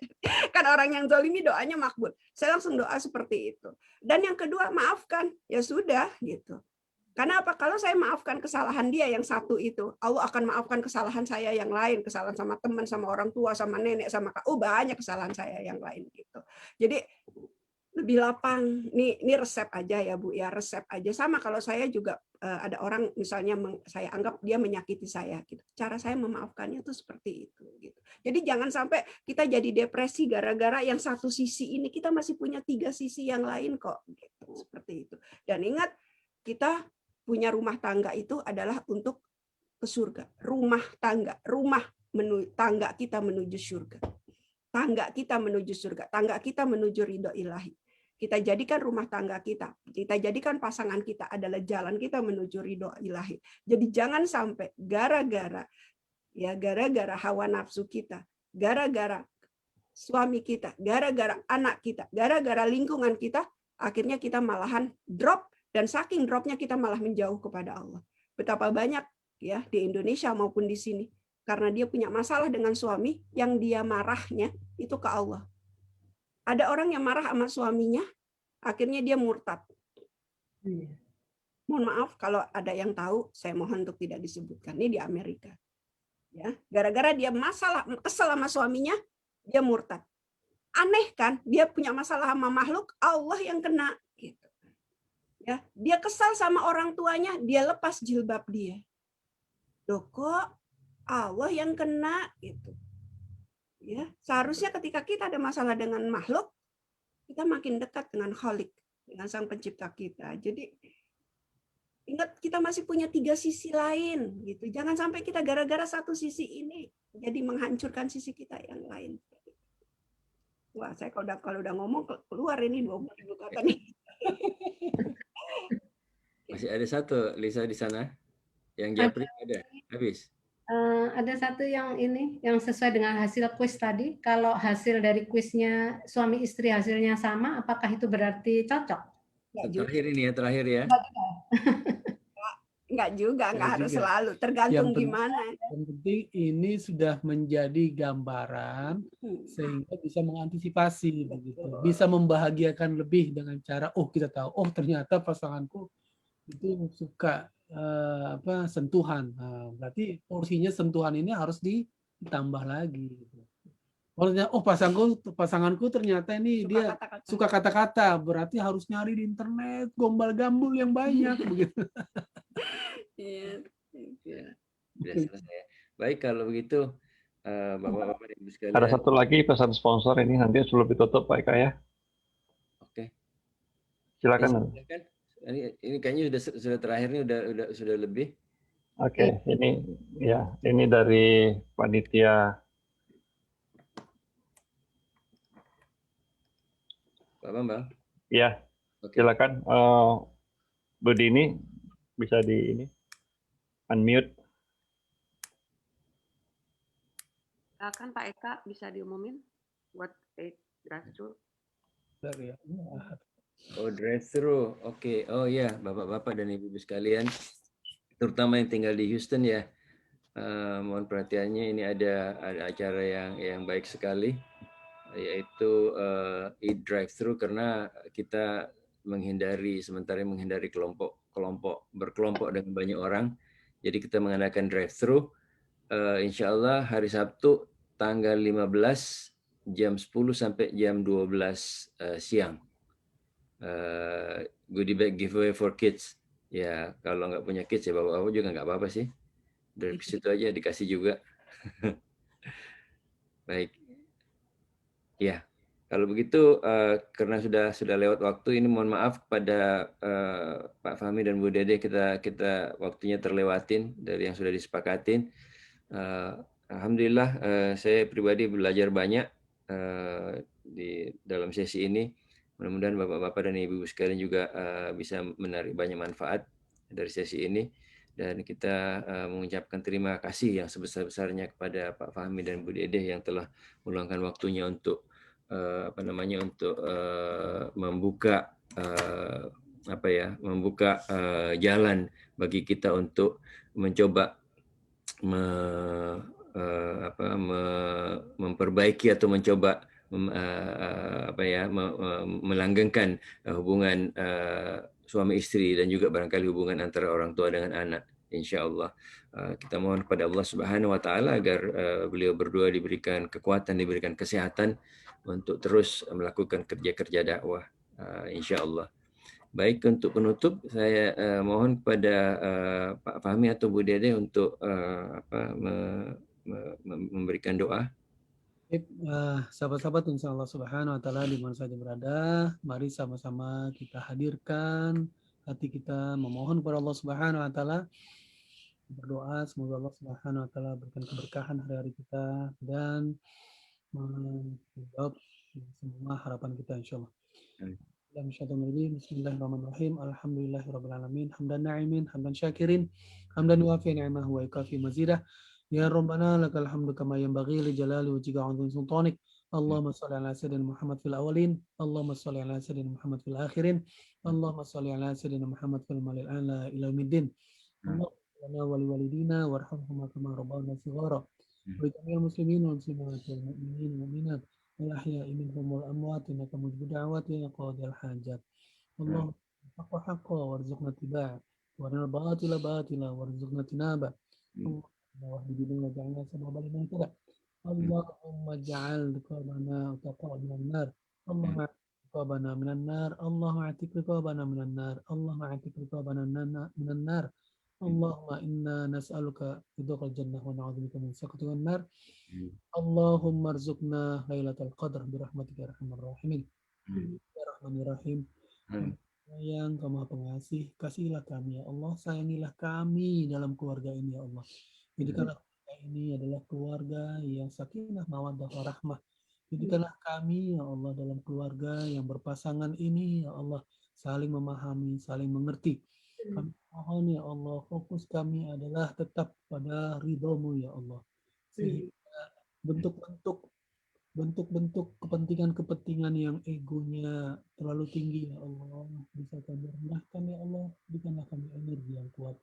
Kan orang yang zalimi doanya makbul. Saya langsung doa seperti itu. Dan yang kedua maafkan, ya sudah gitu. Karena apa? Kalau saya maafkan kesalahan dia yang satu itu, Allah akan maafkan kesalahan saya yang lain, kesalahan sama teman, sama orang tua, sama nenek, sama banyak kesalahan saya yang lain gitu. Jadi lebih lapang. Ini resep aja ya Bu ya, resep aja. Sama kalau saya juga ada orang misalnya saya anggap dia menyakiti saya gitu. Cara saya memaafkannya tuh seperti itu gitu. Jadi jangan sampai kita jadi depresi gara-gara yang satu sisi ini, kita masih punya 3 sisi yang lain kok gitu. Seperti itu. Dan ingat, kita punya rumah tangga itu adalah untuk ke surga. Rumah tangga kita menuju surga. Tangga kita menuju surga, tangga kita menuju ridho ilahi. Kita jadikan rumah tangga kita jadikan pasangan kita adalah jalan kita menuju ridho ilahi. Jadi jangan sampai gara-gara hawa nafsu kita, gara-gara suami kita, gara-gara anak kita, gara-gara lingkungan kita, akhirnya kita malahan drop, dan saking dropnya kita malah menjauh kepada Allah. Betapa banyak ya di Indonesia maupun di sini, karena dia punya masalah dengan suami, yang dia marahnya itu ke Allah. Ada orang yang marah sama suaminya, akhirnya dia murtad. Mohon maaf kalau ada yang tahu, saya mohon untuk tidak disebutkan. Ini di Amerika. Ya, gara-gara dia kesel sama suaminya, dia murtad. Aneh kan? Dia punya masalah sama makhluk, Allah yang kena. Gitu. Ya, dia kesal sama orang tuanya, dia lepas jilbab dia. Loh kok Allah yang kena gitu. Ya, seharusnya ketika kita ada masalah dengan makhluk, kita makin dekat dengan Khalik, dengan Sang Pencipta kita. Jadi ingat, kita masih punya 3 sisi lain gitu. Jangan sampai kita gara-gara satu sisi ini jadi menghancurkan sisi kita yang lain. Wah, saya kalau udah ngomong keluar ini 20.000 kata nih. Masih ada satu Lisa di sana. Yang Japri ada habis. Ada satu yang sesuai dengan hasil kuis tadi. Kalau hasil dari kuisnya suami istri hasilnya sama, apakah itu berarti cocok? Terakhir ya. Enggak juga, enggak harus selalu. Tergantung gimana. Yang penting ini sudah menjadi gambaran sehingga bisa mengantisipasi begitu. Bisa membahagiakan lebih dengan cara kita tahu ternyata pasanganku itu suka sentuhan. Berarti porsinya sentuhan ini harus ditambah lagi. Maksudnya, pasanganku ternyata ini dia suka kata-kata, berarti harus nyari di internet, gombal-gambul yang banyak begitu. Iya. Sudah selesai. Baik kalau begitu, Bapak-bapak dan Ibu sekalian. Ada satu lagi pesan sponsor ini nanti sebelum ditutup Pak Eka ya. Oke. Silakan. Ini kayaknya sudah terakhir nih, sudah lebih. Oke, ini dari panitia Pak Bambang. Ya, Oke. silakan. Bu Dini bisa di ini unmute. Kan Pak Eka bisa diumumin buat drive-thru. Dari ya. Oh, drive-thru. Oke. Oh ya, Bapak-bapak dan Ibu-ibu sekalian, terutama yang tinggal di Houston ya. Mohon perhatiannya, ini ada acara yang baik sekali, yaitu Eid drive-thru, karena kita menghindari kelompok berkelompok dengan banyak orang. Jadi kita mengadakan drive-thru. Insya Allah hari Sabtu tanggal 15 jam 10 sampai jam 12 siang. Goodie bag giveaway for kids. Ya, kalau nggak punya kids ya bapak-bapak juga nggak apa-apa sih. Dari situ aja dikasih juga. Baik. Ya, kalau begitu karena sudah lewat waktu ini, mohon maaf kepada Pak Fahmi dan Bu Dede, kita waktunya terlewatin dari yang sudah disepakatin. Alhamdulillah saya pribadi belajar banyak di dalam sesi ini. Mudah-mudahan bapak-bapak dan ibu-ibu sekalian juga bisa menarik banyak manfaat dari sesi ini, dan kita mengucapkan terima kasih yang sebesar-besarnya kepada Pak Fahmi dan Bu Dede yang telah meluangkan waktunya untuk untuk membuka jalan bagi kita untuk mencoba memperbaiki atau mencoba melanggengkan hubungan suami istri, dan juga barangkali hubungan antara orang tua dengan anak. Insya Allah kita mohon kepada Allah Subhanahu Wa Taala agar beliau berdua diberikan kekuatan, diberikan kesehatan untuk terus melakukan kerja-kerja dakwah. Insya Allah. Baik, untuk penutup saya mohon kepada Pak Fahmi atau Bu Dede untuk memberikan doa. Sahabat-sahabat, insya Allah Subhanahu Wa Taala di mana saja berada, mari sama-sama kita hadirkan hati kita, memohon kepada Allah Subhanahu Wa Taala, berdoa semoga Allah Subhanahu Wa Taala berikan keberkahan hari-hari kita dan menjawab semua harapan kita, insya Allah. Bismillahirrahmanirrahim. Alhamdulillahirrabbilalamin. Hamdan na'imin, hamdan syakirin, hamdan yuafi ni'amahu wa yukafi mazidah. Ya Rabbana lakal hamdu kama yanbaghi li jalali wajhika 'azimi sultanik. Allahumma shalli ala sayyidina Muhammad fil awwalin, Allahumma shalli ala sayyidina Muhammad fil akhirin, Allahumma shalli ala sayyidina Muhammad fil malil a'la ila yaumiddin. Allahumma wali walidina warhamhum kama rabbawna shighara. Wa jami'al muslimin wal muslimat wal mu'minin wal mu'minat الأحياء منهم والأموات إنك مجيب دعوات يا قاضي الحاجات. اللهم الحق حقا وارزقنا اتباعه، وارنا الباطل باطلا وارزقنا اجتنابه. اللهم واهد بنا وجعلنا سببا لمن اهتدى. اللهم اجعل رقابنا وتقوى من النار. اللهم اعتق رقابنا من النار. اللهم اعتق رقابنا من النار. اللهم اعتق رقابنا من النار. اللهم إنا نسألك رضاك الجنة ونعوذ بك من سخطك النار. اللهم ارزقنا ليلة القدر برحمتك يا أرحم الراحمين. Ya Rahmanir-Rahim. Yang Maha Pengasih, kasihilah kami ya Allah, sayangilah kami dalam keluarga ini ya Allah. Jadikanlah keluarga ini adalah keluarga yang sakinah mawaddah warahmah. Jadikanlah kami ya Allah dalam keluarga yang berpasangan ini ya Allah saling memahami, saling mengerti. Kami mohon ya Allah, fokus kami adalah tetap pada ridho-Mu ya Allah. Sehingga bentuk-bentuk kepentingan-kepentingan yang egonya terlalu tinggi ya Allah bisa kami rendahkan ya Allah. Berikanlah kami energi yang kuat,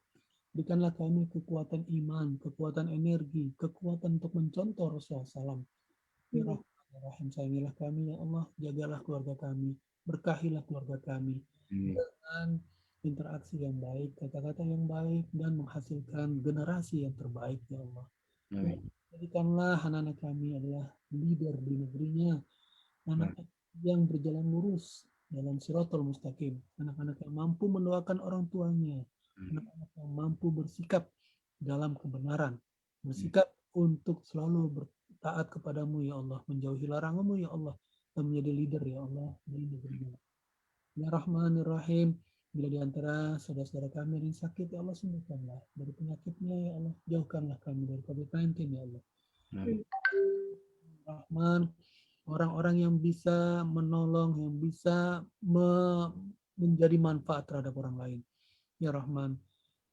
berikanlah kami kekuatan iman, kekuatan energi, kekuatan untuk mencontoh Rasulullah SAW. Ya Rahman, sayangilah kami ya Allah, jagalah keluarga kami, berkahilah keluarga kami dengan interaksi yang baik, kata-kata yang baik, dan menghasilkan generasi yang terbaik ya Allah. Jadikanlah anak-anak kami adalah leader di negerinya, anak yang berjalan lurus dalam Shirathul Mustaqim, anak-anak yang mampu mendoakan orang tuanya, anak-anak yang mampu bersikap dalam kebenaran, bersikap untuk selalu bertaat kepadamu ya Allah, menjauhi laranganmu ya Allah, dan menjadi leader ya Allah di negerinya. Ya Rahmanir-Rahim, bila di antara saudara-saudara kami yang sakit, ya Allah sembuhkanlah dari penyakitnya ya Allah, jauhkanlah kami dari COVID-19 ya Allah. Rahman, orang-orang yang bisa menolong, yang bisa menjadi manfaat terhadap orang lain. Ya Rahman,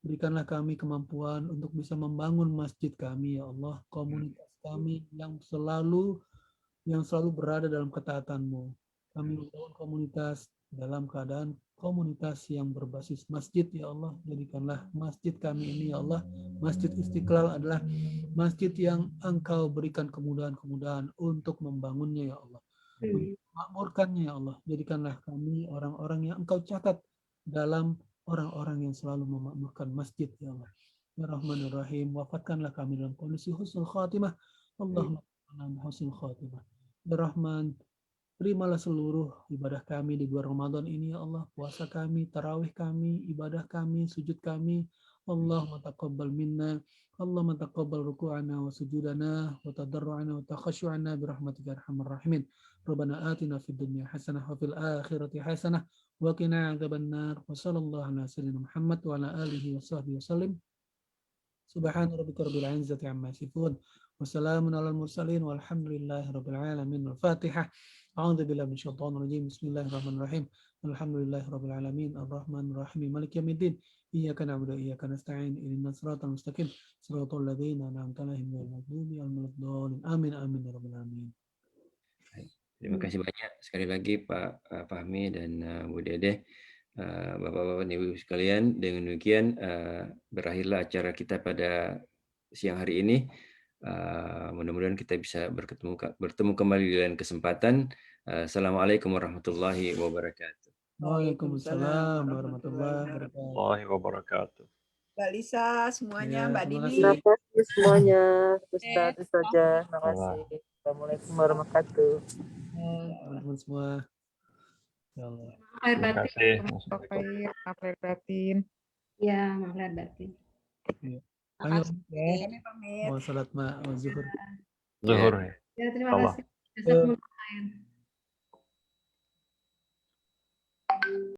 berikanlah kami kemampuan untuk bisa membangun masjid kami, ya Allah, komunitas kami yang selalu berada dalam ketaatan-Mu. Kami membangun komunitas dalam keadaan komunitas yang berbasis masjid, ya Allah. Jadikanlah masjid kami ini, ya Allah, Masjid Istiqlal adalah masjid yang Engkau berikan kemudahan-kemudahan untuk membangunnya, ya Allah. Makmurkannya, ya Allah. Jadikanlah kami orang-orang yang Engkau catat dalam orang-orang yang selalu memakmurkan masjid, ya Allah. Ya Rahman ya Rahim, wafatkanlah kami dalam kondisi husnul khatimah. Allahumma husnul khatimah. Ya Rahman, terimalah seluruh ibadah kami di bulan Ramadan ini, ya Allah. Puasa kami, tarawih kami, ibadah kami, sujud kami. Allahumma taqabbal minna. Allahumma taqabbal ruku'ana wa sujudana wa tadarru'ana wa takhashu'ana birahmatika arhamar rahimin. Rabbana atina fid dunya hasanah wa fil akhirati hasanah wa qina adzabannar. Wa sallallahu ala sayyidina Muhammad wa ala alihi wa sahbihi wasallim. Subhana rabbika rabbil izzati amma yasifun. Wassalamun alal mursalin walhamdulillahi rabbil alamin. Al-Fatihah. A'udzu billahi minasyaitonir rajim. Bismillahirrahmanirrahim. Alhamdulillahi rabbil alamin. Arrahmanir rahim. Maliki yaumiddin. Iyyaka na'budu wa iyyaka nasta'in. Ihdinas siratal mustaqim. Siratal ladzina an'amta 'alaihim ghairil maghdubi 'alaihim waladdallin. Amin amin ya rabbal alamin. Terima kasih banyak sekali lagi Pak Fahmi dan Bu Dede. Bapak-bapak dan ibu sekalian, dengan demikian berakhirlah acara kita pada siang hari ini. Mudah-mudahan kita bisa bertemu kembali di lain kesempatan. Assalamualaikum warahmatullahi wabarakatuh. Waalaikumsalam warahmatullahi wabarakatuh. Mbak Lisa semuanya, Ya, Mbak terima Dini. kasih. Terima kasih semuanya, Ustadz, Ustazah. Terima kasih. Assalamualaikum warahmatullahi wabarakatuh. Teman-teman semua. Ya Allah. Air Terima batin. kasih. Maaf lahir batin. Ya, maaf lahir batin. Kami Kami pamit. mau salat ma zuhur. Zuhur ya. Ya, terima Allah. kasih. Jazakumullah khair.